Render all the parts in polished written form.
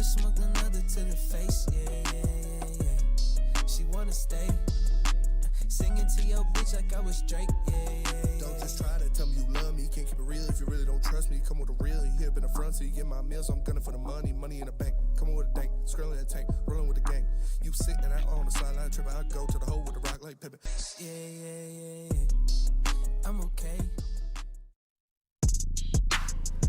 smoked another to the face, yeah. She wanna stay. Singing to your bitch like I was Drake, yeah. Don't just try to tell me you love me. Can't keep it real if you really don't trust me. Come with a real, you here been a front, so you get my meals. I'm gunning for the money in the bank. Come on with a dank, scrolling a tank, rolling with the gang. You sitting out on the sideline tripping, I go to the hole with the rock like Pippen. Yeah. I'm okay.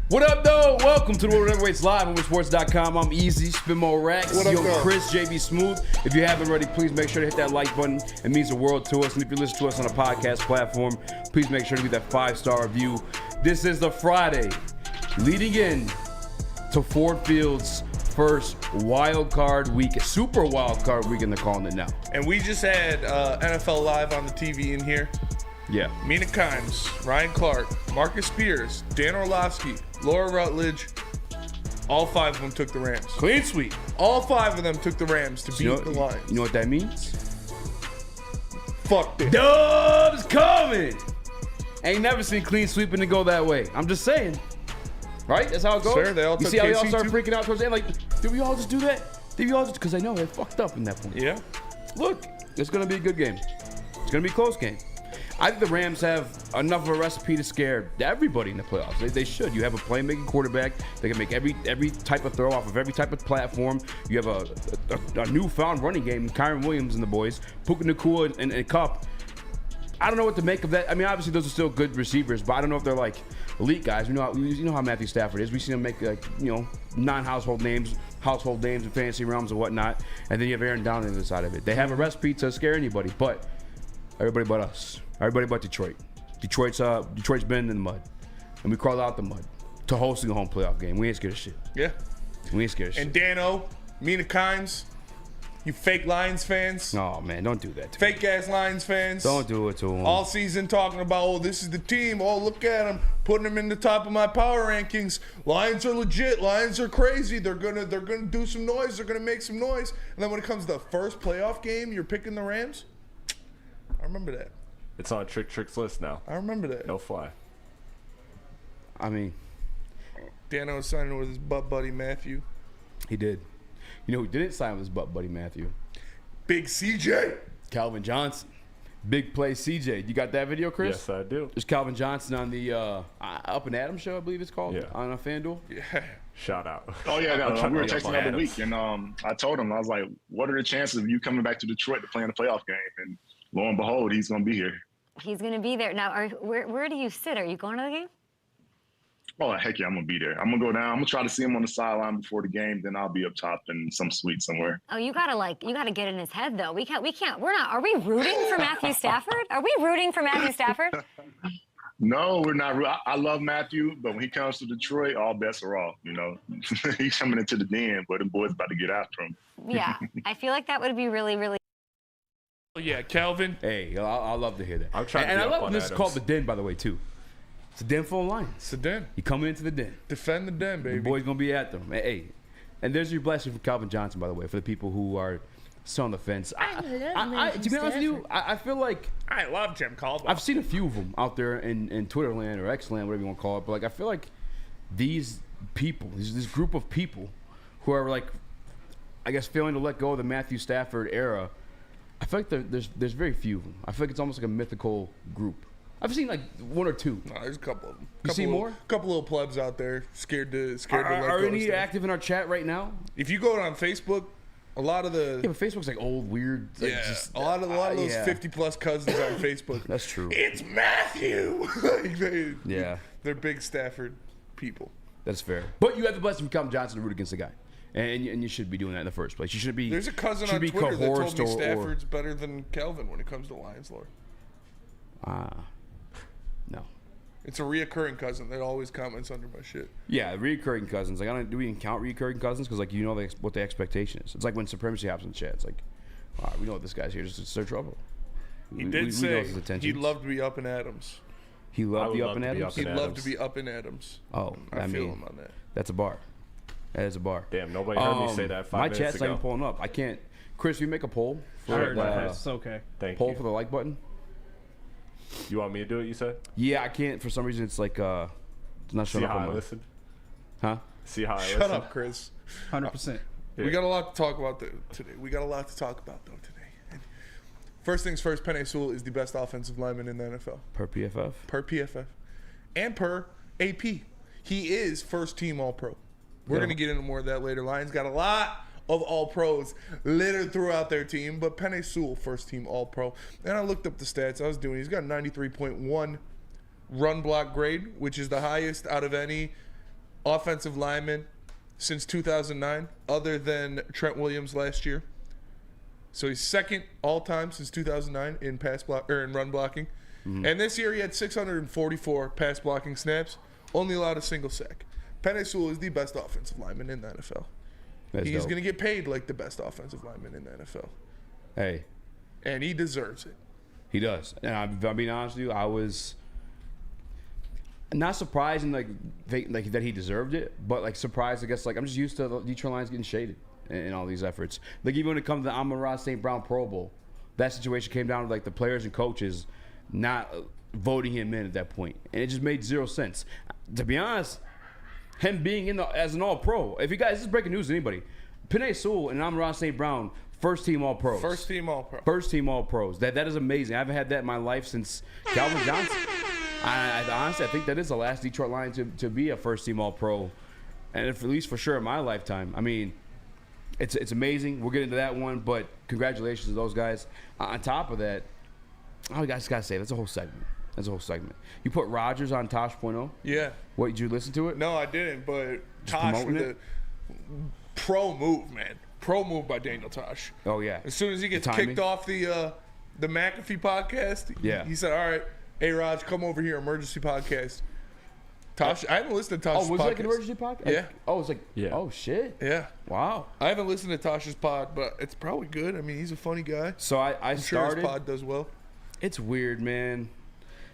What up, though? Welcome to the World Heavyweights Live on Sports.com. I'm Eazy, Spin More Racks. What up, though? Chris, JB Smooth. If you haven't already, please make sure to hit that like button. It means the world to us. And if you listen to us on a podcast platform, please make sure to leave that 5-star review. This is the Friday leading in to Ford Field's first wild card week, super wild card weekend, they're calling it now. And we just had NFL Live on the TV in here. Yeah. Mina Kimes, Ryan Clark, Marcus Spears, Dan Orlovsky, Laura Rutledge. All 5 of them took the Rams. Clean sweep. All 5 of them took the Rams to beat the Lions. You know what that means? Fuck this. Dubs coming. Ain't never seen clean sweeping to go that way. I'm just saying. Right? That's how it goes. Sure, they all you took see how y'all KC start too? freaking out towards the end? Like, did we all just do that? Did we all just? Because I know they fucked up in that point. Yeah. Look, it's going to be a good game. It's going to be a close game. I think the Rams have enough of a recipe to scare everybody in the playoffs. They should. You have a playmaking quarterback. They can make every type of throw off of every type of platform. You have a newfound running game. Kyron Williams and the boys. Puka Nacua and Kupp. I don't know what to make of that. I mean, obviously those are still good receivers, but I don't know if they're like elite guys. You know how Matthew Stafford is. We've seen him make non-household names in fantasy realms and whatnot. And then you have Aaron Donald on the other side of it. They have a recipe to scare anybody, but everybody but us. Everybody but Detroit. Detroit's been in the mud. And we crawled out the mud to hosting a home playoff game. We ain't scared of shit. Yeah. We ain't scared of shit. And Dano, Mina Kimes, you fake Lions fans. Oh, man, don't do that to Fake ass Lions fans. Don't do it to them. All season talking about, oh, this is the team. Oh, look at them. Putting them in the top of my power rankings. Lions are legit. Lions are crazy. They're gonna do some noise. They're gonna make some noise. And then when it comes to the first playoff game, you're picking the Rams. I remember that. It's on Trick's list now. I remember that. No fly. I mean, Dano was signing with his butt buddy Matthew. he did. You know who didn't sign with his butt buddy Matthew? Big CJ. Calvin Johnson. Big play CJ. You got that video, Chris? Yes, I do. There's Calvin Johnson on the Up and Adams show, I believe it's called, Yeah. on FanDuel. Yeah. Shout out. Oh yeah, no, I'm we were trying to texting be the other up on week, and I told him, I was like, "What are the chances of you coming back to Detroit to play in the playoff game?" And lo and behold, he's going to be here. He's going to be there. Now, where do you sit? Are you going to the game? Oh heck yeah, I'm going to be there. I'm going to go down. I'm going to try to see him on the sideline before the game. Then I'll be up top in some suite somewhere. Oh, you gotta get in his head though. We can't. We're not. Are we rooting for Matthew Stafford? Are we rooting for Matthew Stafford? No, we're not. I love Matthew, but when he comes to Detroit, all bets are off. You know, he's coming into the den, but the boys about to get after him. Yeah, I feel like that would be really, really. Yeah, Calvin. Hey, I love to hear that. I'm trying to and be I up love on when this is Adams. called the Den, by the way, too. It's a den full of lions. It's the den. You coming into the den. Defend the den, baby. The boys gonna be at them. Hey, and there's your blessing for Calvin Johnson, by the way, for the people who are still on the fence. To be honest with you, I feel like I love Jim Caldwell. I've seen a few of them out there in Twitter land or X land, whatever you want to call it. But like, I feel like these people, this group of people who are like, I guess, failing to let go of the Matthew Stafford era. I feel like there's very few of them. I feel like it's almost like a mythical group. I've seen like one or two. No, there's a couple of them. You see more? Couple little plebs out there scared to let Are go. any active in our chat right now? If you go on Facebook, a lot of the Yeah, but Facebook's like old, weird. Like just, a lot of those yeah. 50+ cousins on Facebook. That's true. It's Matthew. Yeah. They're big Stafford people. That's fair. But you have the blessing from Calvin Johnson to root against the guy. And you should be doing that in the first place. You shouldn't be. There's a cousin should on be Twitter that told coerced me Stafford's better than Calvin when it comes to Lions lore. No. It's a reoccurring cousin that always comments under my shit. Yeah, reoccurring cousins. Like, do we even count reoccurring cousins? Because, like, you know what the expectation is. It's like when supremacy happens in the chat. It's like, all right, we know what this guy's here just to stir trouble. He did know say his intentions. he'd love to be up in Adams. He loved the up and love to be Adams? up in He'd love Adams. to be up in Adams. Oh, I feel him on that. That's a bar. That is a bar. Damn, nobody heard me say that 5 my minutes chat's not ago. even pulling up. I can't. Chris, will you make a poll Sure, for It's okay. Thank poll you. for the like button? You want me to do it, you said? Yeah, I can't. For some reason, it's like it's not See showing up how on I my. listen? Huh? See how I Shut listen? up, Chris. 100%. We got a lot to talk about today. Today. And first things first, Penei Sewell is the best offensive lineman in the NFL. Per PFF. Per PFF. And per AP. He is first team All-Pro. We're going to get into more of that later. Lions got a lot of All-Pros littered throughout their team, but Penei Sewell, first team All-Pro. And I looked up the stats he's got a 93.1 run block grade, which is the highest out of any offensive lineman since 2009, other than Trent Williams last year. So he's second all-time since 2009 in in run blocking. Mm-hmm. And this year he had 644 pass blocking snaps, only allowed a single sack. Penei Sewell is the best offensive lineman in the NFL. He's going to get paid like the best offensive lineman in the NFL. Hey. And he deserves it. He does. And I'll be honest with you, I was not surprised like that he deserved it, but like surprised, I guess. Like I'm just used to the Detroit Lions getting shaded in all these efforts. Like even when it comes to the Amon-Ra St. Brown Pro Bowl, that situation came down to like the players and coaches not voting him in at that point, and it just made zero sense. To be honest, him being as an All-Pro. If you guys, this is breaking news to anybody. Penei Sewell and Amon-Ra St. Brown, first team All-Pros. First team All-Pro. First team All-Pros. That is amazing. I haven't had that in my life since Calvin Johnson. Honestly, I think that is the last Detroit Lion to be a first team All-Pro, and at least for sure in my lifetime. I mean, it's amazing. We'll get into that one, but congratulations to those guys. On top of that, I just gotta say that's a whole segment. You put Rodgers on Tosh.0. Yeah. What, did you listen to it? No, I didn't, but Tosh with the pro move, man. Pro move by Daniel Tosh. Oh, yeah. As soon as he gets kicked off the McAfee podcast, he said, all right, hey, Raj, come over here, emergency podcast. Tosh, I haven't listened to Tosh's podcast. Oh, was it like an emergency podcast? Yeah. Oh, it's like, oh, shit. Yeah. Wow. I haven't listened to Tosh's pod, but it's probably good. I mean, he's a funny guy. So I'm sure his pod does well. It's weird, man.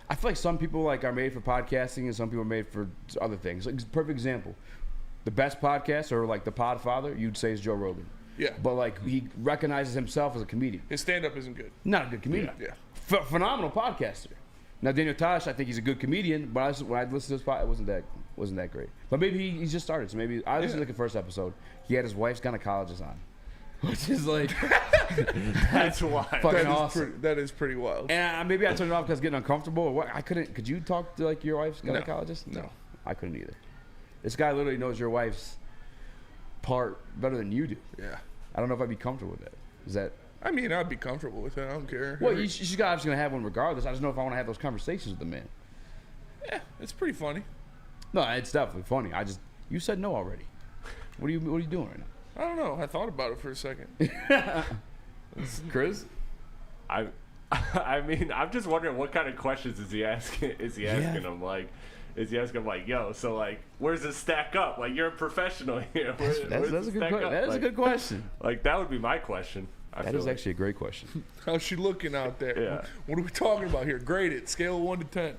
I feel like some people are made for podcasting and some people are made for other things. Like, perfect example. The best podcast, or like the Podfather, you'd say is Joe Rogan. Yeah. But like he recognizes himself as a comedian. His stand-up isn't good. Not a good comedian. Yeah. Phenomenal podcaster. Now Daniel Tosh, I think he's a good comedian, but when I listened to his pod, it wasn't that great. But maybe he just started, so maybe I listened to the first episode. He had his wife's gynecologist on. Which is like that's wild. Fucking awesome. That is pretty wild. And maybe I turned it off because I was getting uncomfortable. Or what? I couldn't. Could you talk to like your wife's gynecologist? No, I couldn't either. This guy literally knows your wife's part better than you do. Yeah. I don't know if I'd be comfortable with that. Is that? I mean, I'd be comfortable with it. I don't care. Well, she's obviously gonna have one regardless. I just know if I want to have those conversations with the man. Yeah, it's pretty funny. No, it's definitely funny. You said no already. What are you doing right now? I don't know. I thought about it for a second. Chris? I mean, I'm just wondering what kind of questions is he asking him? Like, is he asking him like, yo, so like, where's it stack up? Like, you're a professional here. That's a good question. That is a good question. Like, that would be my question. That is actually a great question. How's she looking out there? Yeah. What are we talking about here? Grade it. Scale of 1 to 10.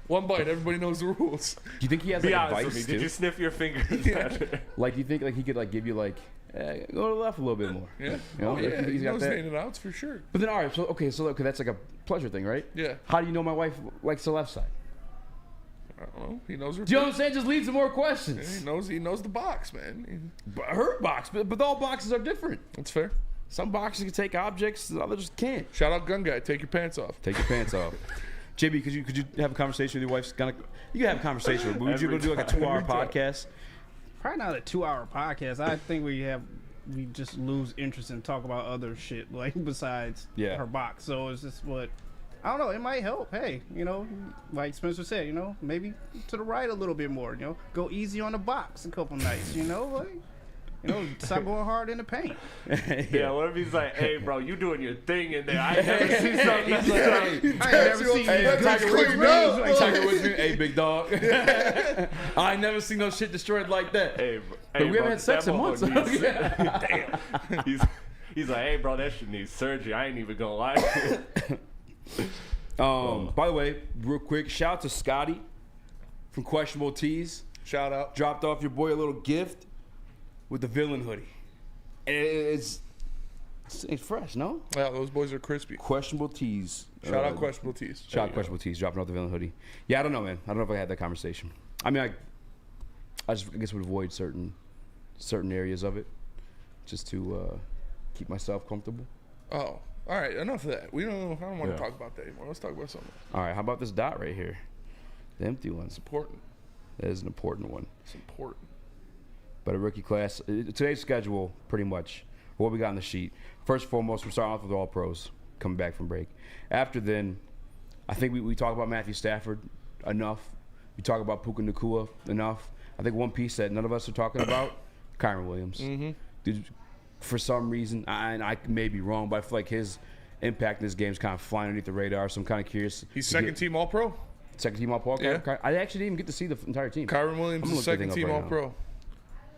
One bite. Everybody knows the rules. Do you think he has Be like honest advice with me. too? Did you sniff your fingers? Like, do you think like he could like give you like go to the left a little bit more? Yeah. You know, Yeah. he's He got knows that. the in and outs for sure. But then all right, so that's like a pleasure thing, right? Yeah. How do you know my wife likes the left side? I don't know. He knows her. Do you know what I'm saying? Just leads to more questions. He knows the box, man. But her box, but all boxes are different. That's fair. Some boxes can take objects, others can't. Shout out Gun Guy. Take your pants off. Take your pants off. JB, could you have a conversation with your wife's gonna? You can have a conversation with her. Would you go do like a 2-hour podcast? Probably not a 2-hour podcast. I think we just lose interest and talk about other shit like besides her box. So it's just I don't know. It might help. Hey, like Spencer said, maybe to the right a little bit more. Go easy on the box a couple nights. Stop going hard in the paint. Yeah, what if he's like, hey, bro, you doing your thing in there. I ain't never seen something like that. I ain't never seen Tiger Woods, hey, big dog. I ain't never seen no shit destroyed like that. Hey, but we haven't had sex in months. Damn. He's like, hey, bro, that shit needs surgery. I ain't even gonna lie. By the way, real quick, shout out to Scotty from Questionable Tees. Shout out. Dropped off your boy a little gift with the villain hoodie. And it's fresh, no? Yeah, those boys are crispy. Questionable Tees. Shout out Questionable Tees. Shout out Questionable Tees, dropping off the villain hoodie. Yeah, I don't know, man. I don't know if I had that conversation. I mean, I guess would avoid certain areas of it, just to keep myself comfortable. Oh, all right. Enough of that. I don't want to talk about that anymore. Let's talk about something else. All right. How about this dot right here? The empty one. It's important. That is an important one. It's important. But a rookie class. Today's schedule, pretty much, what we got on the sheet. First and foremost, we're starting off with all pros coming back from break. After then, I think we talk about Matthew Stafford enough. We talk about Puka Nacua enough. I think one piece that none of us are talking about, Kyron Williams. Mm-hmm. Dude, for some reason, and I may be wrong, but I feel like his impact in this game is kind of flying underneath the radar, so I'm kind of curious. He's second-team All-Pro? Second-team All-Pro? Yeah. I actually didn't even get to see the entire team. Kyron Williams is second-team All-Pro.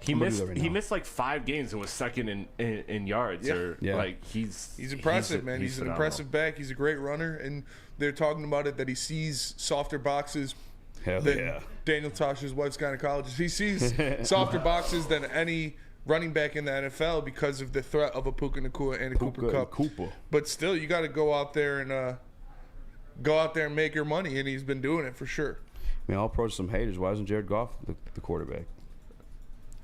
He missed like 5 games and was second in yards. Yeah. Like he's impressive, man. He's an impressive back. He's a great runner, and they're talking about it that he sees softer boxes than Daniel Tosh's wife's gynecologist. He sees softer boxes than any running back in the NFL because of the threat of a Puka Nacua and a Cooper Kupp. But still, you got to go out there and make your money, and he's been doing it for sure. I mean, I'll approach some haters. Why isn't Jared Goff the quarterback?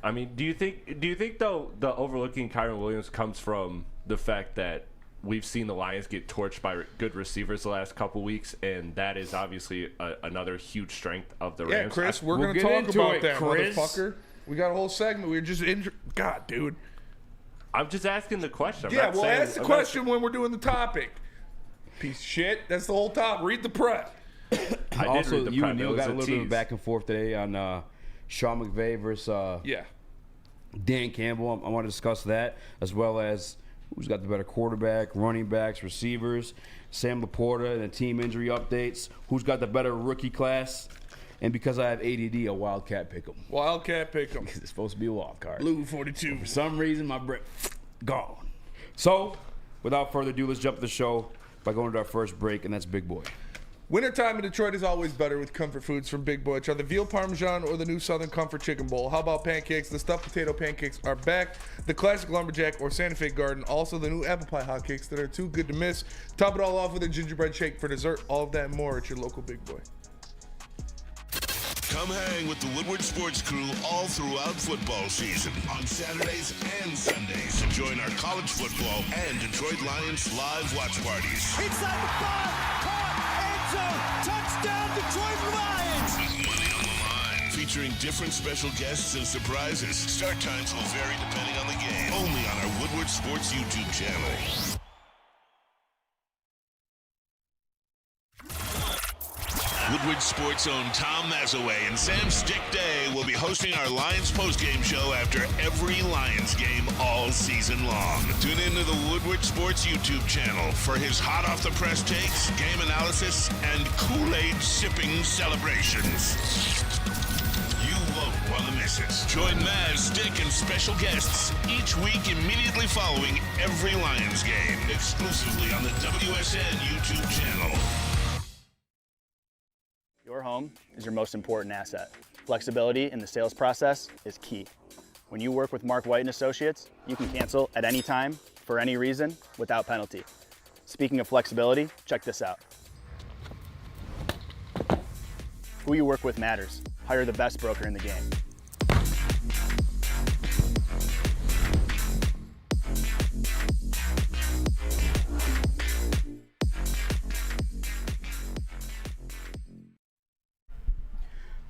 I mean, do you think though the overlooking Kyron Williams comes from the fact that we've seen the Lions get torched by good receivers the last couple weeks, and that is obviously another huge strength of the Rams? Yeah, Chris, we're going to talk about that, motherfucker. We got a whole segment. We were just God, dude. I'm just asking the question. We'll ask the question when we're doing the topic. Piece of shit. That's the whole top. Read the prep. Also, you and Neil got a little bit of back and forth today on Sean McVay versus Dan Campbell. I want to discuss that, as well as who's got the better quarterback, running backs, receivers, Sam Laporta, and the team injury updates. Who's got the better rookie class? And because I have ADD, a Wildcat Pick Em. Wildcat Pick Em. Because it's supposed to be a wild card. Blue 42. For some reason, my brain gone. So, without further ado, let's jump to the show by going to our first break, and that's Big Boy. Wintertime in Detroit is always better with comfort foods from Big Boy. Try the veal parmesan or the new Southern Comfort chicken bowl. How about pancakes? The stuffed potato pancakes are back. The classic lumberjack or Santa Fe garden. Also the new apple pie hotcakes that are too good to miss. Top it all off with a gingerbread shake for dessert. All of that and more at your local Big Boy. Come hang with the Woodward Sports Crew all throughout football season on Saturdays and Sundays. And join our college football and Detroit Lions live watch parties. Inside the 5, caught, end zone, touchdown Detroit Lions! With money on the line, featuring different special guests and surprises. Start times will vary depending on the game. Only on our Woodward Sports YouTube channel. Woodward Sports' own Tom Mazaway and Sam Stick Day will be hosting our Lions postgame show after every Lions game all season long. Tune into the Woodward Sports YouTube channel for his hot off the press takes, game analysis, and Kool-Aid sipping celebrations. You won't want to miss it. Join Maz, Stick, and special guests each week immediately following every Lions game, exclusively on the WSN YouTube channel. Your home is your most important asset. Flexibility in the sales process is key. When you work with Mark White & Associates, you can cancel at any time, for any reason, without penalty. Speaking of flexibility, check this out. Who you work with matters. Hire the best broker in the game.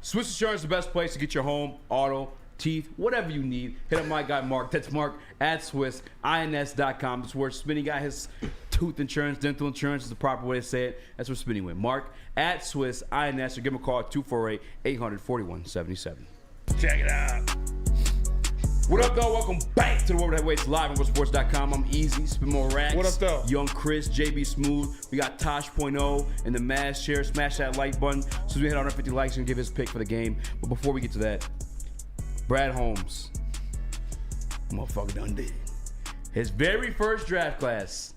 Swiss Insurance is the best place to get your home, auto, teeth, whatever you need. Hit up my guy Mark. That's Mark at SwissINS.com. That's where Spinny got his tooth insurance, dental insurance is the proper way to say it. That's where Spinny went. Mark at SwissINS, or give him a call at 248-800-4177. Check it out. What up, though? Welcome back to the World Heavyweights live on WorldSports.com. I'm Eazy, spin more racks. What up, though? Young Chris, JB Smooth. We got Tosh.0 in the Maz chair. Smash that like button. So we hit 150 likes and give his pick for the game. But before we get to that, Brad Holmes, motherfucker done did it. His very first draft class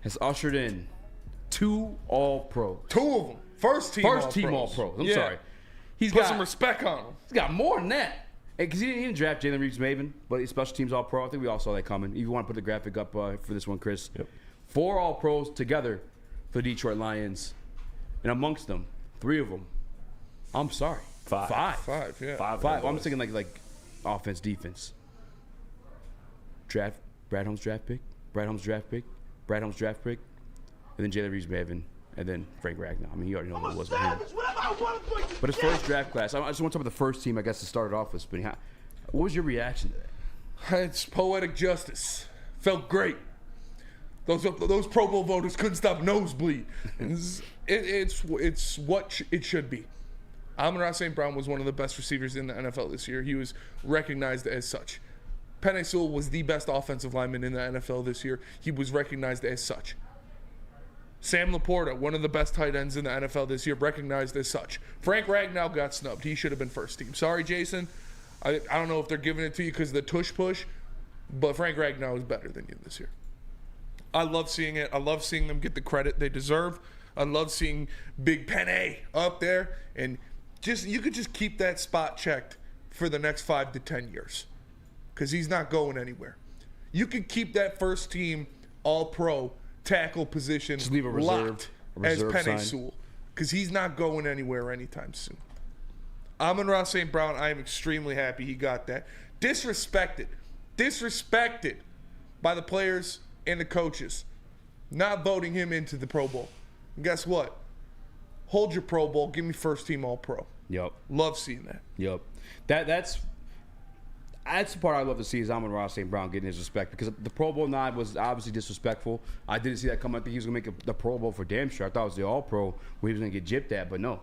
has ushered in 2 All-Pros. 2 of them. First team All-Pros. I'm sorry. He's got some respect on him. He's got more than that. Because he didn't draft Jalen Reeves-Maven, but he's special teams All-Pro. I think we all saw that coming. If you want to put the graphic up for this one, Chris. Yep. 4 All-Pros together for the Detroit Lions. And amongst them, 3 of them, I'm sorry. Five, yeah. Five. Well, I'm thinking like offense, defense. Brad Holmes draft pick, Brad Holmes draft pick, and then Jalen Reeves-Maven, and then Frank Ragnow. I mean, you already know what it was with him. But his first draft class, I just want to talk about the first team, I guess, to start it off with. What was your reaction to that? It's poetic justice. Felt great. Those Pro Bowl voters couldn't stop nosebleed. It's what it should be. Amon-Ra St. Brown was one of the best receivers in the NFL this year. He was recognized as such. Penei Sewell was the best offensive lineman in the NFL this year. He was recognized as such. Sam Laporta, one of the best tight ends in the NFL this year, recognized as such. Frank Ragnow got snubbed. He should have been first team. Sorry, Jason. I don't know if they're giving it to you because of the tush push, but Frank Ragnow is better than you this year. I love seeing it. I love seeing them get the credit they deserve. I love seeing Big Penei up there. And you could just keep that spot checked for the next 5 to 10 years because he's not going anywhere. You could keep that first team all-pro tackle position just leave a reserve as Penei sign. Sewell because he's not going anywhere anytime soon. Amon-Ra St. Brown, I am extremely happy he got that. Disrespected by the players and the coaches, not voting him into the Pro Bowl. And guess what? Hold your Pro Bowl. Give me first team All-Pro. Yep. Love seeing that. Yep. That's the part I love to see is Amon-Ra St. Brown getting his respect because the Pro Bowl nod was obviously disrespectful. I didn't see that coming. I think he was going to make the Pro Bowl for damn sure. I thought it was the All-Pro where he was going to get gypped at, but no.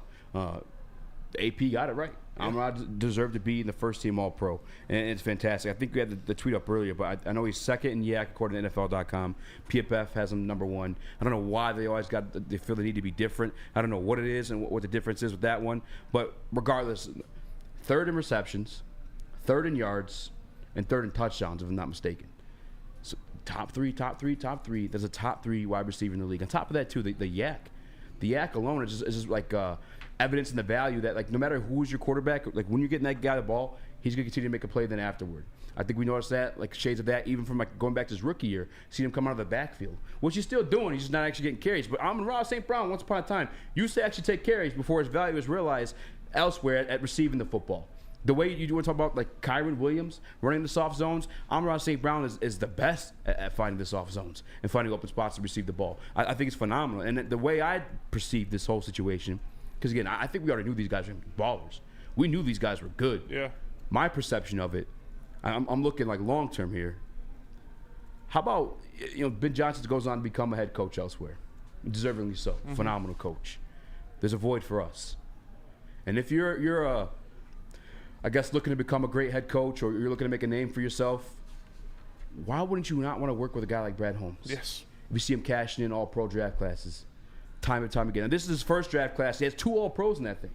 The AP got it right. Yeah. Amon-Ra deserved to be in the first team All-Pro, and it's fantastic. I think we had the tweet up earlier, but I know he's second in YAC according to NFL.com. PFF has him number 1. I don't know why they always they feel they need to be different. I don't know what it is and what the difference is with that one, but regardless, third in receptions, third in yards, and third in touchdowns, if I'm not mistaken. So top three. There's a top 3 wide receiver in the league. On top of that, too, the YAC. The YAC alone is just like evidence in the value that, like, no matter who's your quarterback, like, when you're getting that guy the ball, he's going to continue to make a play then afterward. I think we noticed that, like, shades of that, even from, like, going back to his rookie year, seeing him come out of the backfield, which he's still doing. He's just not actually getting carries. But Amon-Ra St. Brown, once upon a time, used to actually take carries before his value was realized elsewhere at receiving the football. The way you want to talk about, like, Kyron Williams running the soft zones, Amon-Ra St. Brown is the best at finding the soft zones and finding open spots to receive the ball. I think it's phenomenal. And the way I perceive this whole situation, because, again, I think we already knew these guys were ballers. We knew these guys were good. Yeah. My perception of it, I'm looking, like, long-term here. How about, Ben Johnson goes on to become a head coach elsewhere. Deservingly so. Mm-hmm. Phenomenal coach. There's a void for us. And if you're I guess looking to become a great head coach or you're looking to make a name for yourself, why wouldn't you not want to work with a guy like Brad Holmes? Yes. We see him cashing in all-pro draft classes time and time again. And this is his first draft class. He has 2 all-pros in that thing.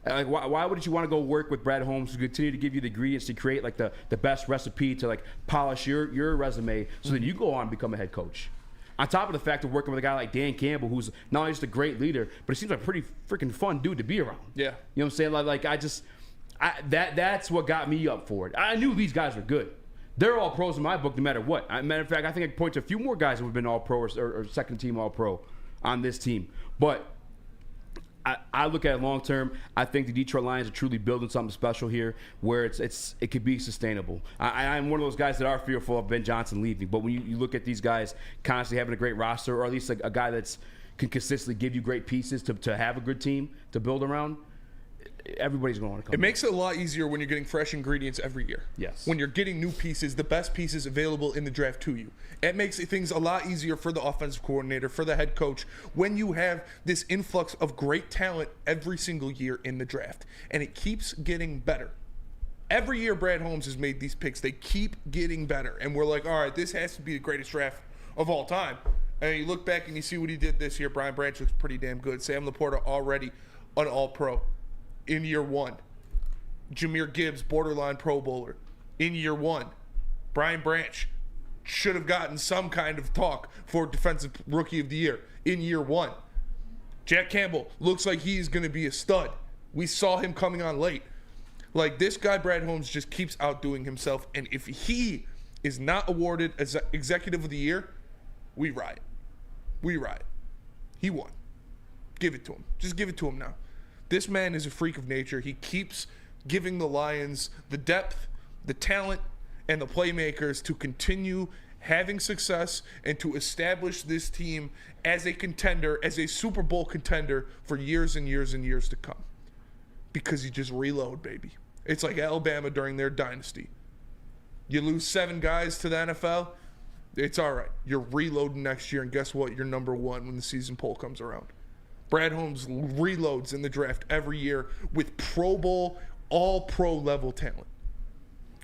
Like, why wouldn't you want to go work with Brad Holmes to continue to give you the ingredients to create, like, the best recipe to, like, polish your resume so that you go on and become a head coach? On top of the fact of working with a guy like Dan Campbell, who's not only just a great leader, but he seems like a pretty freaking fun dude to be around. Yeah. You know what I'm saying? That's what got me up for it. I knew these guys were good. They're all pros in my book no matter what. Matter of fact, I think I can point to a few more guys who have been all pro or second team all pro on this team. But I look at it long term. I think the Detroit Lions are truly building something special here where it could be sustainable. I'm one of those guys that are fearful of Ben Johnson leaving. But when you look at these guys constantly having a great roster, or at least a guy that's can consistently give you great pieces to have a good team to build around, everybody's going to want to come. It makes it a lot easier when you're getting fresh ingredients every year. Yes. When you're getting new pieces, the best pieces available in the draft to you. It makes things a lot easier for the offensive coordinator, for the head coach, when you have this influx of great talent every single year in the draft. And it keeps getting better. Every year Brad Holmes has made these picks. They keep getting better. And we're like, all right, this has to be the greatest draft of all time. And you look back and you see what he did this year. Brian Branch looks pretty damn good. Sam Laporta already an all-pro in year 1. Jahmyr Gibbs, borderline Pro Bowler, in year 1. Brian Branch should have gotten some kind of talk for Defensive Rookie of the Year in year 1. Jack Campbell looks like he's going to be a stud. We saw him coming on late. Like, this guy, Brad Holmes, just keeps outdoing himself. And if he is not awarded as Executive of the Year, we riot. We riot. He won. Give it to him. Just give it to him now. This man is a freak of nature. He keeps giving the Lions the depth, the talent, and the playmakers to continue having success and to establish this team as a contender, as a Super Bowl contender for years and years and years to come. Because you just reload, baby. It's like Alabama during their dynasty. You lose 7 guys to the NFL, it's all right. You're reloading next year, and guess what? You're number 1 when the season poll comes around. Brad Holmes reloads in the draft every year with Pro Bowl, all-pro level talent.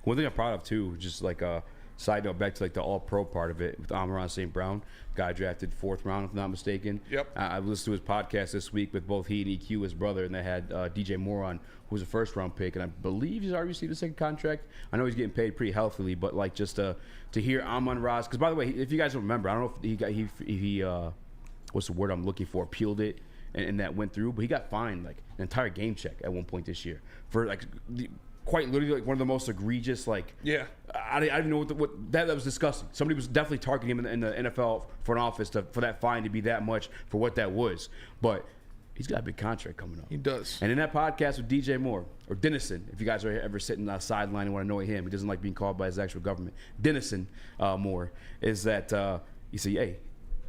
One thing I'm proud of, too, just like a side note back to like the all-pro part of it with Amon-Ra St. Brown, guy drafted 4th round, if I'm not mistaken. Yep. I listened to his podcast this week with both he and EQ, his brother, and they had DJ Moore on, who was a 1st-round pick, and I believe he's already received a 2nd contract. I know he's getting paid pretty healthily, but like just to hear Amon-Ra's, because by the way, if you guys don't remember, I don't know if he what's the word I'm looking for, appealed it, and that went through, but he got fined like an entire game check at one point this year for like quite literally like one of the most egregious, like, yeah, I didn't know what that was disgusting. Somebody was definitely targeting him in the NFL front office for that fine to be that much for what that was. But he's got a big contract coming up. He does. And in that podcast with DJ Moore, or Dennison, if you guys are ever sitting on the sideline and want to annoy him, he doesn't like being called by his actual government. Dennison Moore is that you say, hey,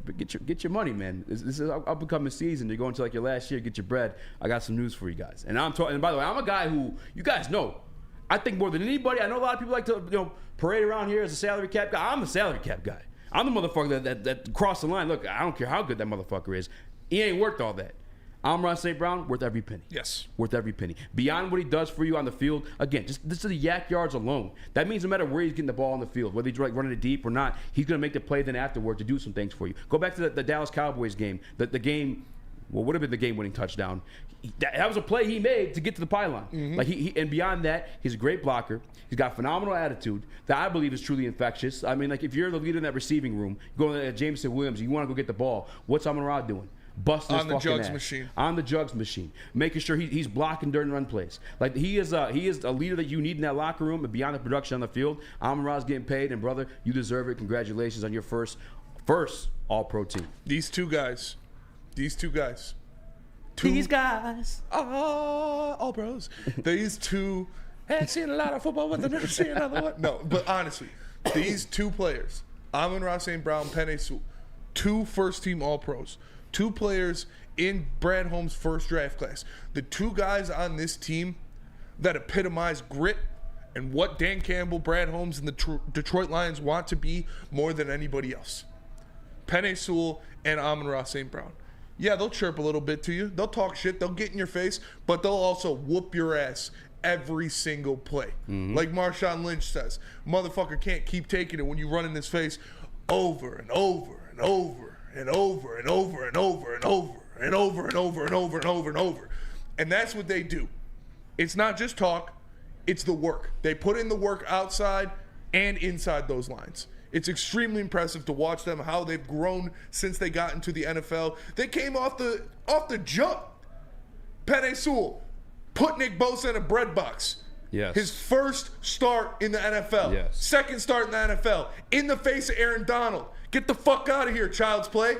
but get your money, man. This is up and coming season. You're going to like your last year, get your bread. I got some news for you guys. And I'm talking. And by the way, I'm a guy who you guys know. I think more than anybody. I know a lot of people like to parade around here as a salary cap guy. I'm the salary cap guy. I'm the motherfucker that crossed the line. Look, I don't care how good that motherfucker is. He ain't worth all that. Amon-Ra St. Brown, worth every penny. Yes. Worth every penny. Beyond what he does for you on the field, again, just this is the yak yards alone. That means no matter where he's getting the ball on the field, whether he's like running it deep or not, he's going to make the play then afterward to do some things for you. Go back to the Dallas Cowboys game. The game, what would have been the game-winning touchdown. That was a play he made to get to the pylon. Mm-hmm. Like he and beyond that, he's a great blocker. He's got phenomenal attitude that I believe is truly infectious. I mean, like if you're the leader in that receiving room, going to Jameson Williams, you want to go get the ball. What's Amon-Ra doing? Busting his fucking ass. On the jugs machine, making sure he's blocking during run plays. Like he is a leader that you need in that locker room, and beyond the production on the field, Amon-Ra's getting paid, and brother, you deserve it. Congratulations on your first All-Pro team. These two guys. These guys. All pros. These two. Ain't seen a lot of football, but they've never seen another one. No, but honestly, these two players, Amon-Ra St. Brown, Penei Sewell, 2 first-team All-Pros, 2 players in Brad Holmes' first draft class. The 2 guys on this team that epitomize grit and what Dan Campbell, Brad Holmes, and the Detroit Lions want to be more than anybody else. Penei Sewell and Amon-Ra St. Brown. Yeah, they'll chirp a little bit to you. They'll talk shit. They'll get in your face, but they'll also whoop your ass every single play. Mm-hmm. Like Marshawn Lynch says, motherfucker can't keep taking it when you run in his face over and over and over and over and over and over and over and over and over and over and over and over. And that's what they do. It's not just talk, it's the work. They put in the work outside and inside those lines. It's extremely impressive to watch them, how they've grown since they got into the NFL. They came off the jump. Penei Sewell put Nick Bosa in a bread box. Yes. His first start in the NFL. Yes. Second start in the NFL. In the face of Aaron Donald. Get the fuck out of here, child's play.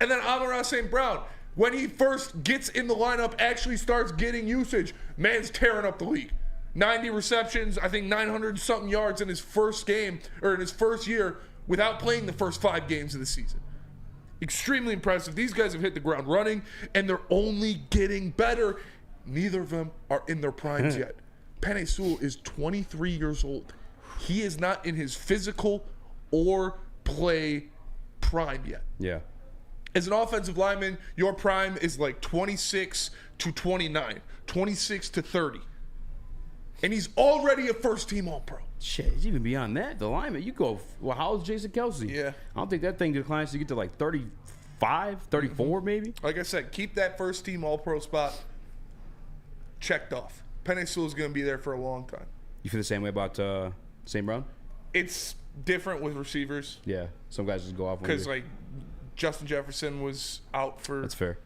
And then Amon-Ra St. Brown, when he first gets in the lineup, actually starts getting usage. Man's tearing up the league. 90 receptions, I think 900-something yards in his first game, or in his first year, without playing the first 5 games of the season. Extremely impressive. These guys have hit the ground running, and they're only getting better. Neither of them are in their primes yet. Penei Sewell is 23 years old. He is not in his physical or play prime yet. Yeah. As an offensive lineman, your prime is like 26 to 29, 26 to 30. And he's already a first-team All-Pro. Shit, it's even beyond that. The lineman, you go, well, how old is Jason Kelsey? Yeah. I don't think that thing declines to get to like 35, 34 maybe. Like I said, keep that first-team All-Pro spot checked off. Penei Sewell's going to be there for a long time. You feel the same way about St. Brown? It's different with receivers. Yeah, some guys just go off. Because, like, Justin Jefferson was out for... That's fair.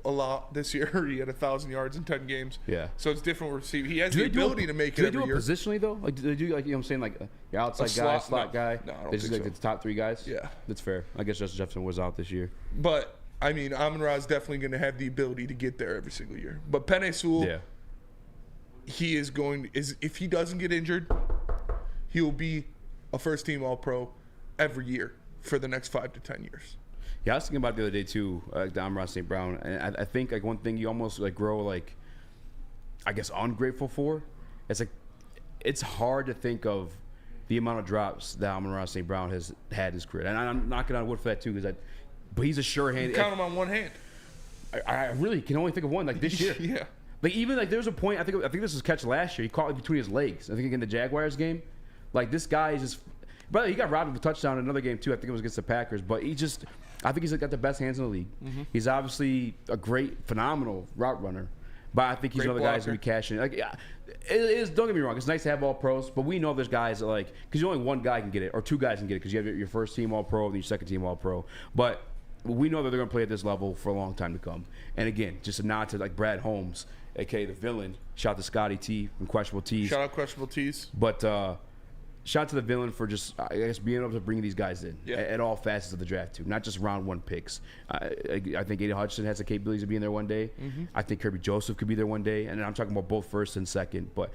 A lot this year. He had 1,000 yards in 10 games. Yeah. So it's different with receiver. He has the ability to make it every year. Do they do it positionally, though? Like, do they do, like, you know what I'm saying? Like, your outside guy, slot guy? No, I don't think think like so. the top 3 guys? Yeah. That's fair. I guess Justin Jefferson was out this year. But I mean, Amon-Ra is definitely going to have the ability to get there every single year. But Penei Sewell, he is going. If he doesn't get injured, he will be a first-team All-Pro every year for the next 5 to 10 years. Yeah, I was thinking about it the other day too, Amon-Ra St. Brown, and I think like one thing you almost like grow like, I guess, ungrateful for. It's like it's hard to think of the amount of drops that Amon-Ra St. Brown has had in his career, and I'm knocking on wood for that too, because but he's a sure hand. You count him on one hand. I really can only think of one, like this year. Yeah. Like even like there's a point, I think this was catch last year. He caught it between his legs. I think in the Jaguars game, like this guy is just. Brother, he got robbed of a touchdown in another game too. I think it was against the Packers, but I think he's got the best hands in the league. Mm-hmm. He's obviously a great, phenomenal route runner, but I think he's one of the guys who be cashing. Like, yeah, it is. Don't get me wrong. It's nice to have all pros, but we know there's guys that like because only one guy can get it or two guys can get it because you have your first team all pro and your second team all pro. But we know that they're going to play at this level for a long time to come. And again, just a nod to like Brad Holmes, aka the villain. Shout out to Scotty T from Questionable Tees. Shout out Questionable Tees. But shout out to the villain for just, I guess, being able to bring these guys in at all facets of the draft too, not just round one picks. I think Aiden Hutchinson has the capabilities of being there one day. Mm-hmm. I think Kirby Joseph could be there one day, and I'm talking about both first and second. But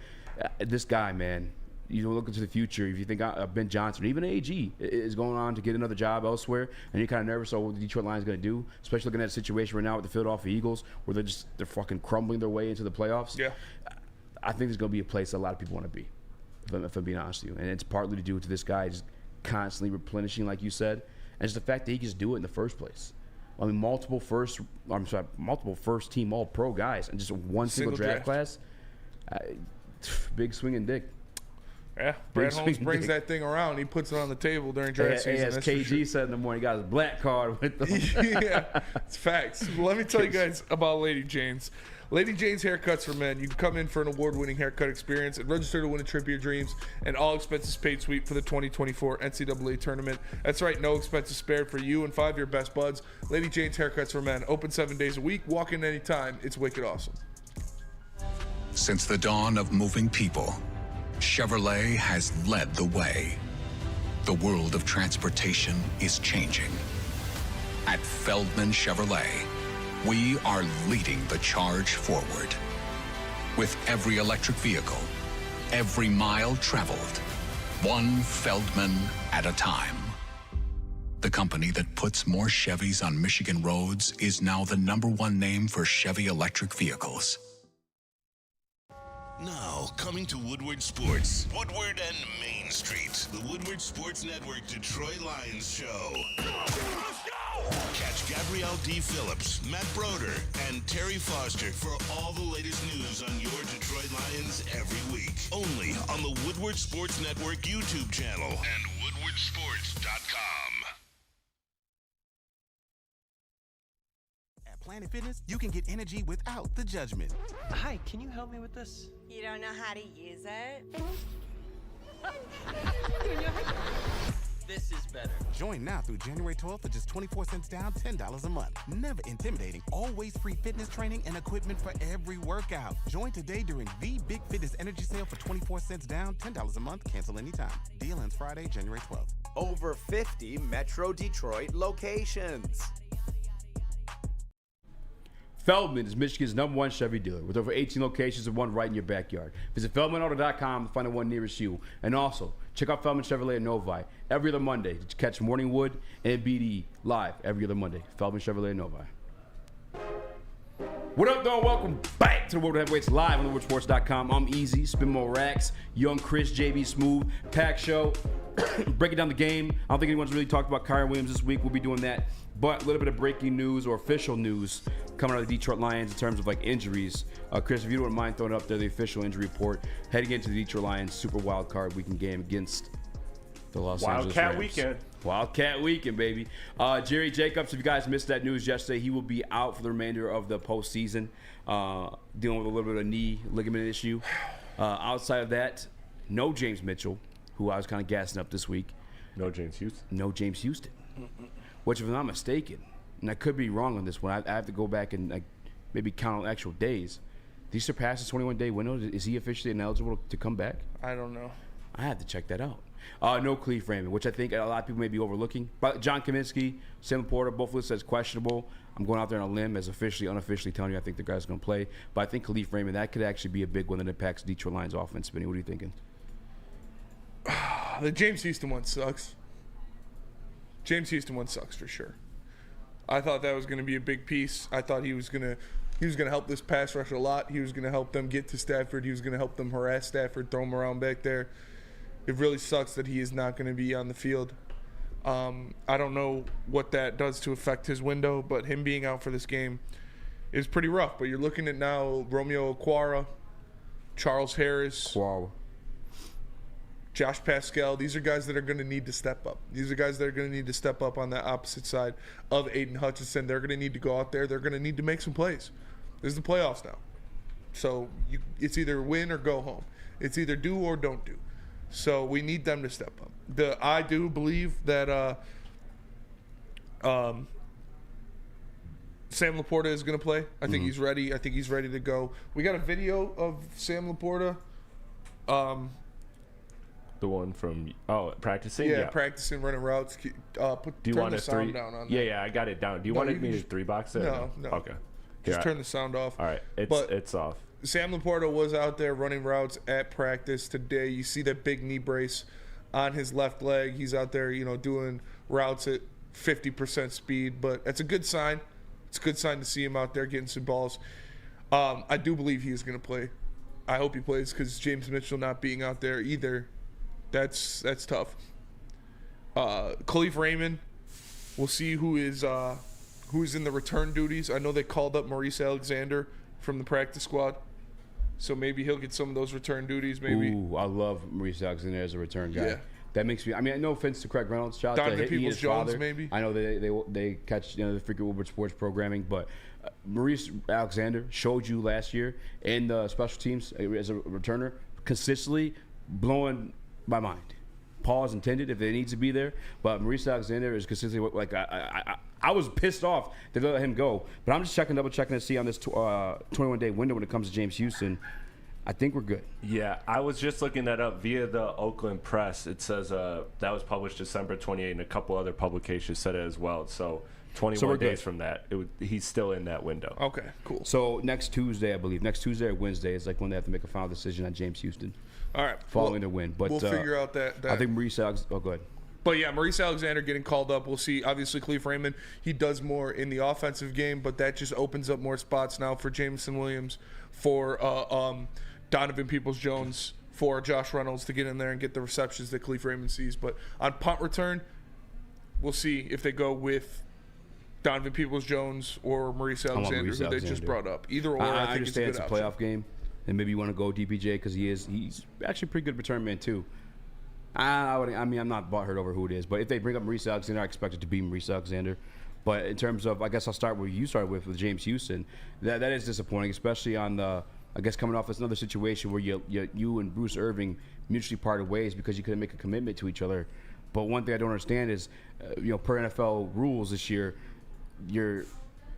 this guy, man. You look into the future. If you think Ben Johnson, or even AG, is going on to get another job elsewhere, and you're kind of nervous about what the Detroit Lions going to do, especially looking at the situation right now with the Philadelphia Eagles, where they're fucking crumbling their way into the playoffs. Yeah, I think there's going to be a place that a lot of people want to be. If I'm being honest with you, and it's partly to do with this guy just constantly replenishing, like you said, and just the fact that he can just do it in the first place. I mean, multiple first team All Pro guys, and just one single draft class. Big swinging dick. Yeah, Brad Holmes brings that thing around. He puts it on the table during draft season. As KG said in the morning, he got his black card with him. Yeah, it's facts. Well, let me tell you guys about Lady Jane's. Lady Jane's Haircuts for Men. You can come in for an award-winning haircut experience and register to win a trip of your dreams and all expenses paid suite for the 2024 NCAA tournament. That's right, no expenses spared for you and 5 of your best buds. Lady Jane's Haircuts for Men. Open 7 days a week. Walk in anytime. It's wicked awesome. Since the dawn of moving people, Chevrolet has led the way. The world of transportation is changing. At Feldman Chevrolet, we are leading the charge forward. With every electric vehicle, every mile traveled, one Feldman at a time. The company that puts more Chevys on Michigan roads is now the #1 name for Chevy electric vehicles. Now, coming to Woodward Sports, Woodward and Main Street, the Woodward Sports Network Detroit Lions show. Let's go! Catch Gabrielle D. Phillips, Matt Broder, and Terry Foster for all the latest news on your Detroit Lions every week. Only on the Woodward Sports Network YouTube channel and woodwardsports.com. Planet Fitness, you can get energy without the judgment. Hi, can you help me with this? You don't know how to use it? This is better. Join now through January 12th for just 24 cents down, $10 a month. Never intimidating, always free fitness training and equipment for every workout. Join today during the Big Fitness Energy Sale for 24 cents down, $10 a month, cancel anytime. Deal ends Friday, January 12th. Over 50 Metro Detroit locations. Feldman is Michigan's #1 Chevy dealer with over 18 locations and one right in your backyard. Visit FeldmanAuto.com to find the one nearest you. And also, check out Feldman Chevrolet in Novi every other Monday to catch Morning Wood and BD live every other Monday. Feldman Chevrolet in Novi. What up, though? Welcome back to the World Heavyweights live on woodwardsports.com. I'm Eazy, spin more racks, young Chris, JB Smooth, pack show, breaking down the game. I don't think anyone's really talked about Kyron Williams this week. We'll be doing that. But a little bit of breaking news or official news coming out of the Detroit Lions in terms of like injuries. Chris, if you don't mind throwing up there the official injury report heading into the Detroit Lions Super Wildcard Weekend game against the Los Angeles Rams. Wildcat Weekend. Wildcat Weekend, baby. Jerry Jacobs, if you guys missed that news yesterday, he will be out for the remainder of the postseason, dealing with a little bit of a knee ligament issue. Outside of that, no James Mitchell, who I was kind of gassing up this week. No James Houston. No James Houston. Which, if I'm not mistaken, and I could be wrong on this one, I have to go back and like maybe count on actual days. Did he surpass the 21-day window? Is he officially ineligible to come back? I don't know. I have to check that out. No Khalif Raymond, which I think a lot of people may be overlooking. But John Kaminsky, Sam Laporta, both listed as questionable. I'm going out there on a limb as unofficially telling you I think the guy's going to play. But I think Khalif Raymond, that could actually be a big one that impacts Detroit Lions offense. Vinny, what are you thinking? The James Houston one sucks. James Houston one sucks for sure. I thought that was going to be a big piece. I thought he was going to help this pass rush a lot. He was going to help them get to Stafford. He was going to help them harass Stafford, throw him around back there. It really sucks that he is not going to be on the field. I don't know what that does to affect his window, but him being out for this game is pretty rough. But you're looking at now Romeo Okwara, Charles Harris, Josh Pascal. These are guys that are going to need to step up. These are guys that are going to need to step up on the opposite side of Aiden Hutchinson. They're going to need to go out there. They're going to need to make some plays. This is the playoffs now. So it's either win or go home. It's either do or don't do. So we need them to step up. I do believe that Sam Laporta is going to play. I think he's ready. I think he's ready to go. We got a video of Sam Laporta. The one from practicing. Yeah, practicing running routes. Do you want the a sound three? down on that. Yeah, I got it down. Do you want me to three box it? No. Okay. Just turn the sound off. All right, it's off. Sam Laporta was out there running routes at practice today. You see that big knee brace on his left leg. He's out there, doing routes at 50% speed, but that's a good sign. It's a good sign to see him out there getting some balls. I do believe he is going to play. I hope he plays because James Mitchell not being out there either, that's tough. Khalif Raymond, we'll see who's in the return duties. I know they called up Maurice Alexander from the practice squad. So maybe he'll get some of those return duties. Maybe. Ooh, I love Maurice Alexander as a return guy. Yeah. That makes me. I mean, no offense to Craig Reynolds. Shout out to Peoples-Jones, father. maybe. I know they catch the freaking Woodward sports programming, but Maurice Alexander showed you last year in the special teams as a returner, consistently blowing my mind. Pause intended if they need to be there, but Maurice Alexander is consistently like I was pissed off to let him go, but I'm just double checking to see on this 21-day window when it comes to James Houston. I think we're good. Yeah, I was just looking that up via the Oakland Press. It says that was published December 28, and a couple other publications said it as well. So 21 days from that, he's still in that window. Okay, cool. So next Tuesday, I believe, next Tuesday or Wednesday is like when they have to make a final decision on James Houston. All right, following their win, but we'll figure out that. I think Maurice Alexander. Oh, go ahead. But yeah, Maurice Alexander getting called up. We'll see. Obviously, Khalif Raymond, he does more in the offensive game, but that just opens up more spots now for Jameson Williams, for Donovan Peoples-Jones, for Josh Reynolds to get in there and get the receptions that Khalif Raymond sees. But on punt return, we'll see if they go with Donovan Peoples-Jones or Maurice Alexander, who they just brought up. Either or, I think it's a good understand it's a playoff game, and maybe you want to go DPJ because he's actually a pretty good return man too. I'm not butthurt over who it is, but if they bring up Maurice Alexander, I expect it to be Maurice Alexander. But in terms of, I guess I'll start where you started with James Houston. That is disappointing, especially on the, I guess coming off this another situation where you and Bruce Irving mutually parted ways because you couldn't make a commitment to each other. But one thing I don't understand is, per NFL rules this year, your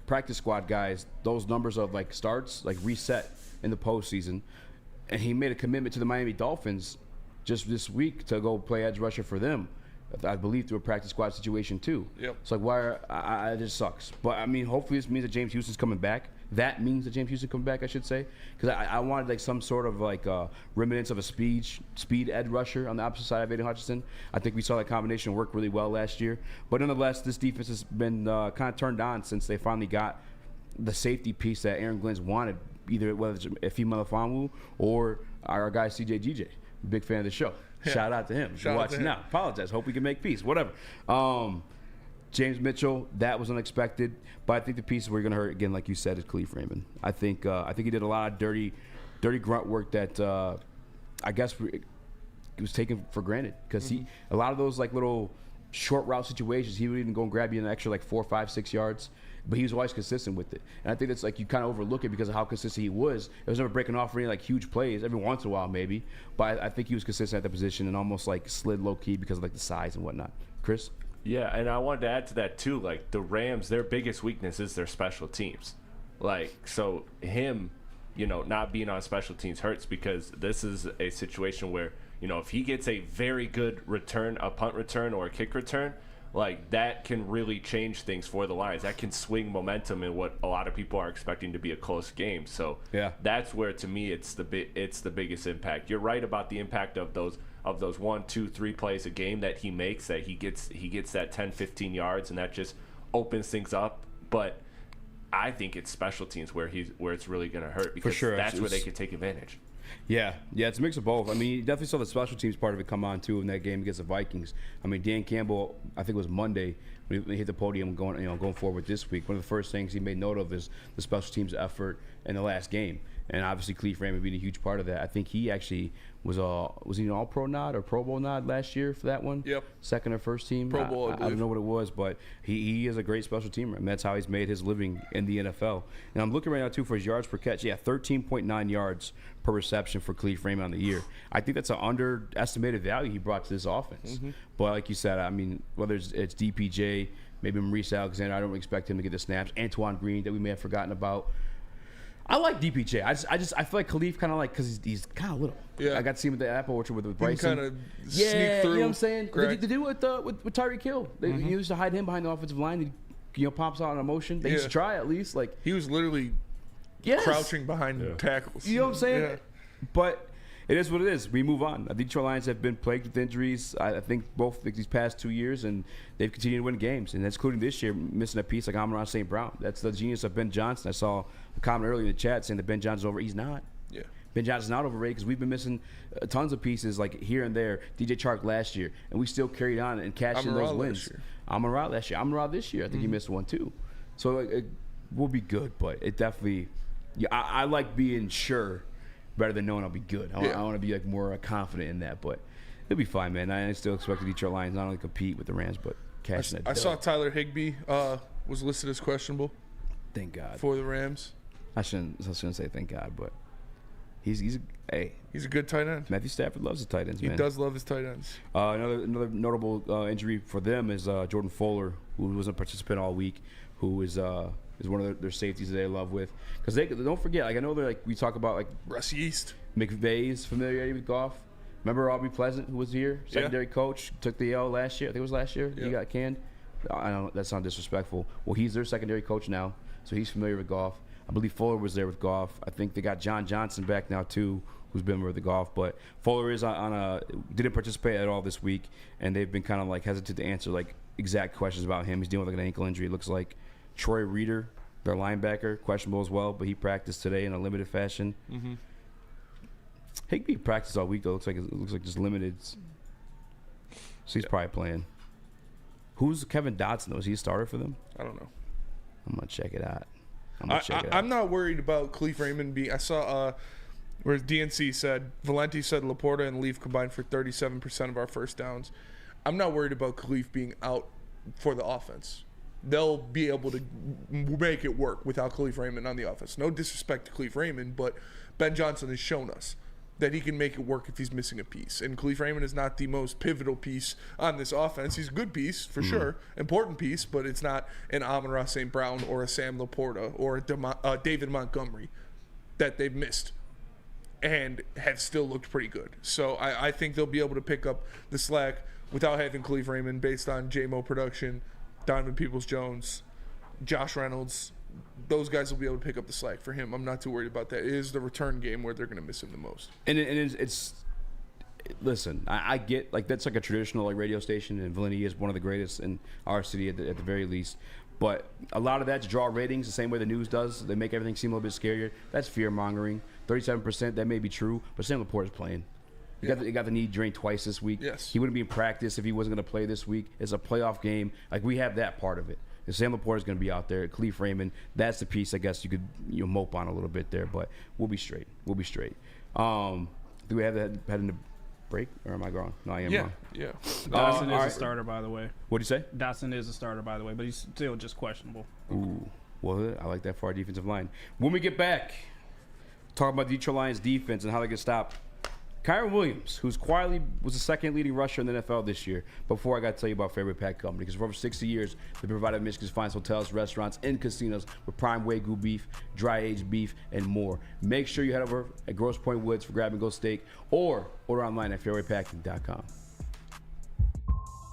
practice squad guys, those numbers of like starts like reset in the postseason, and he made a commitment to the Miami Dolphins just this week to go play edge rusher for them, I believe, through a practice squad situation too. Yep. It's like, why? It just sucks. But I mean, hopefully this means that James Houston's coming back. That means that James Houston coming back, I should say, because I wanted like some sort of like remnants of a speed edge rusher on the opposite side of Aiden Hutchinson. I think we saw that combination work really well last year. But nonetheless, this defense has been kind of turned on since they finally got the safety piece that Aaron Glenn's wanted, either whether it's Efi Melifonwu or our guy CJ GJ. Big fan of the show. Yeah. Shout out to him. Shout watching now. Apologize. Hope we can make peace. Whatever. James Mitchell, that was unexpected, but I think the pieces we're going to hurt again, like you said, is Khalif Raymond. I think he did a lot of dirty grunt work that I guess it was taken for granted because a lot of those like little short route situations, he would even go and grab you an extra like 4, 5, 6 yards. But he was always consistent with it. And I think that's like you kind of overlook it because of how consistent he was. It was never breaking off for any like huge plays, every once in a while maybe. But I think he was consistent at the position and almost like slid low key because of like the size and whatnot. Chris? Yeah, and I wanted to add to that too. Like the Rams, their biggest weakness is their special teams. Like, so him, not being on special teams hurts because this is a situation where You know, if he gets a very good return, a punt return or a kick return, like that can really change things for the Lions. That can swing momentum in what a lot of people are expecting to be a close game. So that's where, to me, it's the biggest impact. You're right about the impact of those 1, 2, 3 plays a game that he makes, that he gets that 10, 15 yards, and that just opens things up. But I think it's special teams where it's really going to hurt, because that's where they could take advantage. Yeah, it's a mix of both. I mean, you definitely saw the special teams part of it come on, too, in that game against the Vikings. I mean, Dan Campbell, I think it was Monday, when he hit the podium going forward this week, one of the first things he made note of is the special teams effort in the last game. And obviously, Cleve Raymond being a huge part of that. I think he actually was he an All-Pro nod or Pro Bowl nod last year for that one? Yep. Second or first team? Pro Bowl, I don't know what it was, but he is a great special teamer, and that's how he's made his living in the NFL. And I'm looking right now, too, for his yards per catch. 13.9 yards per reception for Cleve Raymond on the year. I think that's an underestimated value he brought to this offense. Mm-hmm. But like you said, I mean, whether it's DPJ, maybe Maurice Alexander, I don't expect him to get the snaps. Antoine Green, that we may have forgotten about. I like DPJ. I feel like Khalif kind of like, because he's kind of little. Yeah. I got to see him at the Apple Orchard with Bryson. Kind of sneak through. You know what I'm saying? Correct. They do it with Tyreek Hill. They used to hide him behind the offensive line. He pops out on a motion. They used to try at least. Like he was literally crouching behind tackles. You know what I'm saying? Yeah. But it is what it is. We move on. The Detroit Lions have been plagued with injuries, I think, both these past 2 years, and they've continued to win games. And that's including this year, missing a piece like Amon-Ra St. Brown. That's the genius of Ben Johnson. I saw a comment earlier in the chat saying that Ben Johnson's over. He's not. Yeah. Ben Johnson's not overrated because we've been missing tons of pieces like here and there. DJ Chark last year, and we still carried on and cashed in those wins. Amon-Ra last year. Amon-Ra this year. I think he missed one too. So it will be good, but it definitely. Yeah, I like being sure better than knowing I'll be good. I want to be like more confident in that, but it'll be fine, man. I still expect the Detroit Lions not only compete with the Rams, but cash that. I saw Tyler Higbee was listed as questionable. Thank God for the Rams. I shouldn't say thank God, but he's a good tight end. Matthew Stafford loves his tight ends. He man. does love his tight ends. Another notable injury for them is Jordan Fuller, who wasn't a participant all week, who is one of their safeties that they love with, because they don't forget. Like I know they're like we talk about like Russ Yeast, McVay's familiarity with Goff. Remember Aubrey Pleasant, who was here, secondary coach, took the L last year. I think it was last year. He got canned. I don't. That sounds disrespectful. Well, he's their secondary coach now, so he's familiar with Goff. I believe Fuller was there with Goff. I think they got John Johnson back now too, who's been with the Goff. But Fuller is didn't participate at all this week, and they've been kind of like hesitant to answer like exact questions about him. He's dealing with like an ankle injury. It looks like. Troy Reader, their linebacker, questionable as well, but he practiced today in a limited fashion. Mm-hmm. Higbee practiced all week though. It looks like just limited. So he's probably playing. Who's Kevin Dotson though? Is he a starter for them? I don't know. I'm gonna check it out. I'm not worried about Cleve Raymond being. I saw where DNC said Valenti said Laporta and Leaf combined for 37% of our first downs. I'm not worried about Cleve being out for the offense. They'll be able to make it work without Cleve Raymond on the offense. No disrespect to Cleve Raymond, but Ben Johnson has shown us that he can make it work if he's missing a piece. And Cleve Raymond is not the most pivotal piece on this offense. He's a good piece, for sure. Important piece, but it's not an Amon-Ra St. Brown or a Sam Laporta or a David Montgomery that they've missed and have still looked pretty good. So I think they'll be able to pick up the slack without having Cleve Raymond based on JMO production, Donovan Peoples-Jones, Josh Reynolds. Those guys will be able to pick up the slack for him. I'm not too worried about that. It is the return game where they're going to miss him the most. And it's listen, I get like that's like a traditional like radio station, and Valenti is one of the greatest in our city at the very least. But a lot of that to draw ratings the same way the news does. They make everything seem a little bit scarier. That's fear mongering. 37%, that may be true, but Sam Laporta's playing. He got the knee drained twice this week. Yes. He wouldn't be in practice if he wasn't going to play this week. It's a playoff game. Like, we have that part of it. And Sam Laporta's going to be out there. Cleve Raymond, that's the piece I guess you could mope on a little bit there, but we'll be straight. Do we have that heading to break, or am I wrong? No, I am wrong. Yeah. Dotson is a starter, by the way. What'd you say? Dotson is a starter, by the way, but he's still just questionable. Ooh. Well, I like that for our defensive line. When we get back, talk about Detroit Lions defense and how they get stopped. Kyron Williams, who's quietly was the second leading rusher in the NFL this year. Before I got to tell you about Favorite Pack Company, because for over 60 years, they provided Michigan's finest hotels, restaurants, and casinos with prime Wagyu beef, dry-aged beef, and more. Make sure you head over at Grosse Pointe Woods for grab-and-go steak, or order online at fairwaypacking.com.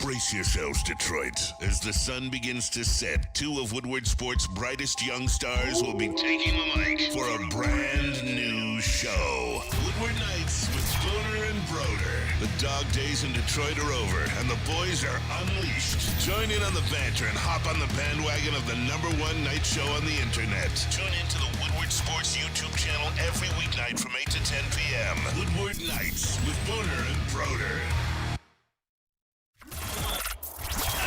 Brace yourselves, Detroit. As the sun begins to set, two of Woodward Sports' brightest young stars will be taking the mic for a brand new show. Woodward Nights with Spooner and Broder. The dog days in Detroit are over, and the boys are unleashed. Join in on the banter and hop on the bandwagon of the #1 night show on the internet. Tune into the Woodward Sports YouTube channel every weeknight from 8 to 10 p.m. Woodward Nights with Spooner and Broder.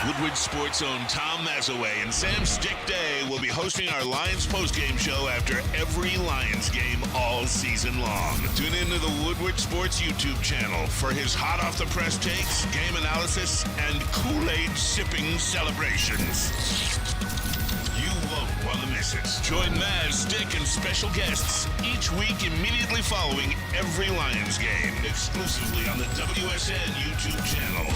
Woodward Sports' own Tom Mazaway and Sam Stick Day will be hosting our Lions postgame show after every Lions game all season long. Tune into the Woodward Sports YouTube channel for his hot-off-the-press takes, game analysis, and Kool-Aid sipping celebrations. You won't want to miss it. Join Maz, Stick, and special guests each week immediately following every Lions game, exclusively on the WSN YouTube channel.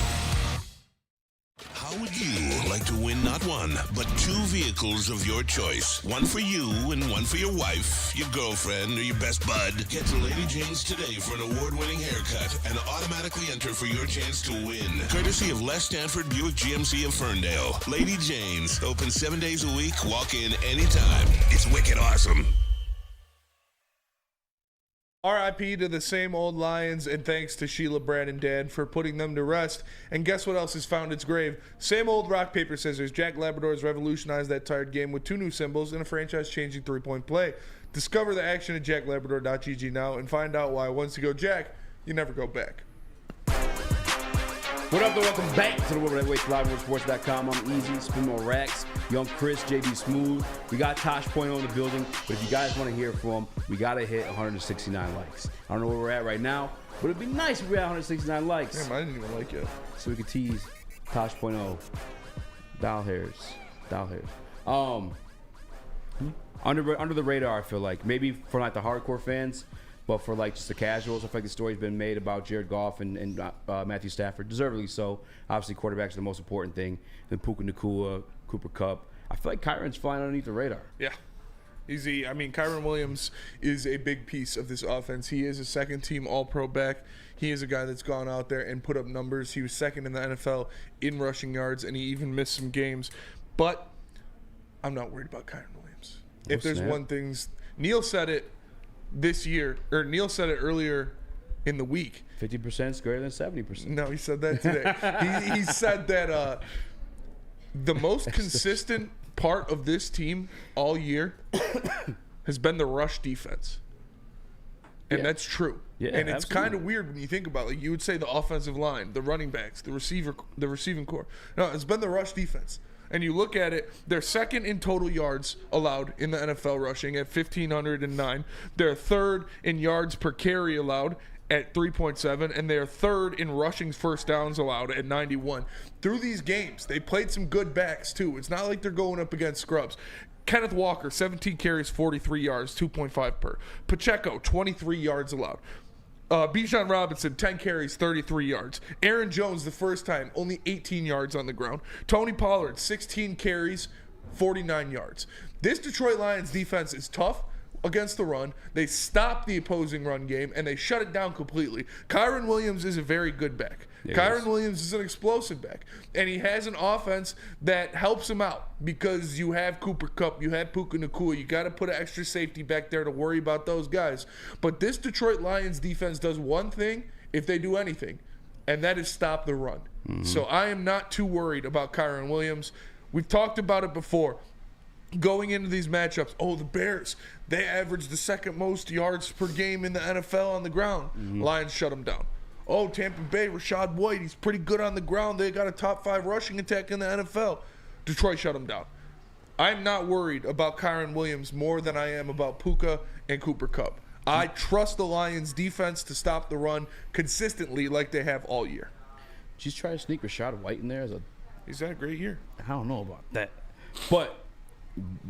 How would you like to win not one, but two vehicles of your choice? One for you and one for your wife, your girlfriend, or your best bud. Get to Lady Jane's today for an award-winning haircut and automatically enter for your chance to win. Courtesy of Les Stanford Buick GMC of Ferndale. Lady Jane's, open 7 days a week, walk in anytime. It's wicked awesome. R.I.P. to the same old Lions, and thanks to Sheila, Brad, and Dad for putting them to rest. And guess what else has found its grave? Same old rock, paper, scissors. Jack Labrador has revolutionized that tired game with 2 new symbols and a franchise-changing 3-point play. Discover the action at jacklabrador.gg now and find out why once you go Jack, you never go back. What up, though? Welcome back to the Woodward Nights live on sports.com. I'm Eazy, Spin More Racks, Young Chris, JB Smooth. We got Tosh Point on the building, but if you guys want to hear from him, we got to hit 169 likes. I don't know where we're at right now, but it'd be nice if we had 169 likes. Damn, I didn't even like it. So we could tease Tosh Point Dial hairs. Under the radar, I feel like. Maybe for like the hardcore fans, but for like just the casuals, I feel like the story's been made about Jared Goff and Matthew Stafford, deservedly so. Obviously, quarterbacks are the most important thing. Then Puka Nacua, Cooper Kupp. I feel like Kyron's flying underneath the radar. Yeah. Easy. I mean, Kyron Williams is a big piece of this offense. He is a second-team All-Pro back. He is a guy that's gone out there and put up numbers. He was second in the NFL in rushing yards, and he even missed some games. But I'm not worried about Kyron Williams. If there's one thing, Neil said it this year, or Neil said it earlier in the week. 50% is greater than 70%. No, he said that today. he said that the most consistent part of this team all year has been the rush defense. And that's true. Yeah, and it's kind of weird when you think about it. Like, you would say the offensive line, the running backs, the receiving core. No, it's been the rush defense. And you look at it, they're second in total yards allowed in the NFL rushing at 1,509. They're third in yards per carry allowed at 3.7, and they're third in rushing first downs allowed at 91. Through these games, they played some good backs too. It's not like they're going up against scrubs. Kenneth Walker, 17 carries, 43 yards, 2.5 per. Pacheco, 23 yards allowed. Bijan Robinson, 10 carries, 33 yards. Aaron Jones, the first time, only 18 yards on the ground. Tony Pollard, 16 carries, 49 yards. This Detroit Lions defense is tough against the run. They stop the opposing run game, and they shut it down completely. Kyron Williams is a very good back. Kyron Williams is an explosive back, and he has an offense that helps him out because you have Cooper Kupp, you have Puka Nacua. You got to put an extra safety back there to worry about those guys. But this Detroit Lions defense does one thing if they do anything, and that is stop the run. So I am not too worried about Kyron Williams. We've talked about it before. Going into these matchups, the Bears, they average the second most yards per game in the NFL on the ground. Lions shut them down. Tampa Bay, Rachaad White, he's pretty good on the ground. They got a top 5 rushing attack in the NFL. Detroit shut him down. I'm not worried about Kyron Williams more than I am about Puka and Cooper Kupp. I trust the Lions defense to stop the run consistently like they have all year. She's trying to sneak Rachaad White in there He's had a great year. I don't know about that. But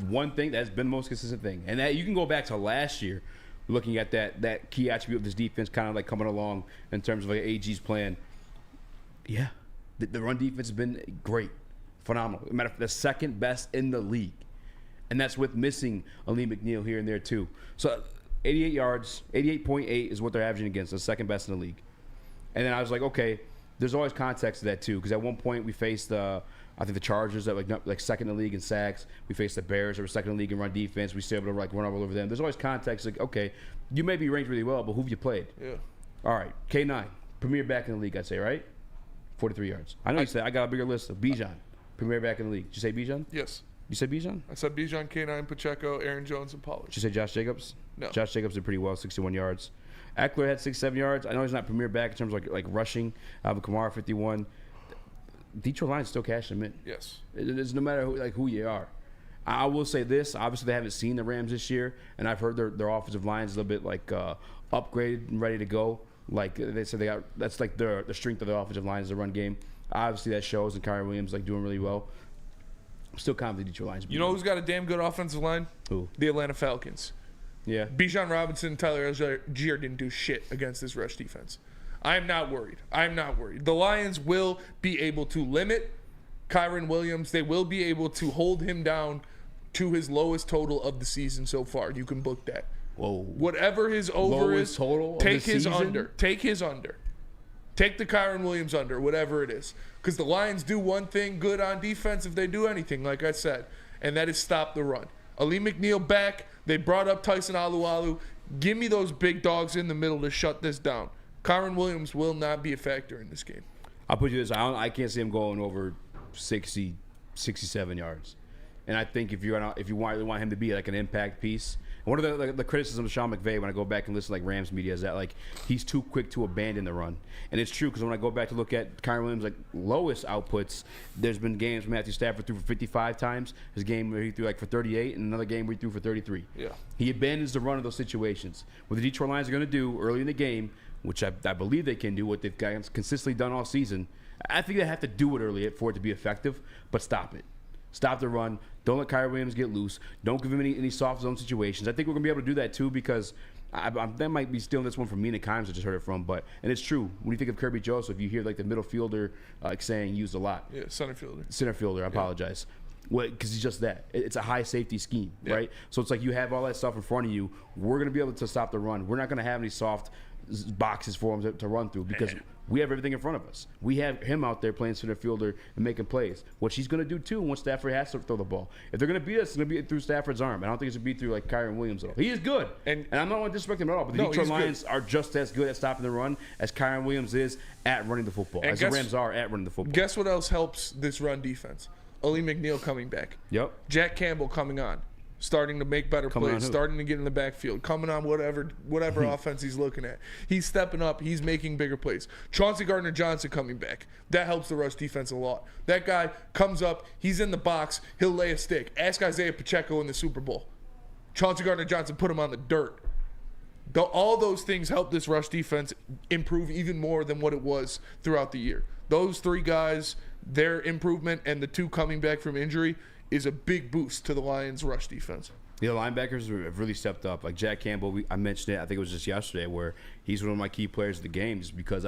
one thing that's been the most consistent thing, and that you can go back to last year looking at that key attribute of this defense kind of like coming along in terms of like AG's plan. Yeah, the run defense has been great, phenomenal. Matter of fact, the second best in the league, and that's with missing Ali McNeil here and there too. So 88 yards, 88.8 is what they're averaging against, the second best in the league. And then I was like, okay, there's always context to that too, because at one point we faced I think the Chargers that like second in the league in sacks. We faced the Bears that were second in the league in run defense. We still able to like run all over them. There's always context like, okay, you may be ranked really well, but who've you played? Yeah. All right, K9, premier back in the league, I'd say, right? 43 yards. I know you said I got a bigger list of Bijan, premier back in the league. Did you say Bijan? Yes. You said Bijan? I said Bijan, K9, Pacheco, Aaron Jones, and Pollard. Did you say Josh Jacobs? No. Josh Jacobs did pretty well, 61 yards. Eckler had 67 yards. I know he's not premier back in terms of like rushing. Alvin Kamara, 51. Detroit Lions still cashing them in. Yes. It's no matter who you are. I will say this. Obviously, they haven't seen the Rams this year, and I've heard their offensive line is a little bit like upgraded and ready to go. Like they said, that's like the strength of the offensive line is the run game. Obviously, that shows, and Kyren Williams like doing really well. I'm still confident Detroit Lions. You know who's got a damn good offensive line? Who? The Atlanta Falcons. Yeah. Bijan Robinson, Tyler Algier didn't do shit against this rush defense. I'm not worried. The Lions will be able to limit Kyren Williams. They will be able to hold him down to his lowest total of the season so far. You can book that. Whoa. Whatever his over lowest is, total take of the his season? under. Take his under. Take the Kyren Williams under, whatever it is. Because the Lions do one thing good on defense if they do anything, like I said, and that is stop the run. Ali McNeil back. They brought up Tyson Alualu. Give me those big dogs in the middle to shut this down. Kyren Williams will not be a factor in this game. I'll put you this. I can't see him going over 60, 67 yards. And I think if you want him to be like an impact piece, and one of the criticisms of Sean McVay when I go back and listen to like Rams media is that like he's too quick to abandon the run, and it's true because when I go back to look at Kyren Williams' like lowest outputs, there's been games where Matthew Stafford threw for 55 times. His game where he threw like for 38, and another game where he threw for 33. Yeah, he abandons the run of those situations. What the Detroit Lions are going to do early in the game, which I believe they can do, what they've consistently done all season. I think they have to do it early for it to be effective, but stop it. Stop the run. Don't let Kyren Williams get loose. Don't give him any soft zone situations. I think we're going to be able to do that too because that might be stealing this one from Mina Kimes I just heard it from. And it's true. When you think of Kirby Joseph, you hear like the middle fielder saying used a lot. Yeah, center fielder. Center fielder, I apologize. Because it's just that. It's a high safety scheme, right? So it's like you have all that stuff in front of you. We're going to be able to stop the run. We're not going to have any soft boxes for him to run through because we have everything in front of us. We have him out there playing center fielder and making plays. What she's going to do, too, once Stafford has to throw the ball. If they're going to beat us, it's going to be through Stafford's arm. I don't think it's going to be through, like, Kyren Williams, though. He is good. And I'm not going to disrespect him at all, but the Detroit Lions are just as good at stopping the run as Kyren Williams is at running the football, as the Rams are at running the football. Guess what else helps this run defense? Ali McNeil coming back. Yep. Jack Campbell coming on. Starting to make better plays, starting to get in the backfield, coming on whatever offense he's looking at. He's stepping up. He's making bigger plays. Chauncey Gardner-Johnson coming back. That helps the rush defense a lot. That guy comes up. He's in the box. He'll lay a stick. Ask Isaiah Pacheco in the Super Bowl. Chauncey Gardner-Johnson put him on the dirt. All those things help this rush defense improve even more than what it was throughout the year. Those three guys, their improvement, and the two coming back from injury is a big boost to the Lions' rush defense. The linebackers have really stepped up. Like Jack Campbell, I mentioned it, I think it was just yesterday, where he's one of my key players of the game just because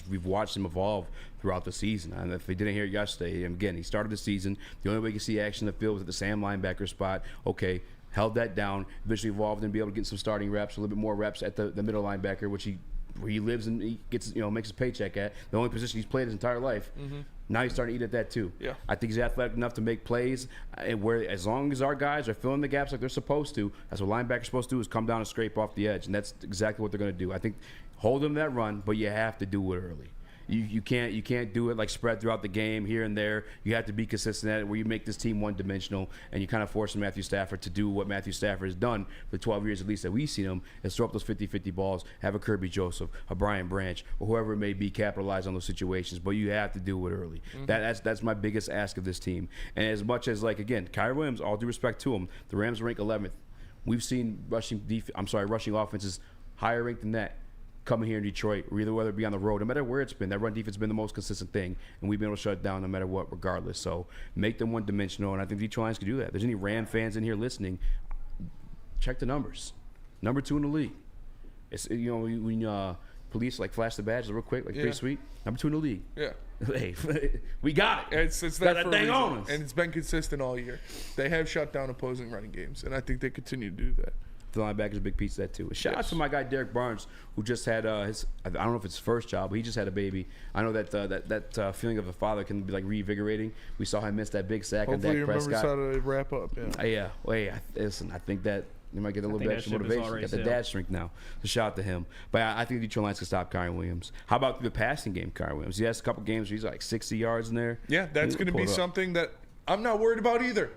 we've watched him evolve throughout the season. And if they didn't hear it yesterday, again, he started the season. The only way you can see action in the field was at the Sam linebacker spot. Okay, held that down, eventually evolved and be able to get some starting reps, a little bit more reps at the middle linebacker, where he lives and he gets, makes his paycheck at. The only position he's played his entire life. Mm-hmm. Now he's starting to eat at that too. Yeah. I think he's athletic enough to make plays. And where as long as our guys are filling the gaps like they're supposed to, that's what linebackers are supposed to do, is come down and scrape off the edge. And that's exactly what they're going to do. I think hold them that run, but you have to do it early. You can't do it like spread throughout the game here and there. You have to be consistent at it where you make this team one-dimensional and you kind of force Matthew Stafford to do what Matthew Stafford has done for 12 years at least that we've seen him, is throw up those 50-50 balls, have a Kirby Joseph, a Brian Branch, or whoever it may be, capitalize on those situations. But you have to do it early. Mm-hmm. That's my biggest ask of this team. And as much as, like, again, Kyren Williams, all due respect to him, the Rams rank 11th. We've seen rushing offenses higher ranked than that coming here in Detroit, or either whether it be on the road, no matter where it's been, that run defense has been the most consistent thing, and we've been able to shut it down no matter what, regardless. So make them one-dimensional, and I think Detroit Lions can do that. If there's any Ram fans in here listening, check the numbers. Number 2 in the league. It's when police like flash the badges real quick, like pretty sweet. Number 2 in the league. Yeah. Hey, we got it. It's got that that thing on us. And it's been consistent all year. They have shut down opposing running games, and I think they continue to do that. The linebackers a big piece of that too. Shout out to my guy Derek Barnes, who just had his. I don't know if it's his first job, but he just had a baby. I know that feeling of a father can be like reinvigorating. We saw him miss that big sack on Dak Prescott. Hopefully, he remembers how to wrap up. Yeah. Listen, I think that you might get a little bit extra motivation. Got the dad strength now. So shout out to him. But I think the Detroit Lions can stop Kyren Williams. How about the passing game, Kyren Williams? He has a couple games where he's like 60 yards in there. Yeah, that's going to be something that I'm not worried about either.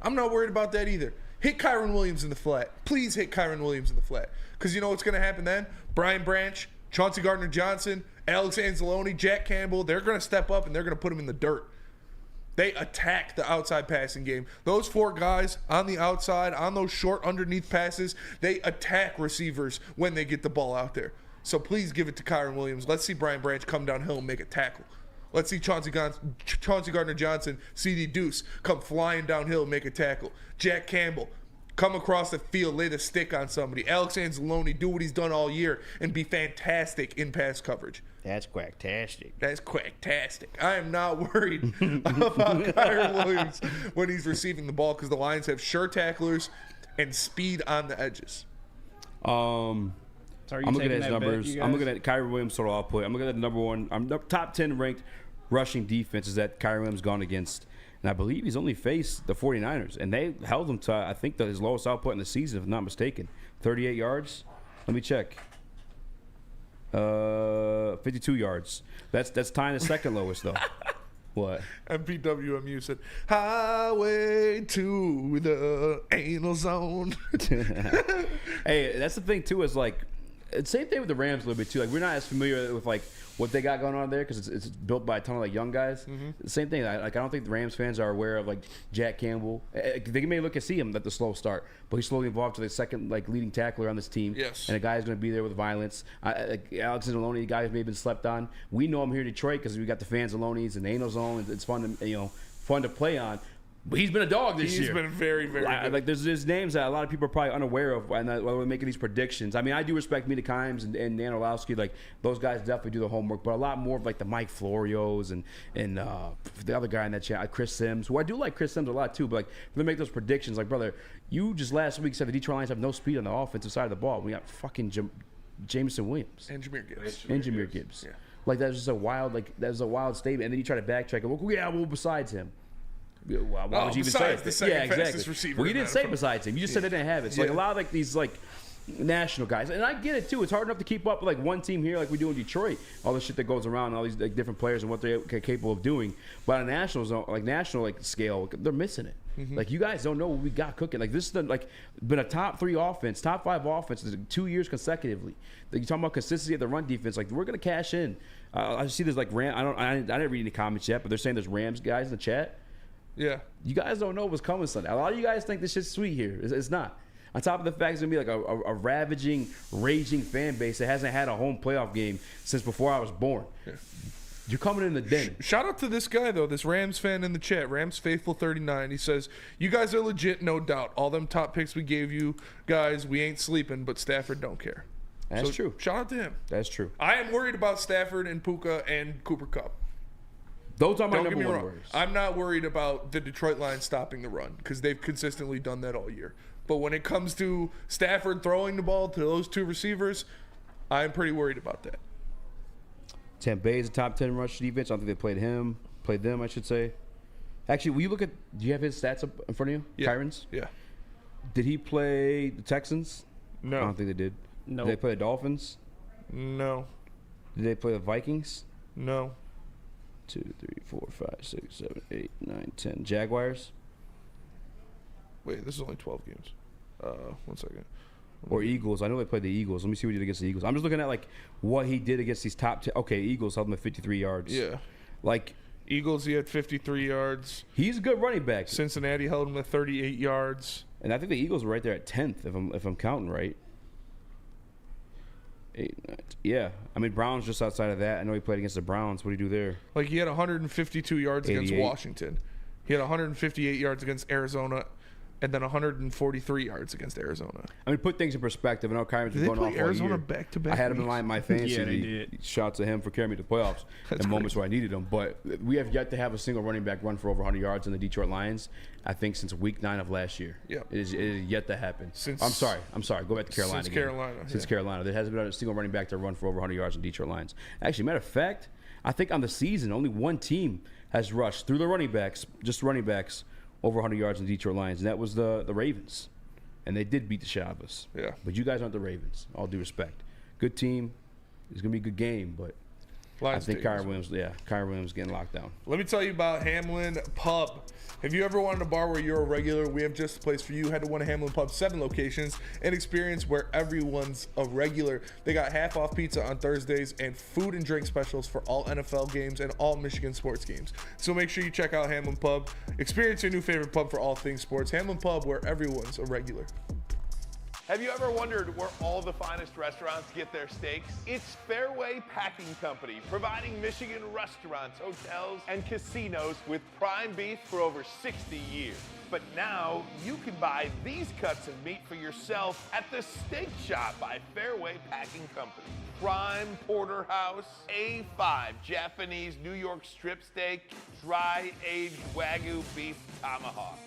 I'm not worried about that either. Hit Kyren Williams in the flat. Please hit Kyren Williams in the flat. Because you know what's going to happen then? Brian Branch, Chauncey Gardner-Johnson, Alex Anzalone, Jack Campbell, they're going to step up and they're going to put him in the dirt. They attack the outside passing game. Those 4 guys on the outside, on those short underneath passes, they attack receivers when they get the ball out there. So please give it to Kyren Williams. Let's see Brian Branch come downhill and make a tackle. Let's see Chauncey Gardner-Johnson, CD Deuce, come flying downhill and make a tackle. Jack Campbell, come across the field, lay the stick on somebody. Alex Anzalone, do what he's done all year and be fantastic in pass coverage. That's quacktastic. That's quacktastic. I am not worried about Kyren Williams when he's receiving the ball because the Lions have sure tacklers and speed on the edges. I'm looking at his numbers. I'm looking at Kyren Williams' total output. I'm looking at the number 1. I'm top 10 ranked rushing defenses that Kyren Williams gone against. And I believe he's only faced the 49ers. And they held him to, I think, his lowest output in the season, if I'm not mistaken. 38 yards. Let me check. 52 yards. That's tying the second lowest, though. What? MPWMU said, highway to the anal zone. Hey, that's the thing, too, is like, same thing with the Rams a little bit, too. Like, we're not as familiar with, like, what they got going on there because it's built by a ton of, like, young guys. Mm-hmm. Same thing. I don't think the Rams fans are aware of, like, Jack Campbell. They may look and see him at the slow start, but he's slowly evolved to the second, like, leading tackler on this team. Yes. And a guy who's going to be there with violence. Like Alex Anzalone, the guy who may have been slept on. We know him here in Detroit because we got the Fanzalones and the Anal Zone. It's fun to play on. But he's been a dog this year. He's been very, very good. Like, there's names that a lot of people are probably unaware of while we're making these predictions. I mean, I do respect Mina Kimes and Dan Orlowski. Like, those guys definitely do the homework. But a lot more of, like, the Mike Florios and the other guy in that chat, Chris Sims, who I do like Chris Sims a lot, too. But, like, when they make those predictions, like, brother, you just last week said the Detroit Lions have no speed on the offensive side of the ball. We got fucking Jameson Williams. And Jahmyr Gibbs. And Jahmyr Gibbs. Yeah. Like, that's just a wild statement. And then you try to backtrack it. Well, besides him. Why would you even say it? The second fastest receiver. Well, you didn't say besides him. You just said they didn't have it. So like a lot of like these like national guys, and I get it too. It's hard enough to keep up with like one team here, like we do in Detroit. All the shit that goes around, all these like different players and what they're capable of doing. But on a national scale, they're missing it. Mm-hmm. Like you guys don't know what we got cooking. Like this is been a top 3 offense, top 5 offense 2 years consecutively. Like you talking about consistency at the run defense. Like we're gonna cash in. I see there's like I didn't read any comments yet, but they're saying there's Rams guys in the chat. Yeah. You guys don't know what's coming Sunday. A lot of you guys think this shit's sweet here. It's not. On top of the fact it's going to be like a ravaging, raging fan base that hasn't had a home playoff game since before I was born. Yeah. You're coming in the den. Shout out to this guy, though, this Rams fan in the chat, Rams Faithful 39. He says, you guys are legit, no doubt. All them top picks we gave you, guys, we ain't sleeping, but Stafford don't care. That's true. Shout out to him. That's true. I am worried about Stafford and Puka and Cooper Kupp. Those are my number 1 worries. I'm not worried about the Detroit Lions stopping the run because they've consistently done that all year. But when it comes to Stafford throwing the ball to those 2 receivers, I'm pretty worried about that. Tampa Bay is a top 10 rush defense. I don't think they played them, I should say. Actually, will you look at, do you have his stats up in front of you? Yeah. Kyron's? Yeah. Did he play the Texans? No. I don't think they did. No. Did they play the Dolphins? No. Did they play the Vikings? No. 2, 3, 4, 5, 6, 7, 8, 9, 10. Jaguars? Wait, this is only 12 games. 1 second. Or Eagles. I know they played the Eagles. Let me see what he did against the Eagles. I'm just looking at like what he did against these top 10. Okay, Eagles held him at 53 yards. Yeah. Like Eagles, he had 53 yards. He's a good running back. Cincinnati held him at 38 yards. And I think the Eagles were right there at 10th, if I'm counting right. 8, 9, yeah. I mean, Browns just outside of that. I know he played against the Browns. What did he do there? Like, he had 152 yards 88. against Washington. He had 158 yards against Arizona. and then 143 yards against Arizona. I mean, put things in perspective. I know Kyron's been going off all Arizona year. back-to-back I had him in weeks? line in my fantasy. Yeah, they did. Shout out to him for carrying me to playoffs in moments where I needed him. But we have yet to have a single running back run for over 100 yards in the Detroit Lions, I think, since week 9 of last year. Yep. It is yet to happen. I'm sorry. Go back to Carolina Since again. Carolina. Since Carolina. There hasn't been a single running back to run for over 100 yards in Detroit Lions. Actually, matter of fact, I think on the season, only one team has rushed through the running backs, just running backs, over 100 yards in Detroit Lions, and that was the Ravens. And they did beat the shit out of us. Yeah. But you guys aren't the Ravens, all due respect. Good team. It's going to be a good game, but Lions I think team. Kyron Williams getting locked down. Let me tell you about Hamlin Pub. Have you ever wanted a bar where you're a regular? We have just the place for you. Head to one of Hamlin Pub's 7 locations and experience where everyone's a regular. They got half off pizza on Thursdays and food and drink specials for all NFL games and all Michigan sports games. So make sure you check out Hamlin Pub. Experience your new favorite pub for all things sports. Hamlin Pub, where everyone's a regular. Have you ever wondered where all the finest restaurants get their steaks? It's Fairway Packing Company, providing Michigan restaurants, hotels, and casinos with prime beef for over 60 years. But now you can buy these cuts of meat for yourself at the Steak Shop by Fairway Packing Company. Prime porterhouse, A5 Japanese New York strip steak, dry aged Wagyu beef tomahawk.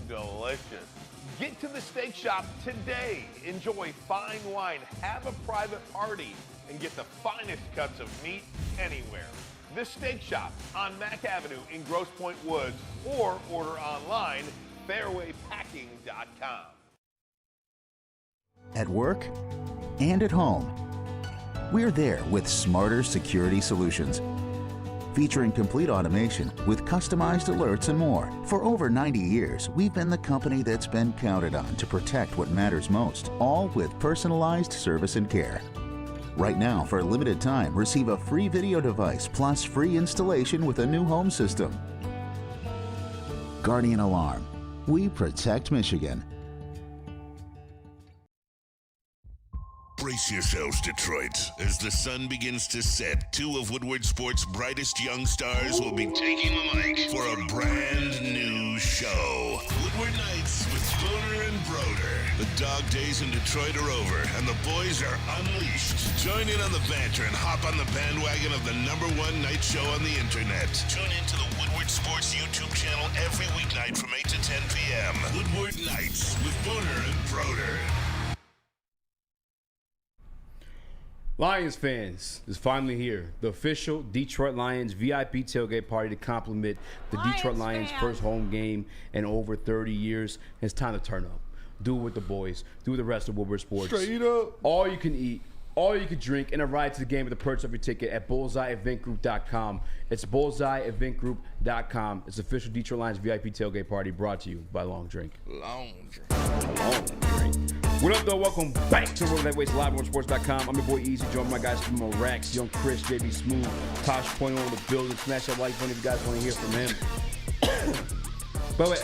Delicious. Get to the Steak Shop today. Enjoy fine wine, have a private party, and get the finest cuts of meat anywhere. The Steak Shop on Mack Avenue in Grosse Pointe Woods, or order online, fairwaypacking.com. At work and at home, we're there with smarter security solutions. Featuring complete automation with customized alerts and more. For over 90 years, we've been the company that's been counted on to protect what matters most, all with personalized service and care. Right now, for a limited time, receive a free video device plus free installation with a new home system. Guardian Alarm. We protect Michigan. Brace yourselves, Detroit. As the sun begins to set, 2 of Woodward Sports' brightest young stars will be taking the mic for a brand new show. Woodward Nights with Boner and Broder. The dog days in Detroit are over, and the boys are unleashed. Join in on the banter and hop on the bandwagon of the #1 night show on the internet. Tune into the Woodward Sports YouTube channel every weeknight from 8 to 10 p.m. Woodward Nights with Boner and Broder. Lions fans is finally here. The official Detroit Lions VIP tailgate party to complement the Detroit Lions' first home game in over 30 years. It's time to turn up. Do it with the boys. Do it with the rest of Woodward Sports. Straight up. All you can eat, all you can drink, and a ride to the game with the purchase of your ticket at bullseyeeventgroup.com. It's bullseyeeventgroup.com. It's the official Detroit Lions VIP tailgate party brought to you by Long Drink. Long Drink. Long Drink. What up, though? Welcome back to Road That Waste live on sports.com. I'm your boy Eazy, joined by my guys from Rex, Young Chris, JB Smooth, Tosh Point on the building. Smash that like button if you guys want to hear from him. By the way,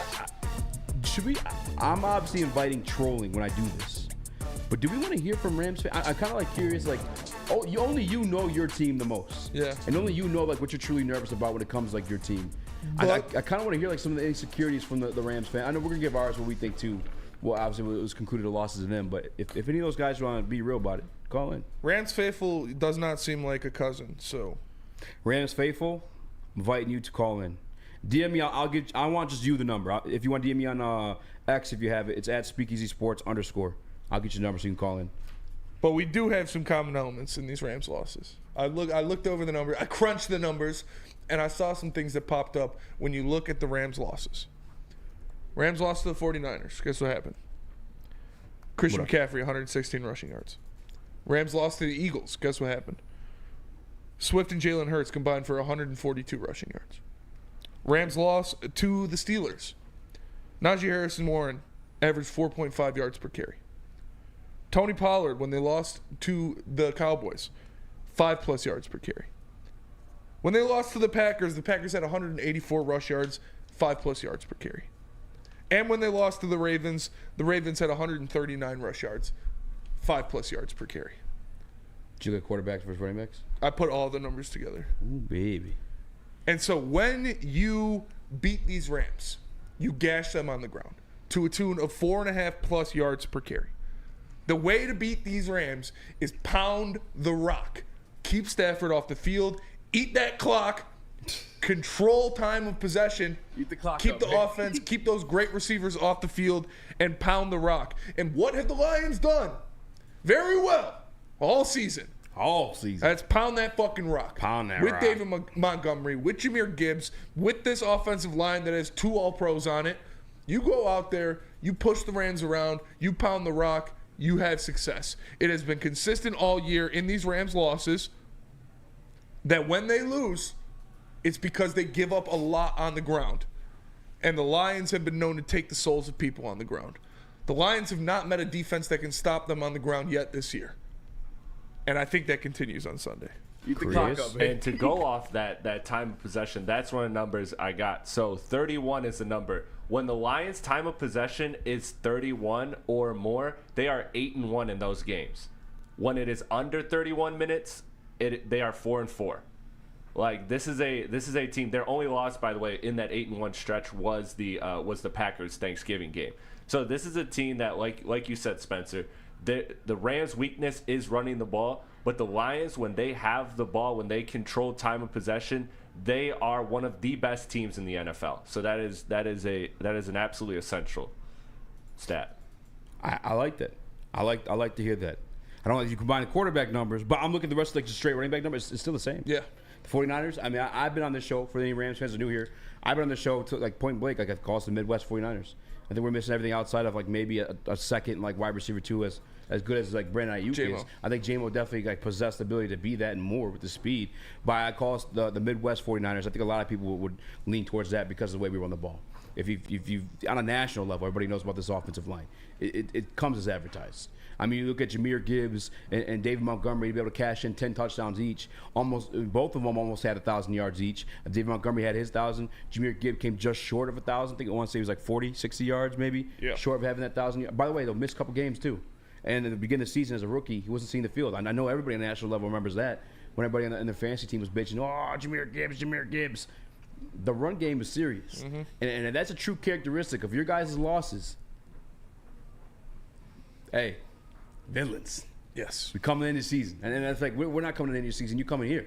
I'm obviously inviting trolling when I do this. But do we want to hear from Rams fans? I'm kind of like curious, like, only you know your team the most. Yeah. And only you know like what you're truly nervous about when it comes to like your team. I kind of want to hear like some of the insecurities from the Rams fan. I know we're going to give ours what we think too. Well, obviously, it was concluded the losses of them. But if any of those guys want to be real about it, call in. Rams faithful does not seem like a cousin, so. Rams faithful, I'm inviting you to call in. DM me. I want just you the number. If you want to DM me on X, if you have it, it's at @SpeakeasySports_. I'll get your number so you can call in. But we do have some common elements in these Rams losses. I looked over the number. I crunched the numbers, and I saw some things that popped up when you look at the Rams losses. Rams lost to the 49ers. Guess what happened? Christian McCaffrey, 116 rushing yards. Rams lost to the Eagles. Guess what happened? Swift and Jalen Hurts combined for 142 rushing yards. Rams lost to the Steelers. Najee Harris and Warren averaged 4.5 yards per carry. Tony Pollard, when they lost to the Cowboys, 5+ yards per carry. When they lost to the Packers had 184 rush yards, 5+ yards per carry. And when they lost to the Ravens had 139 rush yards, 5+ yards per carry. Did you look at quarterbacks versus running backs? I put all the numbers together. Ooh, baby. And so when you beat these Rams, you gash them on the ground to a tune of 4.5+ yards per carry. The way to beat these Rams is pound the rock. Keep Stafford off the field. Eat that clock. Control time of possession. Eat the clock keep up, the man. offense. Keep those great receivers off the field and pound the rock. And what have the Lions done? Very well all season. All season. That's pound that fucking rock. Pound that with rock. David Montgomery, with Jahmyr Gibbs, with this offensive line that has 2 All-Pros on it. You go out there, you push the Rams around, you pound the rock, you have success. It has been consistent all year in these Rams losses that when they lose, it's because they give up a lot on the ground. And the Lions have been known to take the souls of people on the ground. The Lions have not met a defense that can stop them on the ground yet this year. And I think that continues on Sunday. And to go off that time of possession, that's one of the numbers I got. So 31 is the number. When the Lions' time of possession is 31 or more, they are 8-1 in those games. When it is under 31 minutes, they are 4-4. Like this is a team. Their only loss, by the way, in that 8-1 stretch was the Packers Thanksgiving game. So this is a team that, like you said, Spencer, the Rams' weakness is running the ball, but the Lions, when they have the ball, when they control time of possession, they are one of the best teams in the NFL. So that is an absolutely essential stat. I like that. I like to hear that. I don't know if you combine the quarterback numbers, but I'm looking at the rest of the straight running back numbers. It's still the same. Yeah. The 49ers, I mean, I've been on this show, for any Rams fans who are new here, I've been on the show to like point blank, like I've called the Midwest 49ers. I think we're missing everything outside of like maybe a second like wide receiver 2 as good as like Brandon Ayuk is. I think J-Mo definitely like possessed the ability to be that and more with the speed. But I call us the Midwest 49ers. I think a lot of people would lean towards that because of the way we run the ball. If you on a national level, everybody knows about this offensive line. It comes as advertised. I mean, you look at Jahmyr Gibbs and David Montgomery to be able to cash in 10 touchdowns each. Both of them almost had 1,000 yards each. David Montgomery had his 1,000. Jahmyr Gibbs came just short of 1,000. I think I want to say he was like 40, 60 yards maybe. Yeah. Short of having that 1,000. By the way, they'll miss a couple games too. And at the beginning of the season as a rookie, he wasn't seeing the field. I know everybody on the national level remembers that. When everybody in the fantasy team was bitching, oh, Jahmyr Gibbs. The run game is serious. Mm-hmm. And that's a true characteristic of your guys' losses. Hey, villains. Yes. We coming in the season. And that's like, we're not coming in the season. You coming here.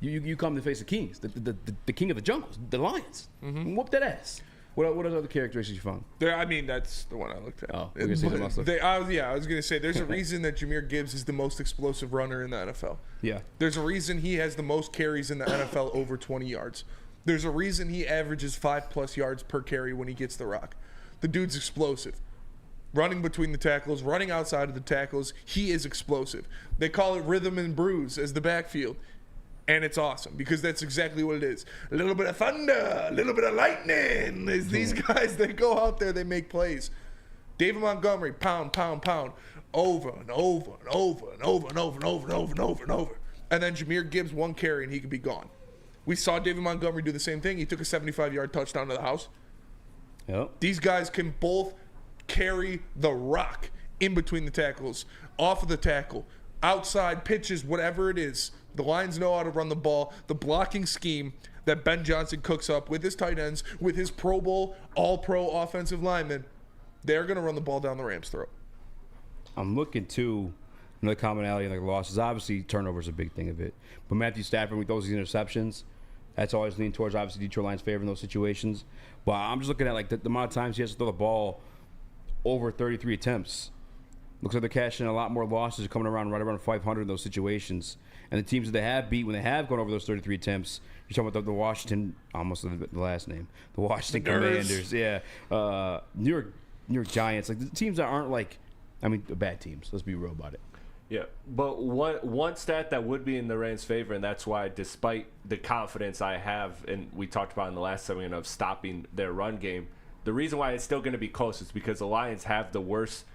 You come to face the kings, the king of the jungles, the Lions. Mm-hmm. Whoop that ass. What are the other characteristics you found? I mean, that's the one I looked at. Oh, you're gonna say something else? I was going to say, there's a reason that Jahmyr Gibbs is the most explosive runner in the NFL. Yeah. There's a reason he has the most carries in the NFL over 20 yards. There's a reason he averages 5+ yards per carry when he gets the rock. The dude's explosive. Running between the tackles, running outside of the tackles, he is explosive. They call it rhythm and bruise as the backfield. And it's awesome because that's exactly what it is. A little bit of thunder, a little bit of lightning. There's these guys that go out there, they make plays. David Montgomery, pound, over and over and over and over and over and over and over and over and over. And then Jahmyr Gibbs, 1 carry, and he could be gone. We saw David Montgomery do the same thing. He took a 75-yard touchdown to the house. Yep. These guys can both carry the rock in between the tackles, off of the tackle, outside pitches, whatever it is. The Lions know how to run the ball. The blocking scheme that Ben Johnson cooks up with his tight ends, with his Pro Bowl, all-pro offensive linemen, they're going to run the ball down the Rams' throat. I'm looking to another commonality in the losses. Obviously, turnovers is a big thing of it. But Matthew Stafford with those interceptions, that's always leaned towards, obviously, Detroit Lions' favor in those situations. But I'm just looking at like the amount of times he has to throw the ball over 33 attempts. Looks like they're cashing a lot more losses, coming around right around 500 in those situations. And the teams that they have beat, when they have gone over those 33 attempts, you're talking about the Washington, almost the last name, the Washington Commanders, yeah, New York Giants, like the teams that aren't like, I mean, the bad teams. Let's be real about it. Yeah, but one stat that would be in the Rams' favor, and that's why, despite the confidence I have, and we talked about in the last segment of stopping their run game, the reason why it's still going to be close is because the Lions have the worst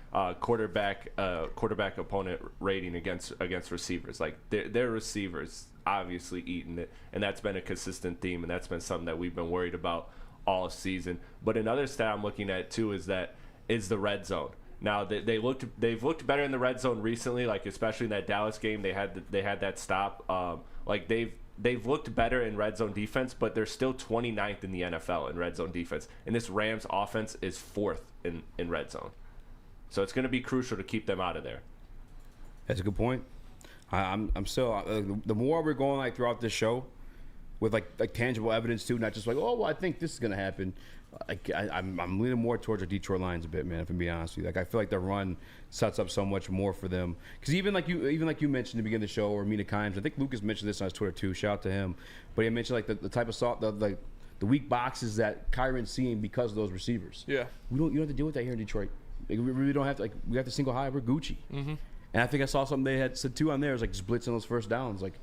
quarterback opponent rating against receivers. Like their receivers obviously eating it, and that's been a consistent theme, and that's been something that we've been worried about all season. But another stat I'm looking at too is the red zone. Now they've looked better in the red zone recently, like especially in that Dallas game. They had that stop. Like they've looked better in red zone defense, but they're still 29th in the NFL in red zone defense. And this Rams offense is 4th in red zone. So it's going to be crucial to keep them out of there. That's a good point. I'm still the more we're going like throughout this show with like tangible evidence too, not just like, oh well, I think this is going to happen. I'm leaning more towards the Detroit Lions a bit, man. If I'm being honest with you, like I feel like the run sets up so much more for them. Because even like you mentioned at the beginning of the show, or Mina Kimes, I think Lucas mentioned this on his Twitter too. Shout out to him. But he mentioned like the type of the weak boxes that Kyron's seeing because of those receivers. Yeah, you don't have to deal with that here in Detroit. Like, we really don't have to. Like we have to single high. We're Gucci. Mm-hmm. And I think I saw something they had said too on there. It was like just blitzing those first downs. Like,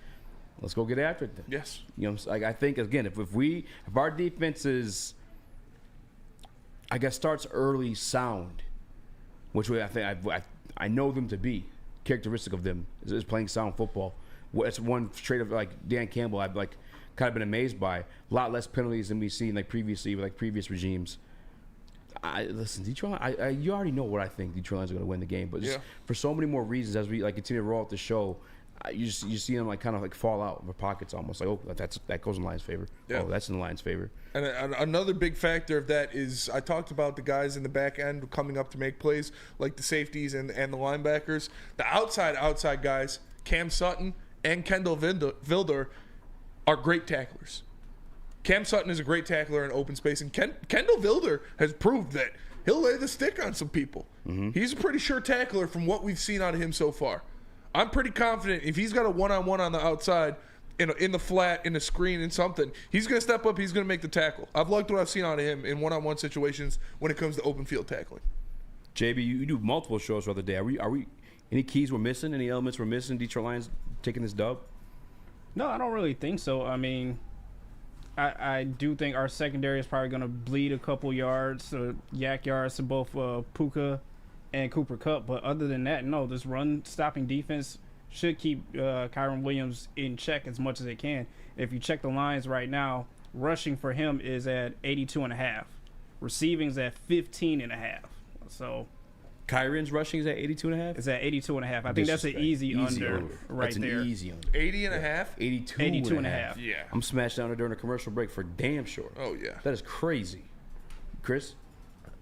let's go get after it then. Yes. You know, like I think again, if our defense is, I guess, starts early sound, which way I think I know them to be, characteristic of them is playing sound football. It's one trait of like Dan Campbell I've like kind of been amazed by. A lot less penalties than we've seen like previously with like previous regimes. Listen, Detroit. You already know what I think. Detroit Lions are going to win the game, but just for so many more reasons as we like continue to roll out the show, you see them like kind of like fall out of their pockets almost. Like, oh, that goes in the Lions' favor. Yeah. Oh, that's in the Lions' favor. And another big factor of that is I talked about the guys in the back end coming up to make plays, like the safeties and the linebackers. The outside guys, Cam Sutton and Kendall Vilder, are great tacklers. Cam Sutton is a great tackler in open space, and Kendall Vilder has proved that he'll lay the stick on some people. Mm-hmm. He's a pretty sure tackler from what we've seen out of him so far. I'm pretty confident if he's got a one-on-one on the outside, in the flat, in the screen, in something, he's going to step up, he's going to make the tackle. I've liked what I've seen out of him in one-on-one situations when it comes to open field tackling. JB, you do multiple shows the other day. Are we any keys we're missing? Any elements we're missing? Detroit Lions taking this dub? No, I don't really think so. I mean, I do think our secondary is probably going to bleed a couple yards, yak yards to both Puka and Cooper Kupp. But other than that, no, this run-stopping defense should keep Kyron Williams in check as much as it can. If you check the lines right now, rushing for him is at 82.5. Receiving is at 15.5. So Kyron's rushing is at 82.5? It's at 82.5. I think that's an easy under right that's there. An easy under. 80.5? 82.5. Yeah. I'm smashed down during a commercial break for damn sure. Oh, yeah. That is crazy. Chris?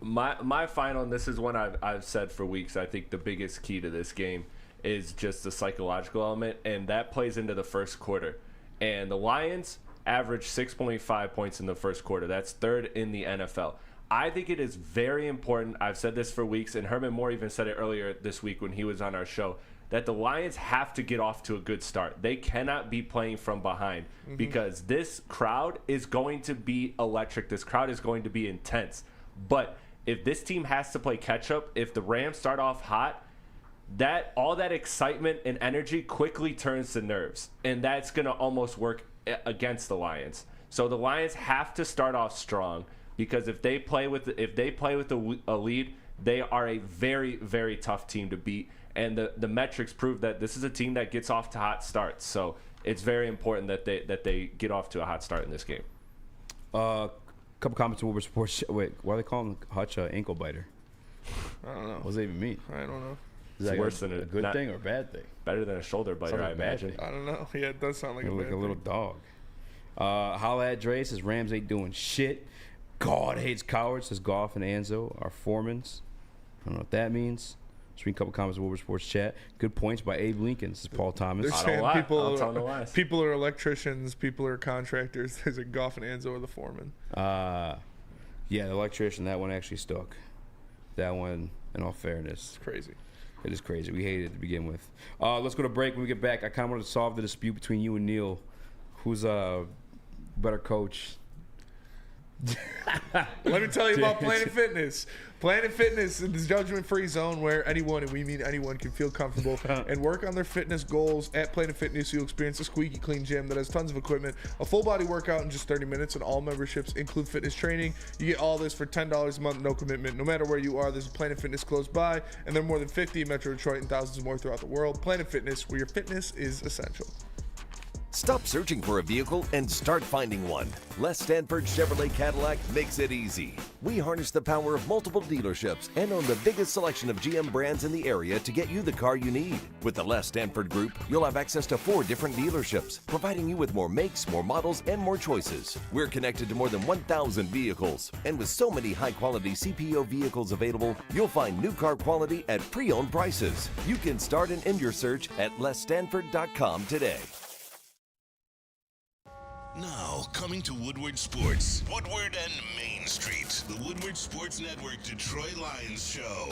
My final, and this is one I've said for weeks, I think the biggest key to this game is just the psychological element, and that plays into the first quarter. And the Lions averaged 6.5 points in the first quarter. That's third in the NFL. I think it is very important. I've said this for weeks, and Herman Moore even said it earlier this week when he was on our show, that the Lions have to get off to a good start. They cannot be playing from behind because this crowd is going to be electric. This crowd is going to be intense. But if this team has to play catch-up, if the Rams start off hot, all that excitement and energy quickly turns to nerves, and that's going to almost work against the Lions. So the Lions have to start off strong. Because if they play with a lead, they are a very, very tough team to beat. And the metrics prove that this is a team that gets off to hot starts. So it's very important that they get off to a hot start in this game. Couple comments on Woodward Sports. Wait, why are they calling Hutch an ankle biter? I don't know. What does that even mean? I don't know. Is that worse than a good thing or a bad thing? Better than a shoulder biter, I imagine. I don't know. Yeah, it does sound like a little dog. Holla at Dre says Rams ain't doing shit. God hates cowards, says Goff and Anzo are foremans. I don't know what that means. Just read a couple comments in Woodward Sports chat. Good points by Abe Lincoln, says Paul Thomas. They're saying people are electricians, people are contractors. There's a Goff and Anzo are the foreman. Yeah, the electrician, that one actually stuck. That one, in all fairness. It's crazy. It is crazy. We hated it to begin with. Let's go to break. When we get back, I kind of want to solve the dispute between you and Neil. Who's a better coach? Let me tell you about Planet Fitness. Planet Fitness is the judgment-free zone where anyone, and we mean anyone, can feel comfortable and work on their fitness goals. At Planet Fitness, you'll experience a squeaky clean gym that has tons of equipment, a full-body workout in just 30 minutes, and all memberships include fitness training. You get all this for $10 a month, no commitment. No matter where you are, there's a Planet Fitness close by, and there are more than 50 in Metro Detroit and thousands more throughout the world. Planet Fitness, where your fitness is essential. Stop searching for a vehicle and start finding one. Les Stanford Chevrolet Cadillac makes it easy. We harness the power of multiple dealerships and own the biggest selection of GM brands in the area to get you the car you need. With the Les Stanford Group, you'll have access to 4 different dealerships, providing you with more makes, more models, and more choices. We're connected to more than 1,000 vehicles. And with so many high-quality CPO vehicles available, you'll find new car quality at pre-owned prices. You can start and end your search at lesstanford.com today. Now, coming to Woodward Sports, Woodward and Main Street, the Woodward Sports Network Detroit Lions show.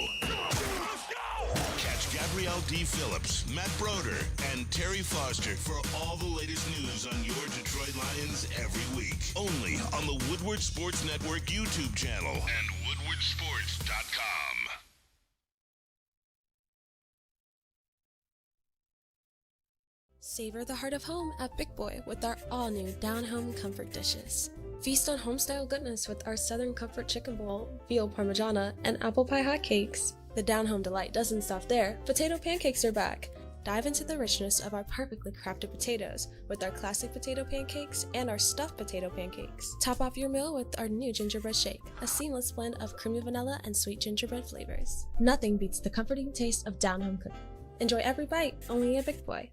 Catch Gabrielle D. Phillips, Matt Broder, and Terry Foster for all the latest news on your Detroit Lions every week. Only on the Woodward Sports Network YouTube channel and woodwardsports.com. Savor the heart of home at Big Boy with our all-new down-home comfort dishes. Feast on home-style goodness with our Southern Comfort Chicken Bowl, veal parmigiana, and apple pie hotcakes. The down-home delight doesn't stop there. Potato pancakes are back. Dive into the richness of our perfectly crafted potatoes with our classic potato pancakes and our stuffed potato pancakes. Top off your meal with our new gingerbread shake, a seamless blend of creamy vanilla and sweet gingerbread flavors. Nothing beats the comforting taste of down-home cooking. Enjoy every bite, only at Big Boy.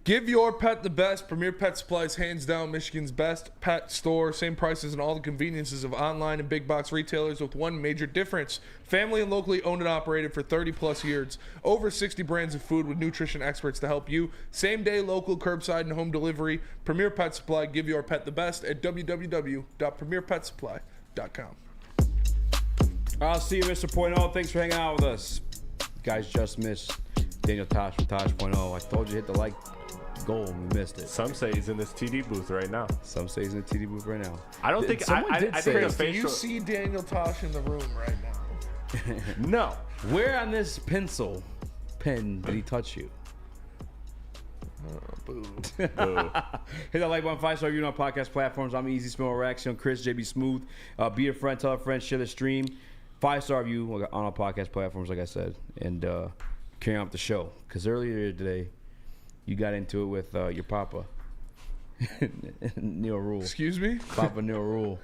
Give your pet the best. Premier Pet Supplies, hands down, Michigan's best pet store. Same prices and all the conveniences of online and big box retailers with one major difference. Family and locally owned and operated for 30 plus years. Over 60 brands of food with nutrition experts to help you. Same day, local, curbside, and home delivery. Premier Pet Supply, give your pet the best at www.premierpetsupply.com. I'll see you, Mr. Point Oh. Thanks for hanging out with us. You guys just missed Daniel Tosh from Tosh Point Oh. I told you hit the like goal and we missed it. Some say he's in this TD booth right now. Some say he's in the TD booth right now. I don't think I think the facial. Do you see Daniel Tosh in the room right now? No. Where on this pencil pen did he touch you? Boo. Hit that like button, 5-star review on podcast platforms. I'm Eazy, Smell Reaction, Chris, JB Smooth. Be a friend, tell a friend, share the stream. 5-star review on our podcast platforms, like I said, and carry on with the show. Because earlier today, you got into it with your papa, Neil Rule. Excuse me? Papa Neil Rule.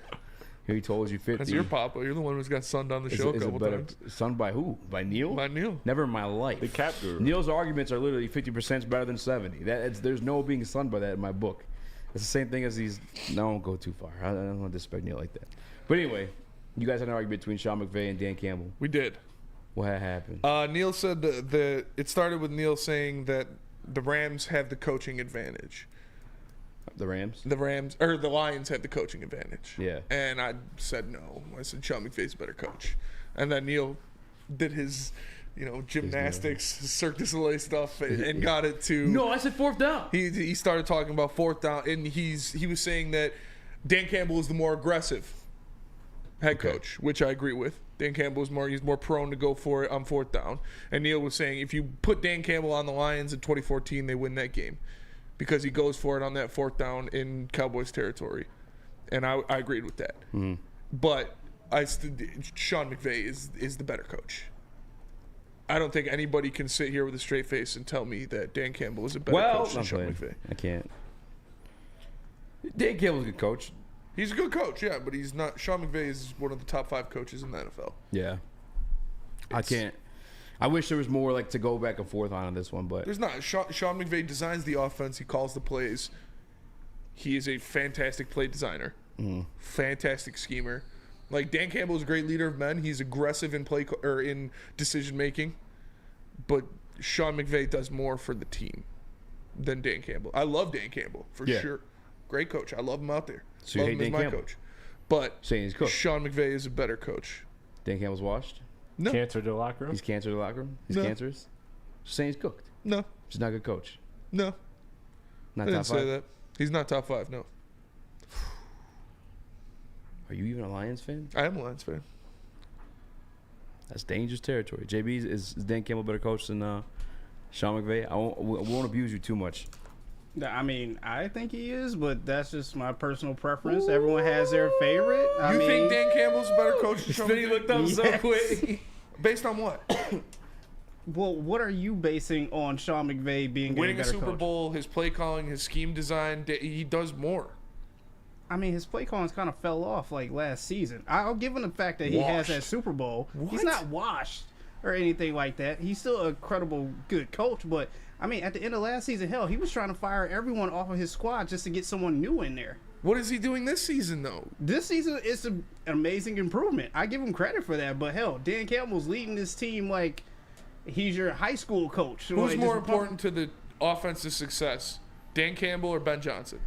He told you 50. That's your papa. You're the one who's got sunned on the show a couple times. Sunned by who? By Neil? By Neil. Never in my life. The cap guru. Neil's arguments are literally 50% is better than 70. There's no being sunned by that in my book. It's the same thing as these. No, I won't go too far. I don't want to disrespect Neil like that. But anyway, you guys had an argument between Sean McVay and Dan Campbell. We did. What happened? Neil said that it started with Neil saying that the Rams have the coaching advantage. The Rams? The Lions have the coaching advantage. Yeah. And I said no. I said Sean McVay's a better coach. And then Neil did his, gymnastics, Cirque du Soleil stuff, and got it to. No, I said fourth down. He started talking about fourth down, and he was saying that Dan Campbell is the more aggressive head coach, which I agree with. Dan Campbell is more prone to go for it on fourth down. And Neil was saying if you put Dan Campbell on the Lions in 2014, they win that game because he goes for it on that fourth down in Cowboys territory. And I agreed with that. Mm-hmm. But Sean McVay is the better coach. I don't think anybody can sit here with a straight face and tell me that Dan Campbell is a better coach than Sean McVay. I can't. Dan Campbell's a good coach. He's a good coach, yeah, but he's not. Sean McVay is one of the top 5 coaches in the NFL. Yeah. I can't. I wish there was more to go back and forth on this one, but there's not. Sean McVay designs the offense. He calls the plays. He is a fantastic play designer. Mm-hmm. Fantastic schemer. Dan Campbell is a great leader of men. He's aggressive in in decision making, but Sean McVay does more for the team than Dan Campbell. I love Dan Campbell for sure. Great coach. I love him out there. So love you him hate as Dan my Campbell? coach. But saying he's cooked. Sean McVay is a better coach. Dan Campbell's washed? No. Cancer to the locker room? He's cancer to the locker room? He's cancerous? Just saying he's cooked. No. He's not a good coach. No. Not I top didn't 5? say that. He's not top 5, no. Are you even a Lions fan? I am a Lions fan. That's dangerous territory. JB, is Dan Campbell a better coach than Sean McVay? I won't abuse you too much. I mean, I think he is, but that's just my personal preference. Ooh. Everyone has their favorite. You think Dan Campbell's a better coach than Sean McVay? He looked up so quick. Based on what? Well, what are you basing on Sean McVay being winning a better Super coach? Bowl, his play calling, his scheme design? He does more. I mean, his play callings kind of fell off like last season. I'll give him the fact that he has that Super Bowl. What? He's not washed or anything like that. He's still a credible, good coach. But, I mean, at the end of last season, hell, he was trying to fire everyone off of his squad just to get someone new in there. What is he doing this season, though? This season is an amazing improvement. I give him credit for that. But, hell, Dan Campbell's leading this team like he's your high school coach. Who's like, more important to the offensive success, Dan Campbell or Ben Johnson?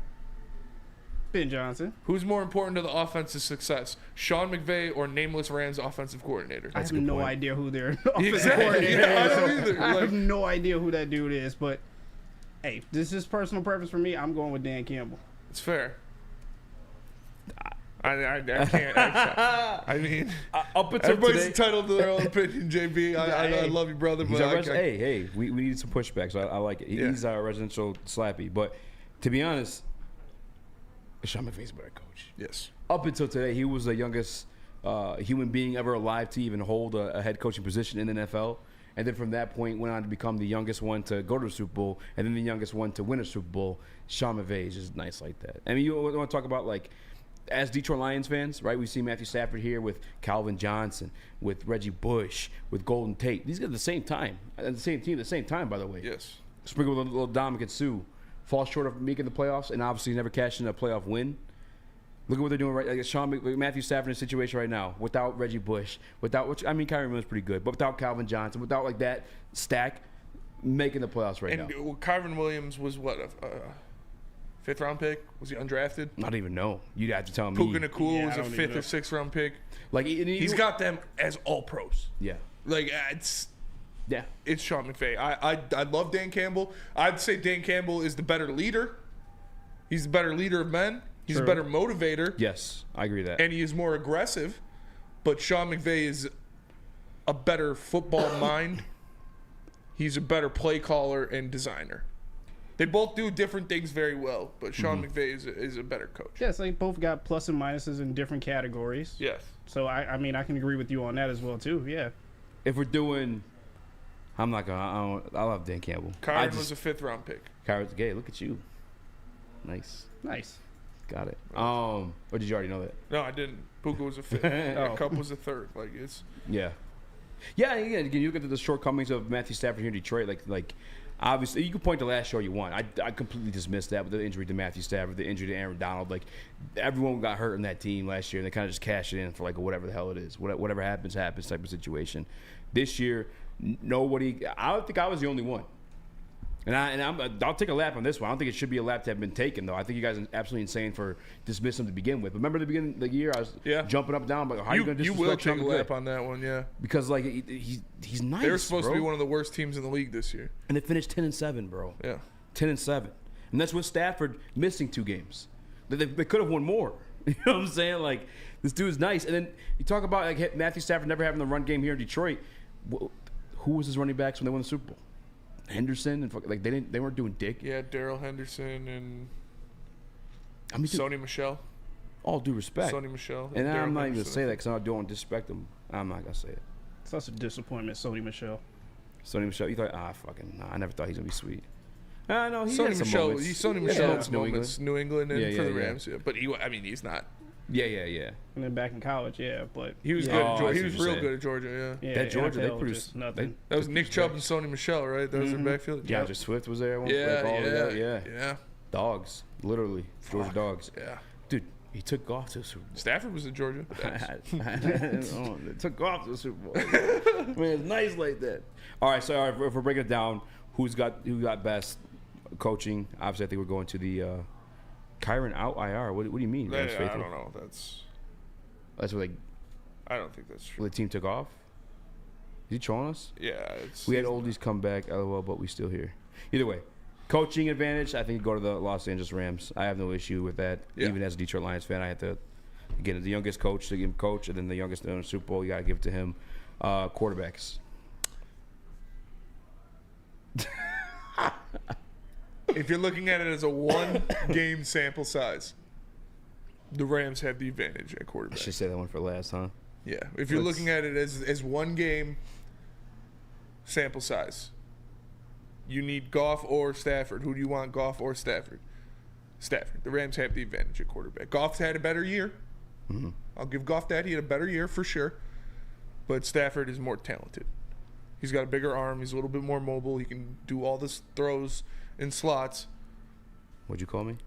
Ben Johnson. Who's more important to the offensive success, Sean McVay or nameless Rams offensive coordinator? I have no idea who their offensive Exactly. coordinator Yeah, is. I don't either. I Like- have no idea who that dude is. But, hey, this is personal preference for me. I'm going with Dan Campbell. It's fair. I can't. I mean, up until everybody's today, entitled to their own opinion. JB, I love you, brother. He's But our hey, we needed some pushback, so I like it. He's our residential slappy. But to be honest, Sean McVay's a better coach. Yes. Up until today, he was the youngest human being ever alive to even hold a head coaching position in the NFL. And then from that point, went on to become the youngest one to go to the Super Bowl, and then the youngest one to win a Super Bowl. Sean McVay is just nice like that. I mean, you want to talk about, like, as Detroit Lions fans, right? We see Matthew Stafford here with Calvin Johnson, with Reggie Bush, with Golden Tate. These guys at the same time, and the same team at the same time, by the way. Yes. Sprinkled with a little Dominican Sue. Falls short of making the playoffs, and obviously never cashed in a playoff win. Look at what they're doing right. Like Matthew Stafford in a situation right now without Reggie Bush, Kyrie Irving's pretty good, but without Calvin Johnson, without like that stack, making the playoffs right now. And Kyron Williams was what, a fifth-round pick? Was he undrafted? I don't even know. You'd have to tell me. Puka Nacua was a fifth or sixth-round pick. Like he's got them as all pros. Yeah. Like it's Sean McVay. I love Dan Campbell. I'd say Dan Campbell is the better leader. He's the better leader of men. He's a better motivator. Yes, I agree with that. And he is more aggressive. But Sean McVay is a better football mind. He's a better play caller and designer. They both do different things very well, but Sean McVay is a better coach. Yes, they both got plus and minuses in different categories. Yes. So, I mean, I can agree with you on that as well, too. Yeah. If we're doing, I love Dan Campbell. Kyron was a fifth-round pick. Kyron's gay. Look at you. Nice. Got it. Or did you already know that? No, I didn't. Puka was a fifth. Cup was a third. Like it's. Yeah. Again, you look at the shortcomings of Matthew Stafford here in Detroit. Like obviously, you can point to last show you want. I completely dismissed that with the injury to Matthew Stafford, the injury to Aaron Donald. Like everyone got hurt in that team last year, and they kind of just cashed it in for like whatever the hell it is. Whatever happens type of situation. This year, nobody. I don't think I was the only one. And I'll take a lap on this one. I don't think it should be a lap to have been taken, though. I think you guys are absolutely insane for dismissing him to begin with. But remember the beginning of the year, I was jumping up and down. Like, how are you going to disrespect will take Sean a McVay? lap on that one, yeah. Because like he's nice. They're supposed to be bro. one of the worst teams in the league this year, and they finished 10-7, bro. Yeah, 10-7, and that's with Stafford missing 2 games. They could have won more. You know what I'm saying? Like this dude's nice. And then you talk about like Matthew Stafford never having the run game here in Detroit. Who was his running backs when they won the Super Bowl? Henderson and like they weren't doing dick. Yeah, Darrell Henderson and dude, Sony Michel. All due respect, Sony Michel. And Darrell I'm not even Henderson. gonna say that because I don't disrespect him. I'm not gonna say it. Such a disappointment, Sony Michel. Sony Michel, you thought I never thought he was gonna be sweet. No, he Sony had some Michel. moments. Sony Michel has moments. New England and Yeah, for the yeah. Rams. Yeah. But he's not. Yeah. And then back in college, but He was good. At Georgia. He was real good at Georgia. Yeah. That Georgia, they NFL, produced just nothing. That was Nick Chubb and Sony Michel, right? That was their backfield. DeAndre Swift was there. At one Yeah. Dogs, literally Georgia dogs. Yeah. Dude, he took golf to the Super Bowl. Stafford was in Georgia. They took golf to the Super Bowl. Man, it's nice like that. All right, so if we're breaking it down, who got best coaching? Obviously, I think we're going to the Kyron out IR. What do you mean? I don't know. That's what I don't think that's true. the team took off. Is he trolling us? Yeah. We had oldies come back, LOL, but we still here. Either way, coaching advantage, I think go to the Los Angeles Rams. I have no issue with that. Yeah. Even as a Detroit Lions fan, I had to, again, the youngest coach to give him coach, and then the youngest in the Super Bowl, you got to give it to him. Quarterbacks. If you're looking at it as a one-game sample size, the Rams have the advantage at quarterback. I should say that one for last, huh? Yeah. If you're looking at it as one game, sample size. You need Goff or Stafford. Who do you want, Goff or Stafford? Stafford. The Rams have the advantage at quarterback. Goff's had a better year. Mm-hmm. I'll give Goff that. He had a better year for sure. But Stafford is more talented. He's got a bigger arm. He's a little bit more mobile. He can do all this throws in slots. What'd you call me?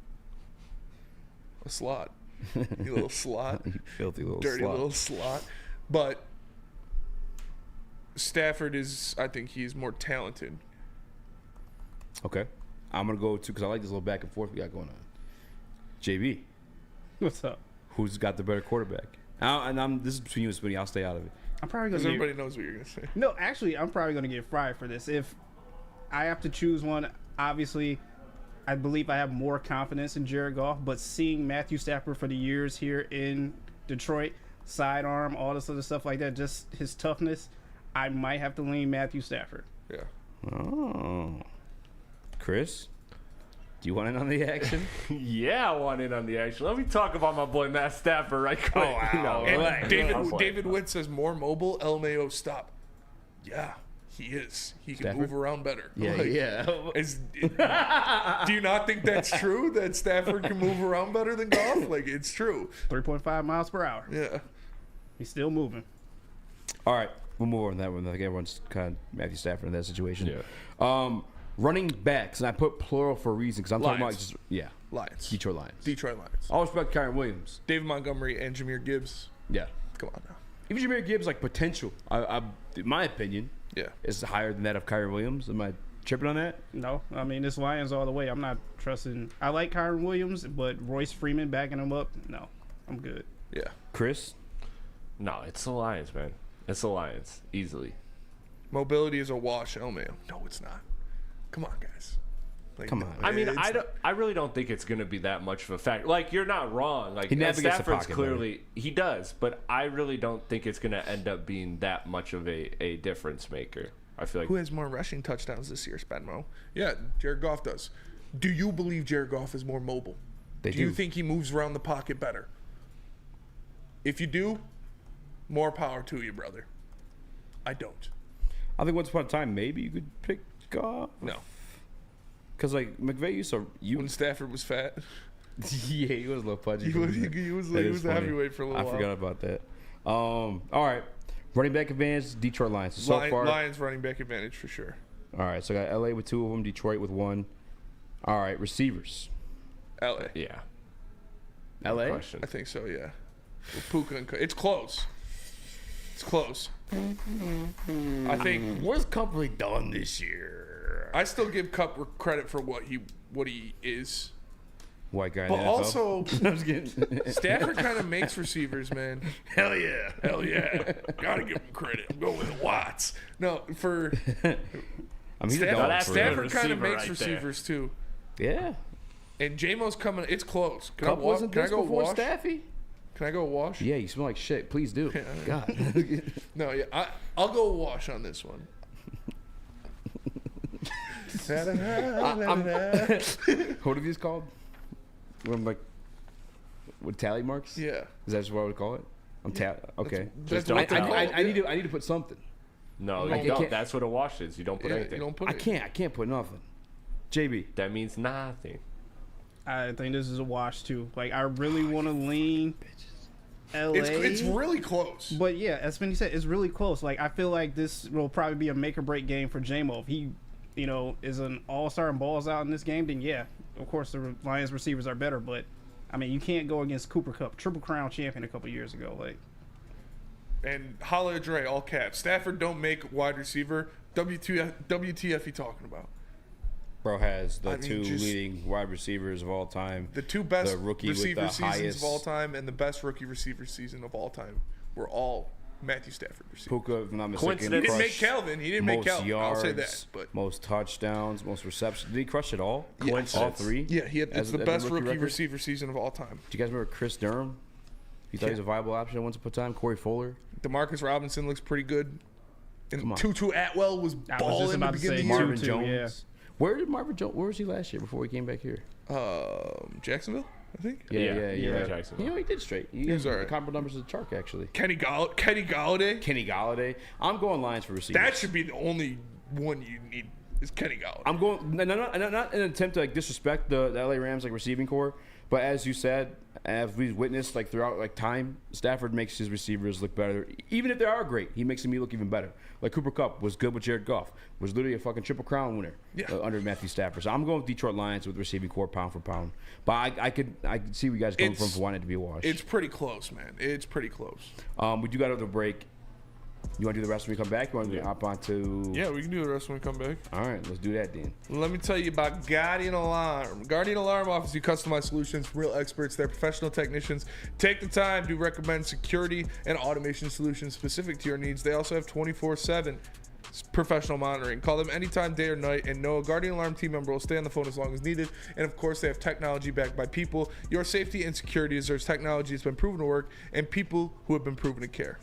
A slot. You little slot. You filthy little dirty slot. little slot. But Stafford is, I think he's more talented. Okay. I'm going to go to, because I like this little back and forth we got going on. JB. What's up? Who's got the better quarterback? This is between you and Spinny. I'll stay out of it. I'm probably going Because to everybody knows what you're going to say. No, actually, I'm probably going to get fried for this. If I have to choose one, obviously, I believe I have more confidence in Jared Goff, but seeing Matthew Stafford for the years here in Detroit, sidearm, all this other stuff like that, just his toughness, I might have to lean Matthew Stafford. Yeah. Oh. Chris? Do you want in on the action? Yeah, I want in on the action. Let me talk about my boy Matt Stafford right quick. Oh, wow. And David Witt says more mobile, LMAO stop. Yeah, he is. He can Stafford? move around better. Yeah, Do you not think that's true, that Stafford can move around better than Goff? Like, it's true. 3.5 miles per hour. Yeah. He's still moving. All right. We'll move on to that one. I think everyone's kind of Matthew Stafford in that situation. Yeah. Running backs, and I put plural for a reason because I'm talking about Lions. Lions. Detroit Lions. Detroit Lions. All respect Kyron Williams. David Montgomery and Jahmyr Gibbs. Yeah. Come on now. Even Jahmyr Gibbs, like potential, in my opinion, Yeah. is higher than that of Kyron Williams. Am I tripping on that? No, I mean, it's Lions all the way. I'm not trusting. I like Kyron Williams, but Royce Freeman backing him up, no, I'm good. Yeah. Chris? No, it's the Lions, man. It's the Lions, easily. Mobility is a wash, LMAO. No, it's not. Come on, guys. Like, Come on. I mean, I really don't think it's going to be that much of a fact. Like, you're not wrong. Like, He navigates the Stafford's pocket, clearly he does, but I really don't think it's going to end up being that much of a difference maker. I feel like Who has more rushing touchdowns this year, Spadmo? Yeah, Jared Goff does. Do you believe Jared Goff is more mobile? They do you think he moves around the pocket better? If you do, more power to you, brother. I don't. I think once upon a time, maybe you could pick Goff. No. Because, like, McVay used to... When Stafford was fat. Yeah, he was a little pudgy. He was a heavyweight for a little while. I forgot about that. All right. Running back advantage, Detroit Lions. So far, Lions running back advantage for sure. All right, so I got LA with 2 of them, Detroit with 1. All right, receivers. LA. Yeah. LA? Question. I think so, yeah. With Puka and it's close. It's close. I think. What's Cup really done this year? I still give Cup credit for what he is. White guy. But in the also, NFL. I was kidding. Stafford kind of makes receivers, man. Hell yeah. Gotta give him credit. I'm going with the Watts. No, for I mean, Stafford kind of makes receivers too. Yeah. And J-Mo's coming. It's close. Can Cup I wasn't Can I this go before wash? Staffy? Can I go wash? Yeah, you smell like shit. Please do. God. No, yeah, I'll go wash on this one. What are these called? When I'm like, with tally marks? Yeah. Is that just what I would call it? Okay. That's what I need to put something. No, you don't. That's what a wash is. You don't put anything. You don't put I can't put nothing. JB. That means nothing. I think this is a wash too. Like, I really want to lean LA. It's really close. But yeah, as Vinny said, it's really close. Like, I feel like this will probably be a make or break game for J-Mo. If he, is an all-star and balls out in this game, then yeah, of course the Lions receivers are better. But I mean, you can't go against Cooper Kupp, Triple Crown champion a couple years ago. Like, and holla Dre, all caps. Stafford don't make wide receiver. WTF you talking about? Bro has the two leading wide receivers of all time. The two best the rookie receiver with the seasons highest, of all time and the best rookie receiver season of all time were all Matthew Stafford receivers. Puka, if I'm not mistaken, he didn't make Calvin. He didn't make Calvin. Yards, I'll say that. But most touchdowns, most receptions. Did he crush it all? Yeah. All 3? Yeah, it's the best rookie receiver season of all time. Do you guys remember Chris Durham? You thought he was a viable option once upon a time? Corey Fuller? Demarcus Robinson looks pretty good. And Tutu Atwell was balling in the beginning of the year. Marvin Jones. Yeah. Where was he last year before he came back here? Jacksonville? I think. Yeah. Jackson. You know, he did straight. He was has all right. comparable numbers as Chark, actually. Kenny Galladay. Kenny Galladay. I'm going Lions for receivers. That should be the only one you need is Kenny Galladay. I'm going not in an attempt to like disrespect the LA Rams like receiving core, but as you said, as we've witnessed like throughout like time, Stafford makes his receivers look better. Even if they are great, he makes them look even better. Like Cooper Kupp was good with Jared Goff, was literally a fucking Triple Crown winner under Matthew Stafford. So I'm going with Detroit Lions with receiving core pound for pound. But I could see where you guys coming from for wanting it to be a wash. It's pretty close, man. It's pretty close. We do got another break. You want to do the rest when we come back? You want to hop on to... Yeah, we can do the rest when we come back. All right, let's do that then. Let me tell you about Guardian Alarm. Guardian Alarm offers you customized solutions, real experts. They're professional technicians. Take the time to recommend security and automation solutions specific to your needs. They also have 24/7 professional monitoring. Call them anytime, day or night, and know a Guardian Alarm team member will stay on the phone as long as needed. And of course, they have technology backed by people. Your safety and security deserves technology that's been proven to work and people who have been proven to care.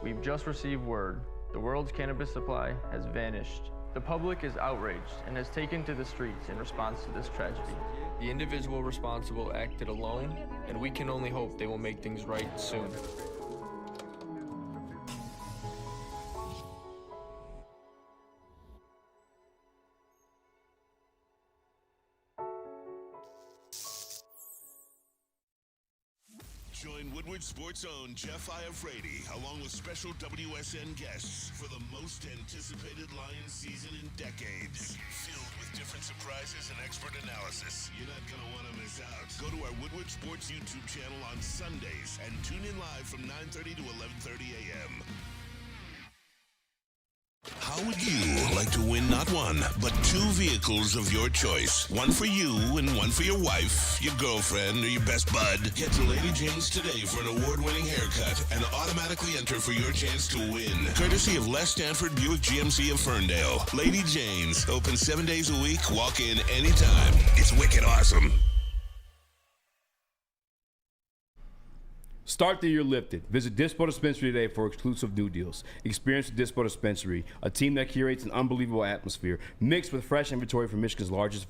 We've just received word. The world's cannabis supply has vanished. The public is outraged and has taken to the streets in response to this tragedy. The individual responsible acted alone, and we can only hope they will make things right soon. Join Woodward Sports' own Jeff Iafrate, along with special WSN guests for the most anticipated Lions season in decades. Filled with different surprises and expert analysis. You're not going to want to miss out. Go to our Woodward Sports YouTube channel on Sundays and tune in live from 9:30 to 11:30 a.m. How would you like to win not one, but two vehicles of your choice? One for you and one for your wife, your girlfriend, or your best bud. Head to Lady Jane's today for an award-winning haircut and automatically enter for your chance to win. Courtesy of Les Stanford Buick GMC of Ferndale. Lady Jane's, open 7 days a week, walk in anytime. It's wicked awesome. Start the year lifted. Visit Dispo Dispensary today for exclusive new deals. Experience the Dispo Dispensary, a team that curates an unbelievable atmosphere mixed with fresh inventory from Michigan's largest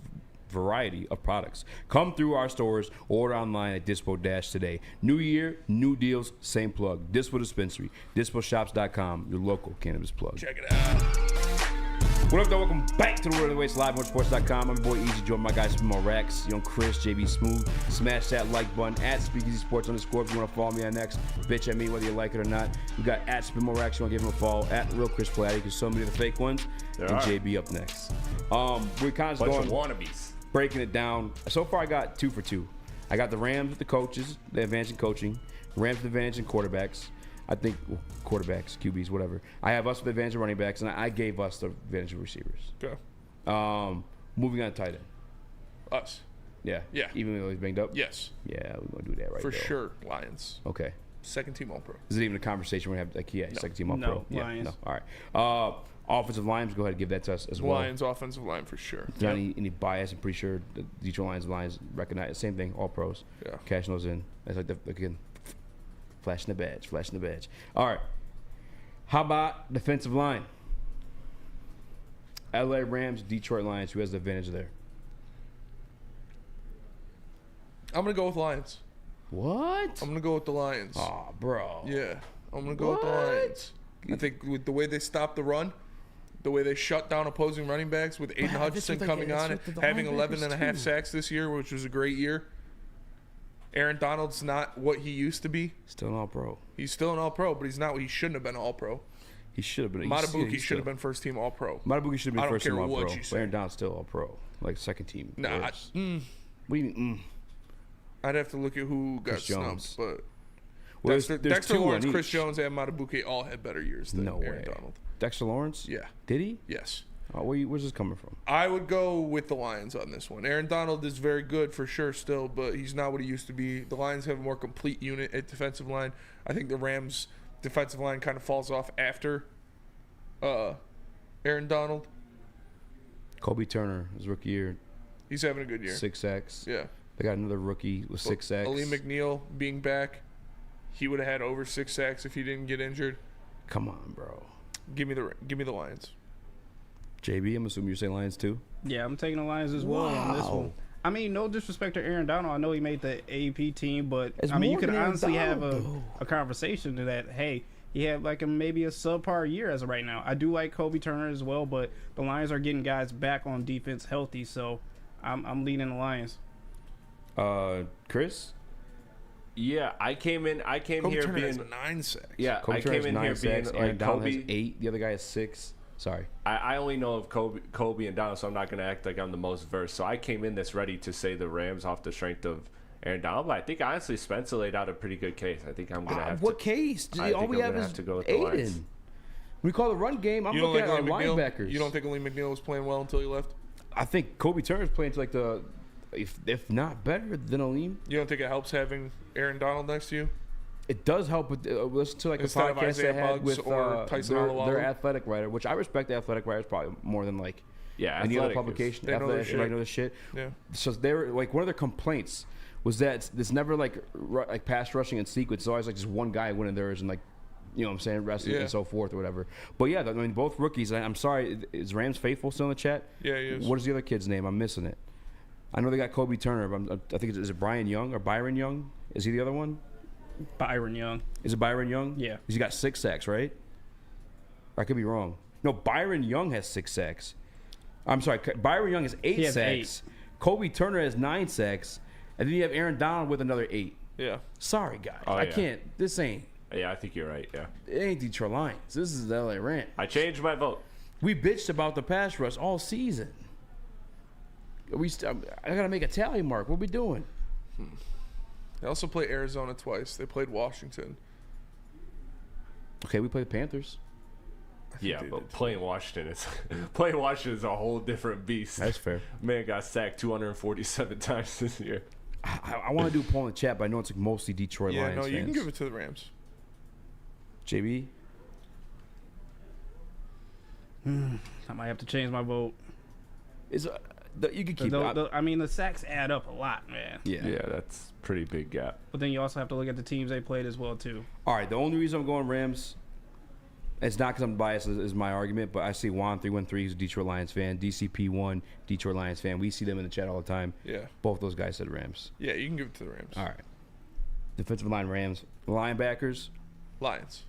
variety of products. Come through our stores or order online at Dispo today. New year, new deals, same plug. Dispo Dispensary, DispoShops.com, your local cannabis plug. Check it out. What up, though? Welcome back to the World of the Waste live on sports.com. I'm your boy Eazy, joined my guys from Rex, young Chris, JB Smooth. Smash that like button at SpeakeAzySports _. If you want to follow me on X, bitch at me whether you like it or not. We got at SpinMoreX. You want to give him a follow at Real Chris Platte. You can show me the fake ones. There and are. JB up next. We're kind of Bunch going of wannabes. breaking it down. So far, I got 2 for 2. I got the Rams with the coaches, the advantage in coaching. Rams with the advantage in quarterbacks. I think quarterbacks, QBs, whatever. I have us with the advantage of running backs, and I gave us the advantage of receivers. Okay. Moving on to tight end. Us. Yeah. Yeah. Even though he's banged up? Yes. Yeah, we're going to do that right For there. sure, Lions. Okay. Second team All-Pro. Is it even a conversation we're going to have? Like, yeah, No. second team All-Pro. No, Yeah, Lions. No, all right. Offensive lines, go ahead and give that to us as well. Lions offensive line for sure. Is there any bias? I'm pretty sure the Detroit Lions recognize same thing. All pros. Yeah. Cashing those in. That's like again, flashing the badge. All right. How about defensive line? LA Rams, Detroit Lions. Who has the advantage there? I'm gonna go with Lions. What? I'm gonna go with the Lions. Oh, bro. Yeah, I'm gonna go with the Lions. I think with the way they stopped the run, the way they shut down opposing running backs with Aiden Hutchinson coming on and having 11 and a half sacks this year, which was a great year. Aaron Donald's not what he used to be. Still an All-Pro. He's still an All-Pro, but he's not what he shouldn't have been an All-Pro. He should have been. Matabuki should have been first team All-Pro. Matabuki should have been first team I don't care All-Pro. what you say. Aaron Donald's still All-Pro, like second team. Nah, What do you mean? I'd have to look at who got Chris Jones. snubbed, but Well, Dexter there's two Lawrence, on Chris each. Jones, and Matabuki all had better years than No Aaron way. Donald. Dexter Lawrence? Yeah. Did he? Yes. Oh, where's this coming from? I would go with the Lions on this one. Aaron Donald is very good for sure still, but he's not what he used to be. The Lions have a more complete unit at defensive line. I think the Rams' defensive line kind of falls off after Aaron Donald. Kobe Turner, his rookie year. He's having a good year. 6 sacks. Yeah. They got another rookie with 6 sacks. Ali McNeil being back, he would have had over 6 sacks if he didn't get injured. Come on, bro. Give me the Lions. JB, I'm assuming you're saying Lions too. Yeah, I'm taking the Lions as well on this one. I mean, no disrespect to Aaron Donald. I know he made the AP team, but It's I mean, you more could than Aaron honestly have Donald, a conversation to that. Hey, he had like maybe a subpar year as of right now. I do like Kobe Turner as well, but the Lions are getting guys back on defense healthy, so I'm leading the Lions. Chris? Yeah, I came Kobe here Turner has being 9 sacks. Yeah, Kobe I Turner came has in 9 here being sacks. like Aaron Donald Kobe. has 8. The other guy has 6. Sorry. I only know of Kobe and Donald, so I'm not going to act like I'm the most versed. So I came in this ready to say the Rams off the strength of Aaron Donald, but I think honestly Spencer laid out a pretty good case. I think I'm going to have what to. case? All we have to go with is the Lions. Aiden. We call the run game. I'm You don't looking at our think Lee linebackers. You don't think Lee McNeil was playing well until he left? I think Kobe Turner's playing to like the, if not better than Aleem. You don't think it helps having Aaron Donald next to you? It does help with listen to like Instead the of podcast Isaiah they had Buggs with or Tyson their Alualu? athletic writer, which I respect the athletic writers probably more than like any other Athletic publication. they know their Athletic, shit. know the shit. Yeah. So they were like one of their complaints was that it's never like pass rushing in sequence. It's always like just one guy winning theirs and like, you know what I'm saying, wrestling and so forth or whatever. But yeah, I mean both rookies. I'm sorry, is Rams Faithful still in the chat? Yeah, he is. What is the other kid's name? I'm missing it. I know they got Kobe Turner, but I think is it Brian Young or Byron Young? Is he the other one? Byron Young. Is it Byron Young? Yeah. He's got 6 sacks, right? I could be wrong. No, Byron Young has 6 sacks. I'm sorry, Byron Young has 8 sacks. 8. Kobe Turner has 9 sacks. And then you have Aaron Donald with another 8. Yeah. Sorry, guys. Oh, I yeah. can't. This ain't. Yeah, I think you're right. Yeah. It ain't Detroit Lions. This is the LA Rams. I changed my vote. We bitched about the pass rush all season. I got to make a tally mark. What we doing? They also play Arizona twice. They played Washington. Okay, we play the Panthers. Yeah, but playing Washington is a whole different beast. That's fair. Man got sacked 247 times this year. I want to do a poll in the chat, but I know it's like mostly Detroit Lions Yeah, no, you fans. can give it to the Rams. JB? I might have to change my vote. You can keep it. I mean, the sacks add up a lot, man. Yeah, that's pretty big gap. But then you also have to look at the teams they played as well, too. All right, the only reason I'm going Rams, it's not because I'm biased, is my argument, but I see Juan 313, he's a Detroit Lions fan. DCP1, Detroit Lions fan. We see them in the chat all the time. Yeah. Both those guys said Rams. Yeah, you can give it to the Rams. All right. Defensive line, Rams. Linebackers, Lions.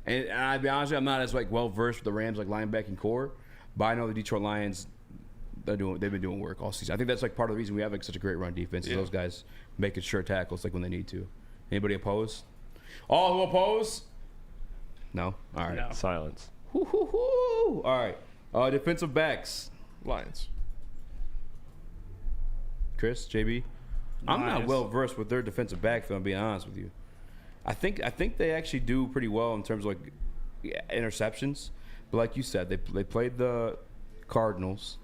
And I'll be honest with you, I'm not as like well versed with the Rams like linebacking core, but I know the Detroit Lions, they've been doing work all season. I think that's like part of the reason we have like such a great run defense. Is those guys making sure tackles like when they need to. Anybody oppose? All who oppose? No. All right. No. Silence. All right. Defensive backs. Lions. Chris, JB. I'm not Lions. well versed with their defensive backfield. I'm being honest with you. I think they actually do pretty well in terms of like interceptions. But like you said, they played the Cardinals.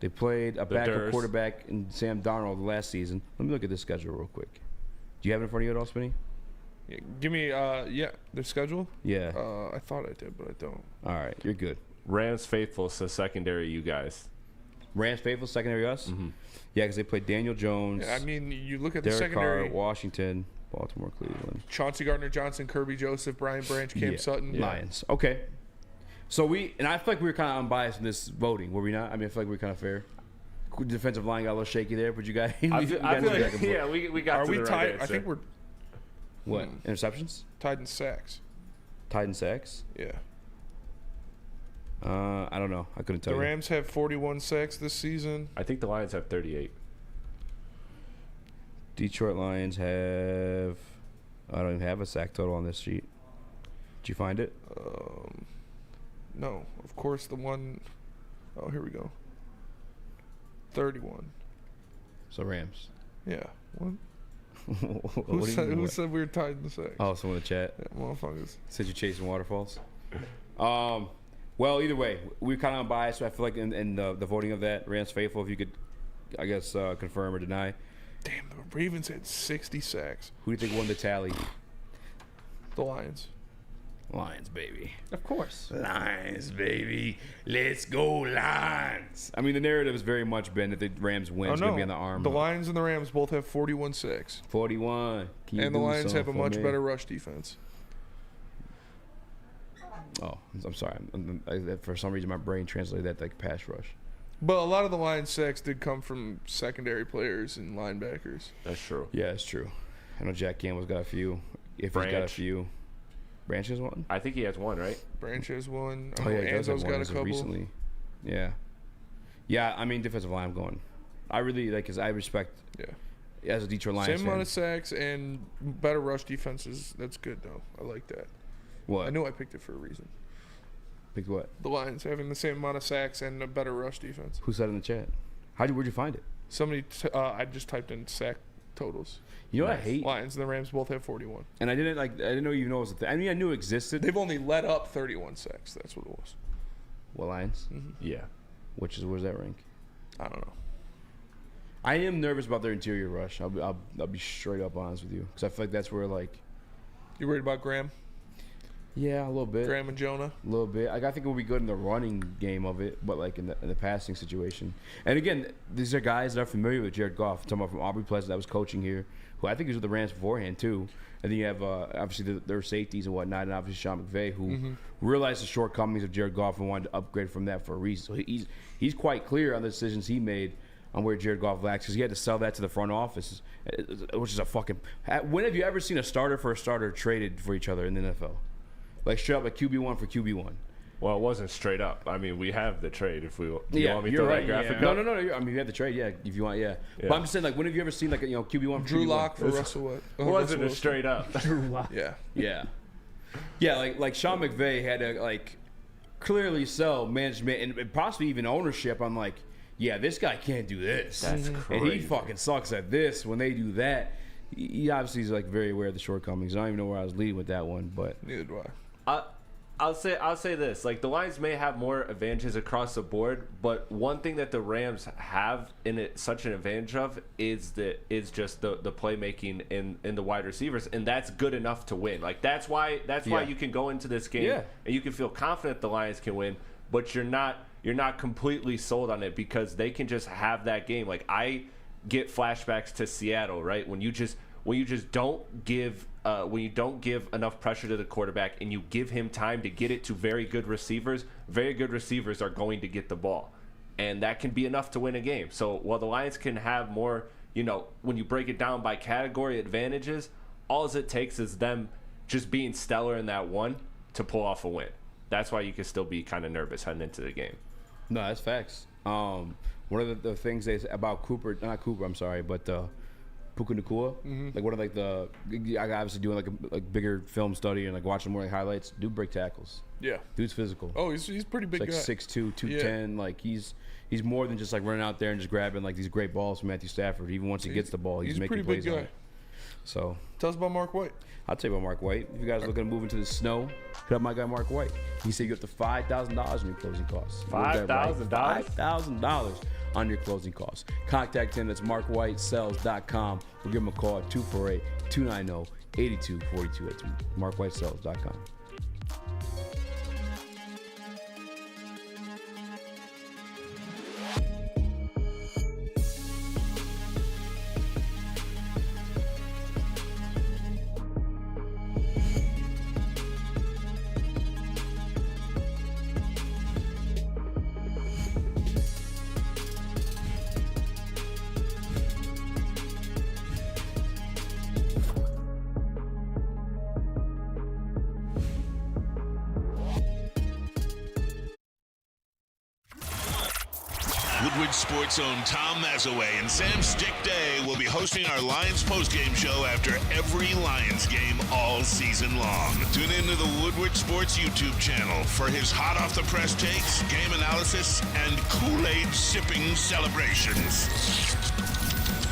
They played a backup quarterback in Sam Darnold last season. Let me look at this schedule real quick. Do you have it in front of you at all, Spinny? Yeah, give me their schedule. Yeah. I thought I did, but I don't. All right, you're good. Rams faithful, so secondary, you guys. Rams faithful, secondary us? Mm-hmm. Yeah, because they played Daniel Jones. Yeah, I mean, you look at Derek the secondary. Carr, Washington, Baltimore, Cleveland. Chauncey Gardner-Johnson, Kirby Joseph, Brian Branch, Cam Sutton. Lions. Okay. So I feel like we were kind of unbiased in this voting, were we not? I mean, I feel like we were kind of fair. Defensive line got a little shaky there, but you guys. I feel like, yeah, we got. Are to we the tied? right I think we're what interceptions? tied in sacks. Tied in sacks? Yeah. I don't know. I couldn't tell The you. Rams have 41 sacks this season. I think the Lions have 38. Detroit Lions have. I don't even have a sack total on this sheet. Did you find it? No, of course the one oh here we go. 31. So Rams. Yeah. What? What Who do you said, mean, who what? said we were tied in the sacks? Oh, someone in the chat. Yeah, motherfuckers. Said you're chasing waterfalls. Well, either way, we're kind of unbiased. So I feel like in the voting of that, Rams faithful, if you could, I guess, confirm or deny. Damn, the Ravens had 60 sacks. Who do you think won the tally? The Lions. Lions, baby. Of course. Lions, baby. Let's go, Lions. I mean, the narrative has very much been that the Rams win. Oh, It's no. going to be on the arm. The Lions and the Rams both have 41 sacks. 41. Can you And the do Lions something have a for much me? better rush defense. Oh, I'm sorry. For some reason, my brain translated that like pass rush. But a lot of the Lions sacks did come from secondary players and linebackers. That's true. Yeah, that's true. I know Jack Campbell's got a few. If he's got a few. Branch has one? I think he has one, right? Branch has one. Oh, yeah, Anzo's got a couple. Recently. Yeah. Yeah, I mean, defensive line I'm going. I really, like, because I respect, as a Detroit Lions Same amount of sacks and better rush defenses. That's good, though. I like that. What? I knew I picked it for a reason. Picked what? The Lions having the same amount of sacks and a better rush defense. Who said in the chat? Where'd you find it? Somebody, I just typed in sack totals. You know what I hate? Lions and the Rams both have 41. And I didn't know even know it was a thing. I mean, I knew it existed. They've only let up 31 sacks. That's what it was. What, Lions? Mm-hmm. Yeah. Where's that rank? I don't know. I am nervous about their interior rush. I'll be straight up honest with you, because I feel like that's where, like, you worried about Graham? Yeah, a little bit. Graham and Jonah? A little bit. I think we'll be good in the running game of it, but like in the passing situation. And again, these are guys that are familiar with Jared Goff. I'm talking about from Aubrey Pleasant that was coaching here, who I think he was with the Rams beforehand too. And then you have obviously their safeties and whatnot, and obviously Sean McVay, who realized the shortcomings of Jared Goff and wanted to upgrade from that for a reason. So he's quite clear on the decisions he made on where Jared Goff lacks, because he had to sell that to the front office, which is a fucking. When have you ever seen a starter for a starter traded for each other in the NFL? Like straight up, like QB1 for QB1. Well, it wasn't straight up. I mean, we have the trade. If we, you want me to you're throw right. that graphic No. up? I mean, you have the trade. Yeah, if you want. Yeah. But I'm just saying, like, when have you ever seen like QB1 for Drew QB1? Lock for Russell What? It wasn't a straight up. Drew Lock. Yeah. Yeah. Like Sean McVay had to like clearly sell management and possibly even ownership on like, yeah, this guy can't do this. That's crazy. And he fucking sucks at this when they do that. He obviously is like very aware of the shortcomings. I don't even know where I was leading with that one, but neither do I. I'll say this: like the Lions may have more advantages across the board, but one thing that the Rams have in it such an advantage of is just the playmaking in the wide receivers, and that's good enough to win. Like that's why you can go into this game and you can feel confident the Lions can win, but you're not completely sold on it because they can just have that game. Like I get flashbacks to Seattle, right? When you don't give enough pressure to the quarterback and you give him time to get it to very good receivers are going to get the ball. And that can be enough to win a game. So while the Lions can have more, when you break it down by category advantages, all it takes is them just being stellar in that one to pull off a win. That's why you can still be kind of nervous heading into the game. No, that's facts. One of the things about Puka Nacua, like one of like I obviously doing like a bigger film study and like watching more like highlights. Dude break tackles. Yeah, dude's physical. Oh, he's pretty big. He's like 6'2", 210. Like he's more than just like running out there and just grabbing like these great balls from Matthew Stafford. Even once he gets the ball, he's making plays on it. So tell us about Mark White. I'll tell you about Mark White. If you guys are looking to move into the snow, hit up my guy Mark White. He said you get up to $5,000 on your closing costs. $5,000? $5,000 on your closing costs. Contact him. That's markwhitesells.com. Or give him a call at 248-290-8242. That's markwhitesells.com. Woodward Sports' own Tom Mazaway and Sam Stick Day will be hosting our Lions postgame show after every Lions game all season long. Tune into the Woodward Sports YouTube channel for his hot off the press takes, game analysis, and Kool-Aid sipping celebrations.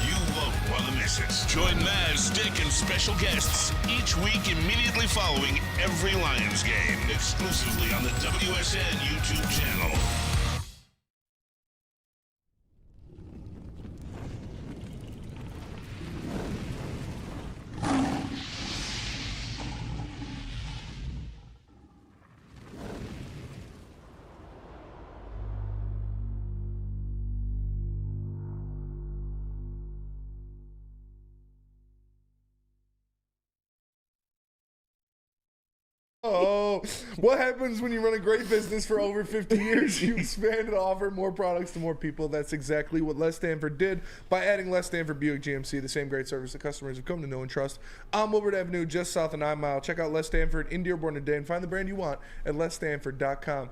You won't want to miss it. Join Maz, Stick, and special guests each week immediately following every Lions game, exclusively on the WSN YouTube channel. Oh, what happens when you run a great business for over 50 years? You expand and offer more products to more people. That's exactly what Les Stanford did by adding Les Stanford Buick GMC, the same great service that customers have come to know and trust. On Woodward Avenue, just south of 9 Mile. Check out Les Stanford in Dearborn today and find the brand you want at lesstanford.com.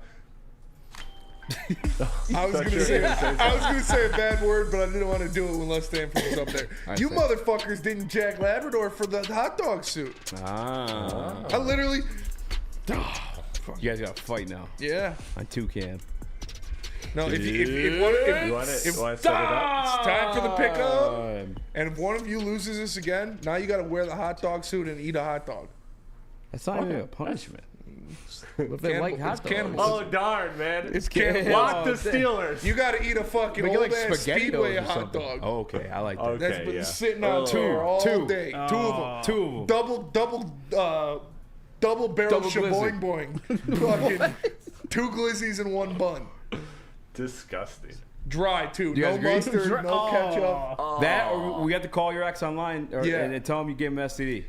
I was gonna say a bad word, but I didn't want to do it when Les Stanford was up there. You motherfuckers didn't jack Labrador for the hot dog suit. I literally. You guys got to fight now. Yeah. On Toucan. No, if you want to set it up, it's time for the pickup. And if one of you loses this again, now you got to wear the hot dog suit and eat a hot dog. That's not even a punishment. If they like hot dogs. Oh, darn, man. It's cannibal. Lock the Steelers. You got to eat a fucking Make it old like ass Spaghettios Speedway or hot something. dog. Oh, okay, I like that. Okay, That's been yeah. sitting out there all day. Two of them. Double barrel Double shaboing boing. Fucking 2 glizzies and 1 bun. Disgusting. Dry too. You No guys agree? mustard, no ketchup. That, or we have to call your ex online and tell them you gave him STD.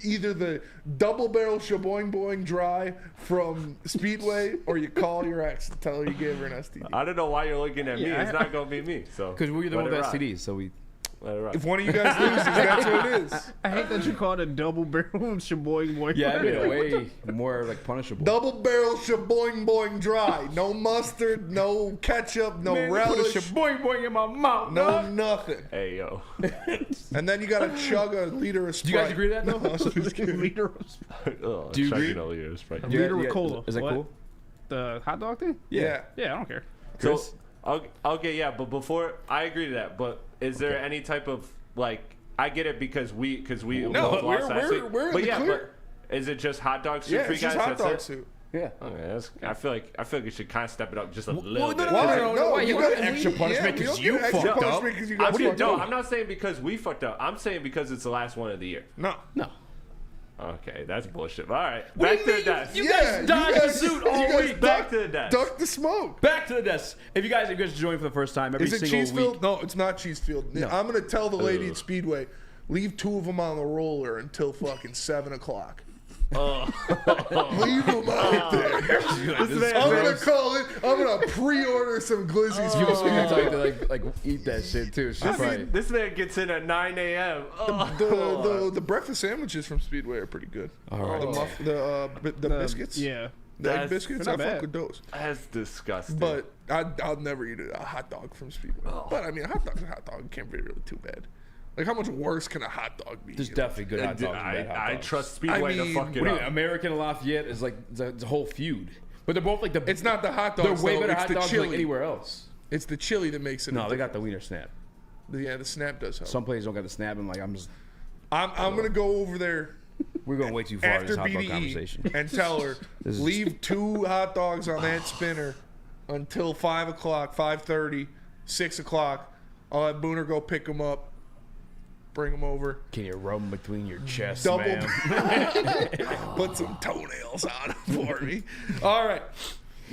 Either the double barrel shaboing boing dry from Speedway, or you call your ex and tell her you gave her an STD. I don't know why you're looking at me. It's not gonna be me. So Because we're the one with STDs, so we. If one of you guys loses, that's what it is. I hate that you called it double barrel shaboing boing. Yeah, I made it way more like punishable. Double barrel shaboing boing dry. No mustard, no ketchup, no relish. Put a shaboing boing in my mouth. No nothing. Hey yo. And then you gotta chug a liter of Sprite. Do you guys agree with that though? Liter of Sprite. Do you agree? A liter of Sprite. Liter of cola. Is that What? cool? The hot dog thing? Yeah. Yeah, I don't care. So, okay, yeah, but before I agree to that, but is there any type of like? I get it because we No, both lost last week. we're in but the yeah, clear. but is it just hot dog soup Yeah, for you it's guys? just hot That's dog it? soup. Yeah. Okay, I feel like you should kind of step it up just a little Well, bit. No, you you got got an extra punishment because you fucked up. I'm not saying because we fucked up. I'm saying because it's the last one of the year. No. Okay, that's bullshit. All right, back to the desk. You guys dodged the suit all week. Back to the desk. Duck the smoke. Back to the desk. If you guys are joining for the first time, every Is it single Cheesefield? week. No, it's not Cheesefield. No. I'm gonna tell the lady at Speedway, leave 2 of them on the roller until fucking 7 o'clock. Leave them out there. I'm gonna call it. I'm gonna pre-order some glizzies. You for have Speedway. to like eat that shit too. This man gets in at 9 a.m. The breakfast sandwiches from Speedway are pretty good. All right. The biscuits. Yeah. The egg biscuits. I fuck with those. That's disgusting. But I'll never eat a hot dog from Speedway. But I mean, a hot dog's a hot dog. It can't be really too bad. Like, how much worse can a hot dog be? There's definitely good hot dogs. I trust Speedway to fuck it up. American and Lafayette is like it's a whole feud, but they're both like the. It's not the hot dogs. They're way better it's hot the dogs chili. like anywhere else. It's the chili that makes it. No, they got the wiener snap. Yeah, the snap does help. Some places don't got the snap, and like I'm gonna go over there. We're going way too far in after this hot dog BDE conversation. and tell her leave 2 hot dogs on that spinner until 5 o'clock, 5:30, 6 o'clock. I'll have Booner go pick them up. Bring them over. Can you rub them between your chests, Double. man? Put some toenails on them for me. All right.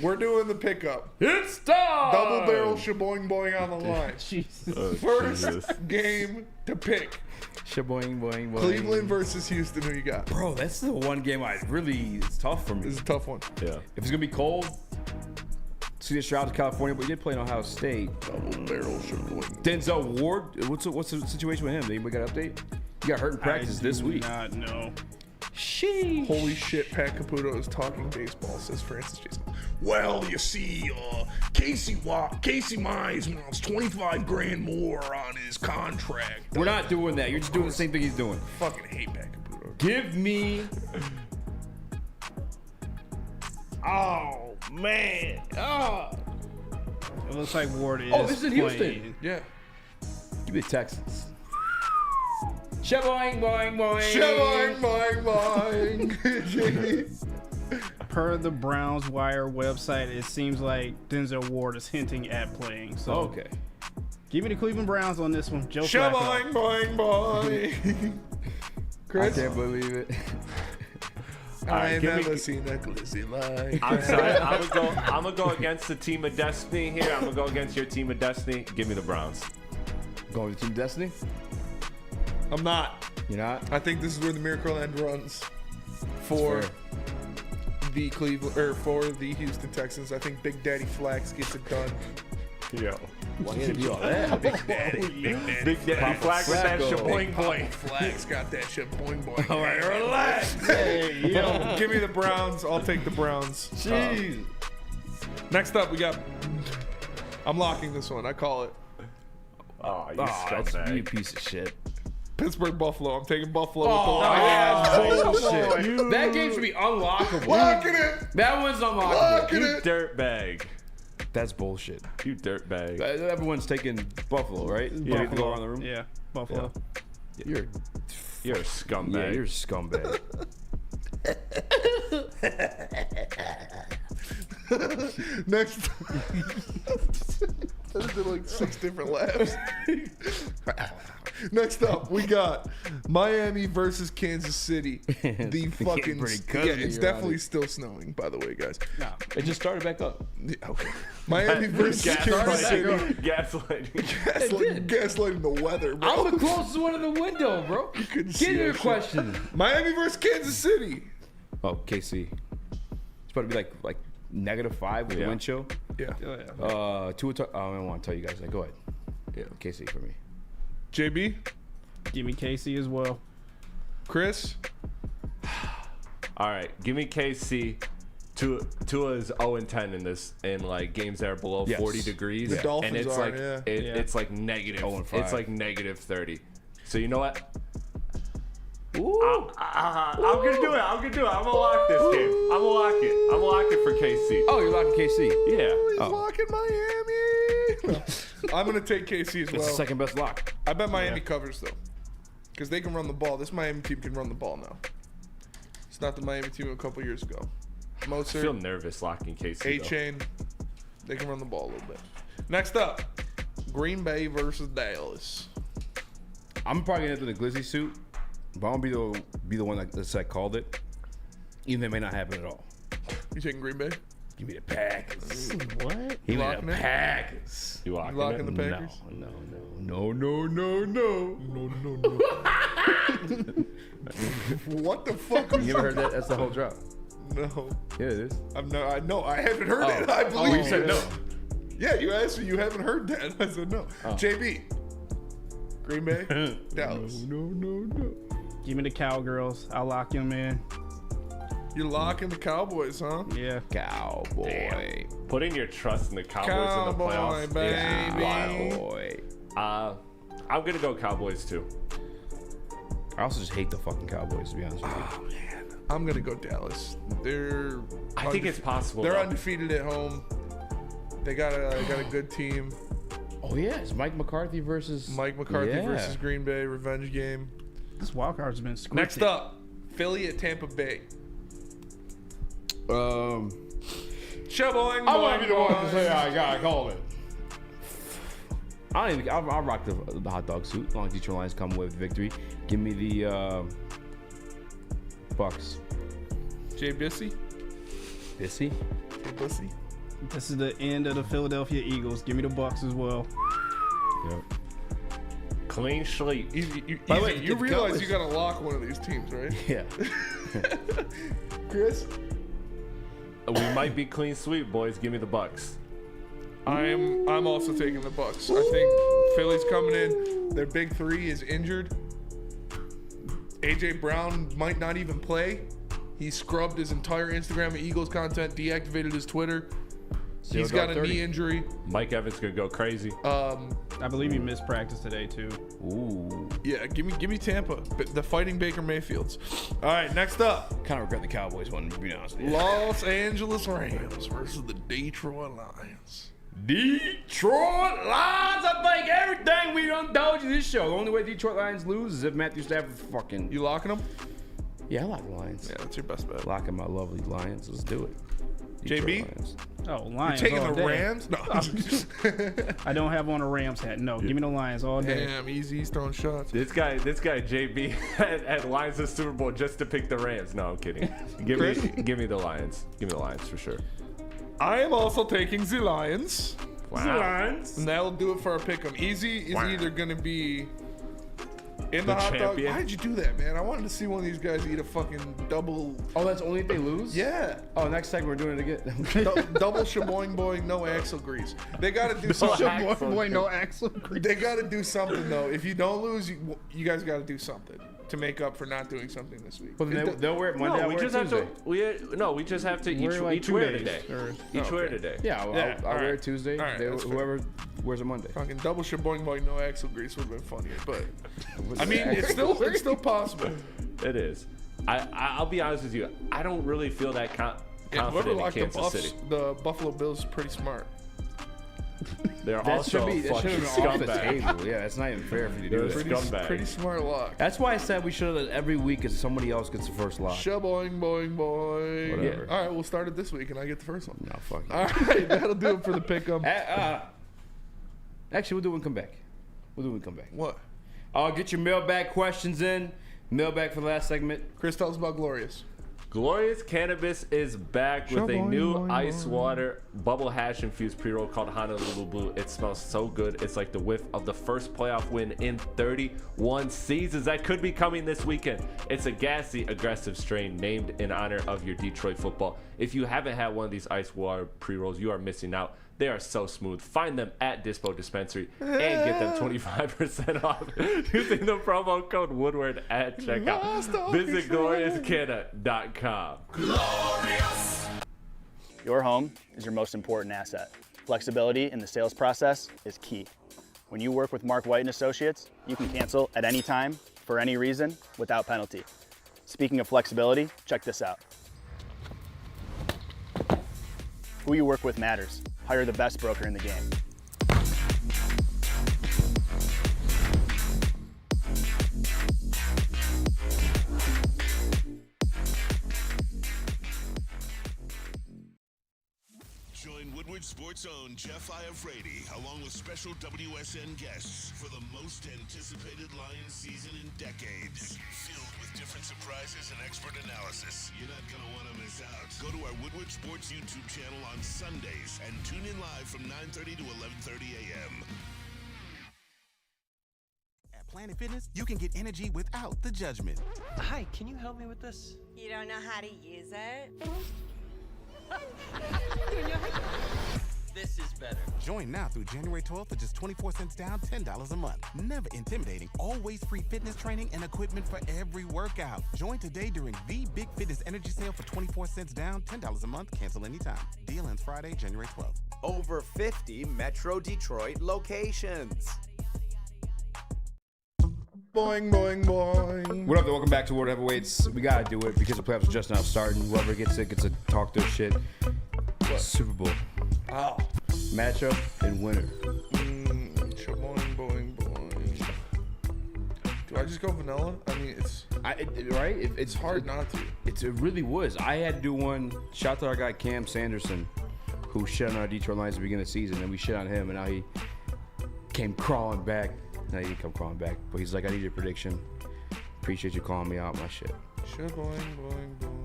We're doing the pickup. It's time! Double barrel shaboing boing on the line. Jesus. First game to pick. Shaboing, boing, boing. Cleveland versus Houston. Who you got? Bro, that's the one game it's tough for me. This is a tough one. Yeah. If it's going to be cold, see the shout out to California, but he did play in Ohio State. Double barrel shaboing. Denzel Ward, what's the situation with him? Anybody got an update? He got hurt in practice this week. Not know. Sheesh. Holy shit, Pat Caputo is talking baseball, says Francis Jason. Well, you see, Casey Mize wants $25,000 more on his contract. We're not doing that. You're just doing the same thing he's doing. Fucking hate Pat Caputo. Give me. Oh, man. Oh. It looks like Ward is. Oh, this is in playing. Houston. Yeah. Give me the Texans. Shaboing, boing, boing. Shaboing, boing, boing. Per the Browns Wire website, it seems like Denzel Ward is hinting at playing. So Okay. Give me the Cleveland Browns on this one. Joe Shaboing, boing, boing. Chris? I can't believe it. I ain't never seen a glizzy like I'm sorry. I'm gonna go against the team of destiny here. I'm gonna go against your team of destiny. Give me the Browns. Going to Team Destiny? I'm not. You're not? I think this is where the miracle end runs for the Houston Texans. I think Big Daddy Flax gets it done. Yo. Why you gotta do all that? Big Daddy. Big Daddy Flax with that shit boing Papa boing. Flax got that shit boing boing. All right, relax. Hey, yo, give me the Browns. I'll take the Browns. Jeez. Next up, we got. I'm locking this one. I call it. Oh, you That's scumbag. you piece of shit. Pittsburgh Buffalo. I'm taking Buffalo with the Oh, Lions. bullshit. That game should be unlockable. Locking it. That one's unlockable. Locking You it. dirtbag. That's bullshit. You dirtbag. Everyone's taking Buffalo, right? Yeah. You go around the room. Yeah, Buffalo. You're You're a scumbag. yeah, you're a scumbag. Next. I did like 6 different laughs. Next up, we got Miami versus Kansas City. The fucking it's definitely still snowing, by the way, guys. No, it just started back up. Yeah, okay. Miami versus Kansas City. Gaslighting. Gaslighting the weather, bro. I'm the closest one in the window, bro. You couldn't Get see your that shit. question. Miami versus Kansas City. Oh, KC. It's about to be like -5 with the wind chill. Yeah. I don't want to tell you guys that. Go ahead. Yeah, KC for me. JB, Give me KC as well. Chris. All right, give me KC. Tua's 0-10 in this in like games that are below 40 degrees. The Dolphins and it's are, like yeah. it's like negative. 0-5. It's like -30. So you know what? Ooh. I'm gonna do it. I'm gonna lock this game. I'm gonna lock it. I'm gonna lock it for KC. Oh, you're locking KC. Yeah. He's locking Miami. I'm gonna take KC as well. It's the second best lock. I bet Miami covers though, because they can run the ball. This Miami team can run the ball now. It's not the Miami team of a couple years ago. I feel Mozart, nervous locking KC. though. A-Chain, they can run the ball a little bit. Next up, Green Bay versus Dallas. I'm probably gonna do the glizzy suit, but I'm gonna be the one that called it, even though it may not happen at all. You taking Green Bay? Give me the Packers. What? Give me the locking it? Packers. You locking, locking it? the Packers? No. What the fuck was You ever heard that? That's the whole drop. No. Yeah, it is. I haven't heard it. I believe you said no. Yeah, you asked me. You haven't heard that. I said no. JB. Green Bay. Dallas. No. Give me the Cowgirls. I'll lock them in. You're locking the Cowboys, huh? Yeah. Cowboy. Putting your trust in the Cowboys in the playoffs. baby. Cowboy. I'm gonna go Cowboys too. I also just hate the fucking Cowboys, to be honest with you. Oh man, I'm gonna go Dallas. I think it's possible. They're though. undefeated at home. They got a good team. Oh yeah, it's Mike McCarthy versus versus Green Bay, revenge game. This wild card's been scripted. Next up, Philly at Tampa Bay. Shaboing. I want to be the one to say I called it. I'll rock the hot dog suit as long as Detroit Lions come away with victory. Give me the Bucks. Jay Bissy. Bissy? Jay Bissy. This is the end of the Philadelphia Eagles. Give me the Bucks as well. Yep. Clean slate. By the way, you realize you gotta lock one of these teams, right? Yeah. Chris? We might be clean sweep, boys. Give me the Bucks. I'm also taking the Bucks. I think Philly's coming in. Their big three is injured. AJ Brown might not even play. He scrubbed his entire Instagram and Eagles content, deactivated his Twitter. He's got a knee injury. Mike Evans gonna go crazy. I believe he missed practice today too. Ooh. Yeah, give me Tampa. The Fighting Baker Mayfields. All right, next up. Kind of regret the Cowboys one, to be honest with you. Los Angeles Rams versus the Detroit Lions. Detroit Lions, I think everything we done told you this show. The only way Detroit Lions lose is if Matthew Stafford fucking... You locking them? Yeah, I like the Lions. Yeah, that's your best bet. Locking my lovely Lions. Let's do it. Detroit JB? Lions. Oh, Lions. You're taking all the day. Rams? No. I don't have on a Rams hat. No, give me the Lions all day. Damn, Eazy's throwing shots. This guy, JB, had Lions in the Super Bowl just to pick the Rams. No, I'm kidding. Give me the Lions. Give me the Lions for sure. I am also taking the Lions. Wow. The Lions. And that'll do it for our pick 'em. Eazy is either going to be In the hot dog. Why did you do that, man? I wanted to see one of these guys eat a fucking double. Oh, that's only if they lose? Yeah. Oh, next segment we're doing it again. Double shaboing boing, no axle grease. They got to do something. Shaboing boing, no axle grease. They got to do something though. If you don't lose, you guys got to do something to make up for not doing something this week. Well, they'll wear it Monday. No, we just have to. We just have to each wear today. Each wear today. Yeah, I'll wear it Tuesday. Right, whoever wears it Monday. Fucking double shaboing boing, no axle grease would have been funnier, but I mean, it's still possible. It is. I'll be honest with you. I don't really feel that confident in Kansas City. The Buffalo Bills is pretty smart. They're also fucking scumbags. Yeah, it's not even fair for you to do that. Pretty smart lock. That's why I said we should have every week because somebody else gets the first lock. Shaboing boing boing. Whatever. All right, we'll start it this week, and I get the first one. No, fuck you. All right, that'll do it for the pick 'em. Actually, we'll do it when we come back. What? I'll get your mailbag questions in. Mailbag for the last segment. Chris, tell us about Glorious. Glorious Cannabis is back with a new ice water bubble hash infused pre-roll called Honolulu Blue. It smells so good. It's like the whiff of the first playoff win in 31 seasons. That could be coming this weekend. It's a gassy, aggressive strain named in honor of your Detroit football. If you haven't had one of these ice water pre-rolls, you are missing out. They are so smooth. Find them at Dispo Dispensary and get them 25% off using the promo code Woodward at checkout. Visit gloriouscanna.com. Glorious! Your home is your most important asset. Flexibility in the sales process is key. When you work with Mark White and Associates, you can cancel at any time, for any reason, without penalty. Speaking of flexibility, check this out. Who you work with matters. Hire the best broker in the game. Join Woodward Sports' own Jeff Iafrate, along with special WSN guests for the most anticipated Lions season in decades. Filled with different surprises and expert analysis. You're not going to want to miss out. Go to our Woodward Sports YouTube channel on Sundays and tune in live from 9:30 to 11:30 a.m. At Planet Fitness, you can get energy without the judgment. Hi, can you help me with this? You don't know how to use it? This is better. Join now through January 12th for just 24 cents down, $10 a month. Never intimidating. Always free fitness training and equipment for every workout. Join today during the Big Fitness Energy Sale for 24 cents down, $10 a month. Cancel anytime. Deal ends Friday, January 12th. Over 50 Metro Detroit locations. Boing, boing, boing. What up, though? Welcome back to World Heavyweights. We gotta do it because the playoffs are just now starting. Whoever gets it gets to talk their shit. What? Super Bowl. Oh. Matchup and winner. Boing, boing, boing. Do I just go vanilla? I mean, it's hard not to. It really was. I had to do one. Shout out to our guy Cam Sanderson, who shit on our Detroit Lions at the beginning of the season, and we shit on him, and now he came crawling back. No, he didn't come crawling back, but he's like, I need your prediction. Appreciate you calling me out, my shit. Boing, boing, boing.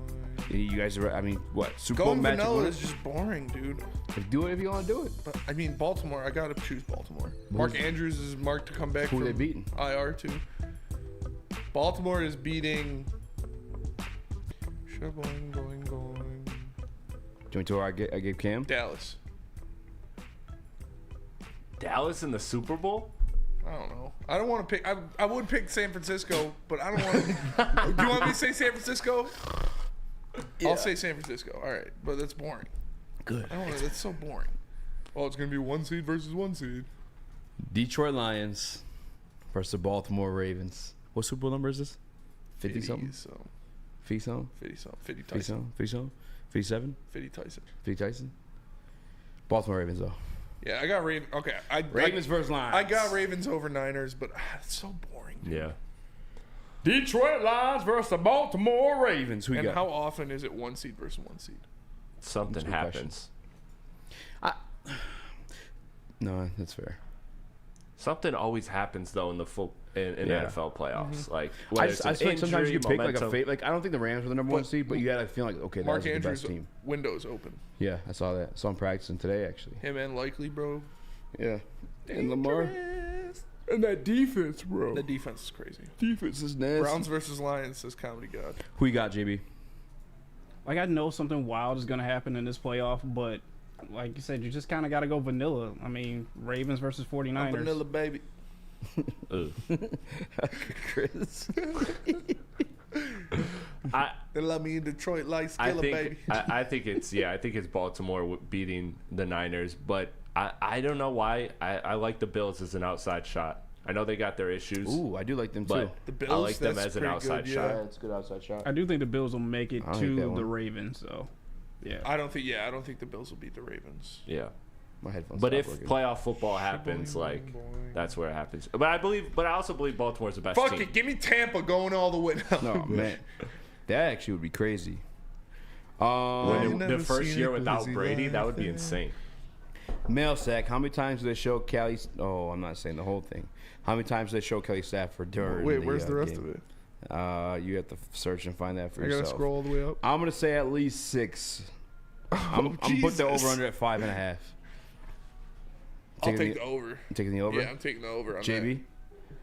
You guys are, I mean, what? Super Going Bowl matchup vanilla winners? is just boring, dude. Do it if you want to do it. But, I mean, Baltimore, I got to choose Baltimore. Mark Andrews is marked to come back Who from they beating? IR too. Baltimore is beating... Boing, boing, boing. Do you want to I gave Cam? Dallas. Dallas in the Super Bowl? I don't know. I don't want to pick... I would pick San Francisco, but I don't want to... Do you want me to say San Francisco? Yeah. I'll say San Francisco. All right, but that's boring. Good. I don't know. That's so boring. Oh, it's going to be 1 seed versus 1 seed. Detroit Lions versus the Baltimore Ravens. What Super Bowl number is this? 50-something? 50-something? 50-something. 50 Tyson. 50-something? 50-something? 57? 50 Tyson. 50 Tyson? Baltimore Ravens, though. Yeah, I got Ravens. Okay. Ravens versus Lions. I got Ravens over Niners, but it's so boring. Dude. Yeah. Detroit Lions versus the Baltimore Ravens. Who you and got? how often is it 1 seed versus 1 seed? Something happens. No, that's fair. Something always happens though in the NFL playoffs. Like I it's feel like sometimes you pick like a momentum. fate. Like I don't think the Rams were the number 1 seed, but you gotta feel like okay, Mark that was the Andrews' best team. window's open. Yeah, I saw that. Saw him practicing today actually. Him and Likely, bro. Yeah, and Lamar. And that defense, bro. The defense is crazy. Defense is nasty. Browns versus Lions, says Comedy God. Who you got, JB? Like, I know something wild is going to happen in this playoff, but like you said, you just kind of got to go vanilla. I mean, Ravens versus 49ers. I'm vanilla, baby. Chris. They love me in Detroit, like Skilla, baby. I think it's Baltimore beating the Niners, but I don't know why. I like the Bills as an outside shot. I know they got their issues. Ooh, I do like them too. The Bills, I like them as an outside shot. Yeah, it's a good outside shot. I do think the Bills will make it to the Ravens, so yeah. I don't think the Bills will beat the Ravens. Yeah. My headphones. But if working. playoff football happens, that's where it happens. But I also believe Baltimore's the best Fuck team. it, give me Tampa going all the way down. No, man. That actually would be crazy. The first year without Brady, that would be insane. Mail sack. How many times do they show Kelly? Oh, I'm not saying the whole thing. How many times do they show Kelly Stafford during? Wait, where's the rest of it? You have to search and find that for I yourself. gotta scroll all the way up. I'm gonna say at least 6. I'm putting the over under at 5.5. I'll take the over. You taking the over? Yeah, I'm taking the over. On JB?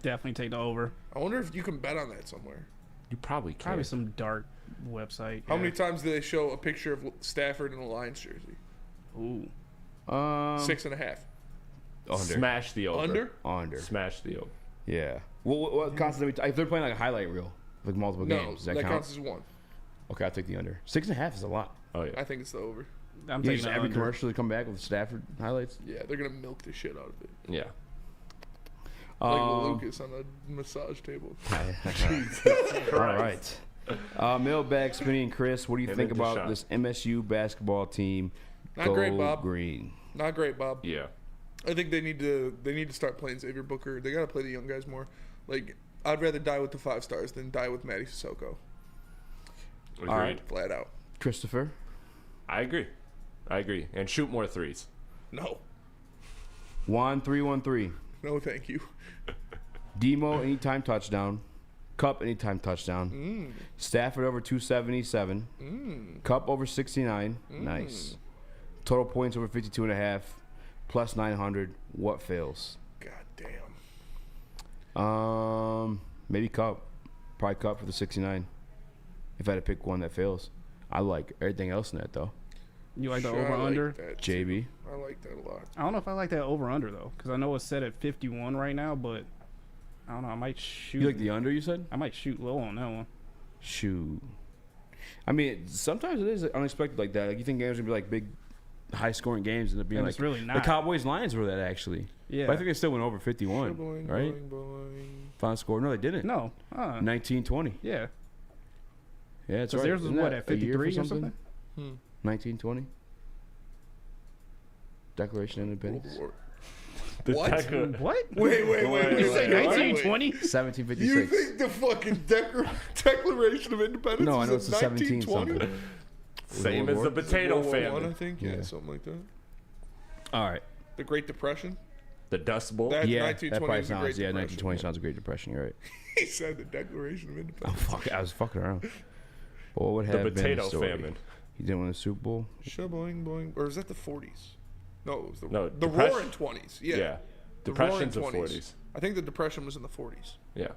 Definitely take the over. I wonder if you can bet on that somewhere. You probably can. Probably some dark website. How many times do they show a picture of Stafford in a Lions jersey? Ooh. 6.5. Under. Smash the over. Under. Smash the over. Yeah. What constantly? If they're playing like a highlight reel, like multiple games, does that count? counts as 1. Okay, I'll take the under. 6.5 is a lot. Oh yeah. I think it's the over. I'm You taking just the every under. commercial to come back with Stafford highlights. Yeah, they're gonna milk the shit out of it. Yeah. Like Lucas on a massage table. All right. Mailbag, Spinny and Chris, what do you think about this MSU basketball team? Not great, Bob. Green. Not great, Bob. Yeah. I think they need to start playing Xavier Booker. They gotta play the young guys more. Like, I'd rather die with the 5 stars than die with Matty Sissoko. Agreed. All right. Flat out. Christopher? I agree. And shoot more threes. No. Juan 313. No, thank you. Demo anytime touchdown. Cup anytime touchdown. Stafford over 277. Cup over 69. Nice. Total points over 52.5. Plus 900. What fails? God damn. Maybe Cup. Probably Cup for the 69. If I had to pick one that fails. I like everything else in that though. You like the over-under? JB? I like that a lot. I don't know if I like that over-under, though, because I know it's set at 51 right now, but I don't know. I might shoot. You like the under, you said? I might shoot low on that one. Shoot. I mean, sometimes it is unexpected like that. Like, you think games are going to be like big, high-scoring games, and it being And like... it's really not. The Cowboys-Lions were that, actually. Yeah. But I think they still went over 51, Boing, right? boing, boing. Final score? No, they didn't. No. 19-20. Yeah. Yeah, it's So right. theirs was Isn't what, that at a year 53 or something? 1920. Declaration of Independence. What? What? Wait. You say 1920? 1756. You think the fucking Declaration of Independence No, I know was it's in the 17 1920? something. Same as the potato World War I, famine. I think. Yeah, something like that. All right. The Great Depression? The Dust Bowl? That Yeah, 1920 that probably was the sounds. Great Yeah, Depression. 1920 sounds a Great Depression. You're right. He said the Declaration of Oh Independence. fuck! I was fucking around. But what would have been potato the story? famine. He didn't win the Super Bowl. Shaboing, boing. Or is that the 40s? No, it was the No, Roaring 20s. Yeah. Yeah. The Depression's the Roaring 40s. I think the Depression was in the 40s. Yeah.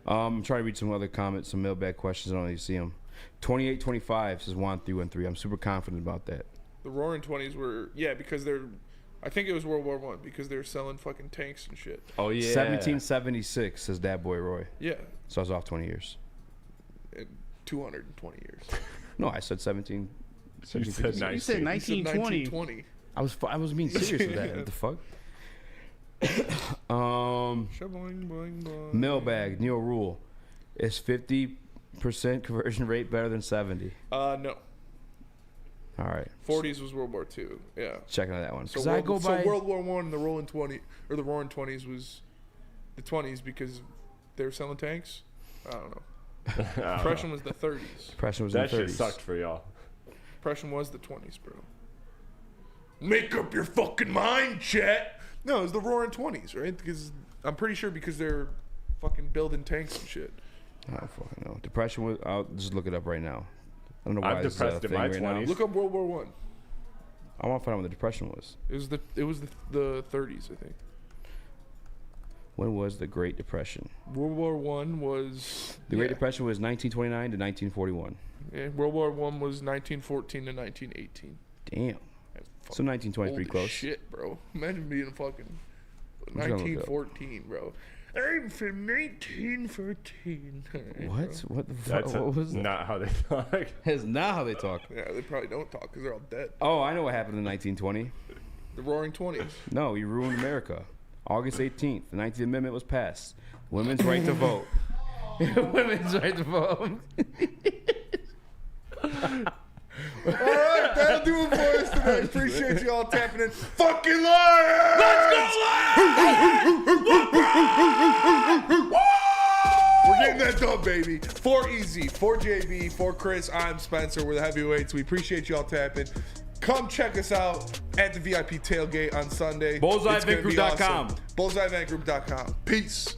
I'm trying to read some other comments, some mailbag questions. I don't really see them. 28-25 says Juan 313. I'm super confident about that. The Roaring 20s were, yeah, because they're, I think it was World War I because they were selling fucking tanks and shit. Oh, yeah. 1776 says Dad Boy Roy. Yeah. So I was off 20 years. And 220 years. No, I said 17. You said 19. You said 1920. 1920. I was being serious with that. What the fuck? Shaboing, boing, boing. Mailbag, Neil Rule. Is 50% conversion rate better than 70? No. All right. 40s was World War II. Yeah. Checking on that one. So, Because World War I and the Roaring 20 or the Roaring 20s was the 20s because they were selling tanks. I don't know. Depression was the 30s. Depression was That in the 30s. shit sucked for y'all. Depression was the 20s, bro. Make up your fucking mind, chat. No, it was the Roaring 20s, right? Because I'm pretty sure because they're fucking building tanks and shit. I don't fucking know. Depression was. I'll just look it up right now. I don't know why I'm this is depressed a in thing my right now. 20s. Look up World War One. I want to find out what the Depression was. It was the 30s, I think. When was the Great Depression? World War I was... The Great Depression was 1929 to 1941. Yeah, World War I was 1914 to 1918. Damn. So 1920 pretty close. Shit, bro. Imagine being a fucking 1914, bro. I'm from 1914. What? What the fuck? What was that? Not how they talk. That's not how they talk. Yeah, they probably don't talk because they're all dead. Oh, I know what happened in 1920. The Roaring 20s. No, you ruined America. August 18th, the 19th Amendment was passed. Women's right to vote. Women's right to vote. All right, that'll do it for us today. Appreciate you all tapping in. Fucking Lions! Let's go Lions! We're getting that done, baby. For Eazy, for JB, for Chris, I'm Spencer. We're the heavyweights. We appreciate you all tapping. Come check us out at the VIP tailgate on Sunday. BullseyeEventGroup.com. Awesome. BullseyeEventGroup.com. Peace.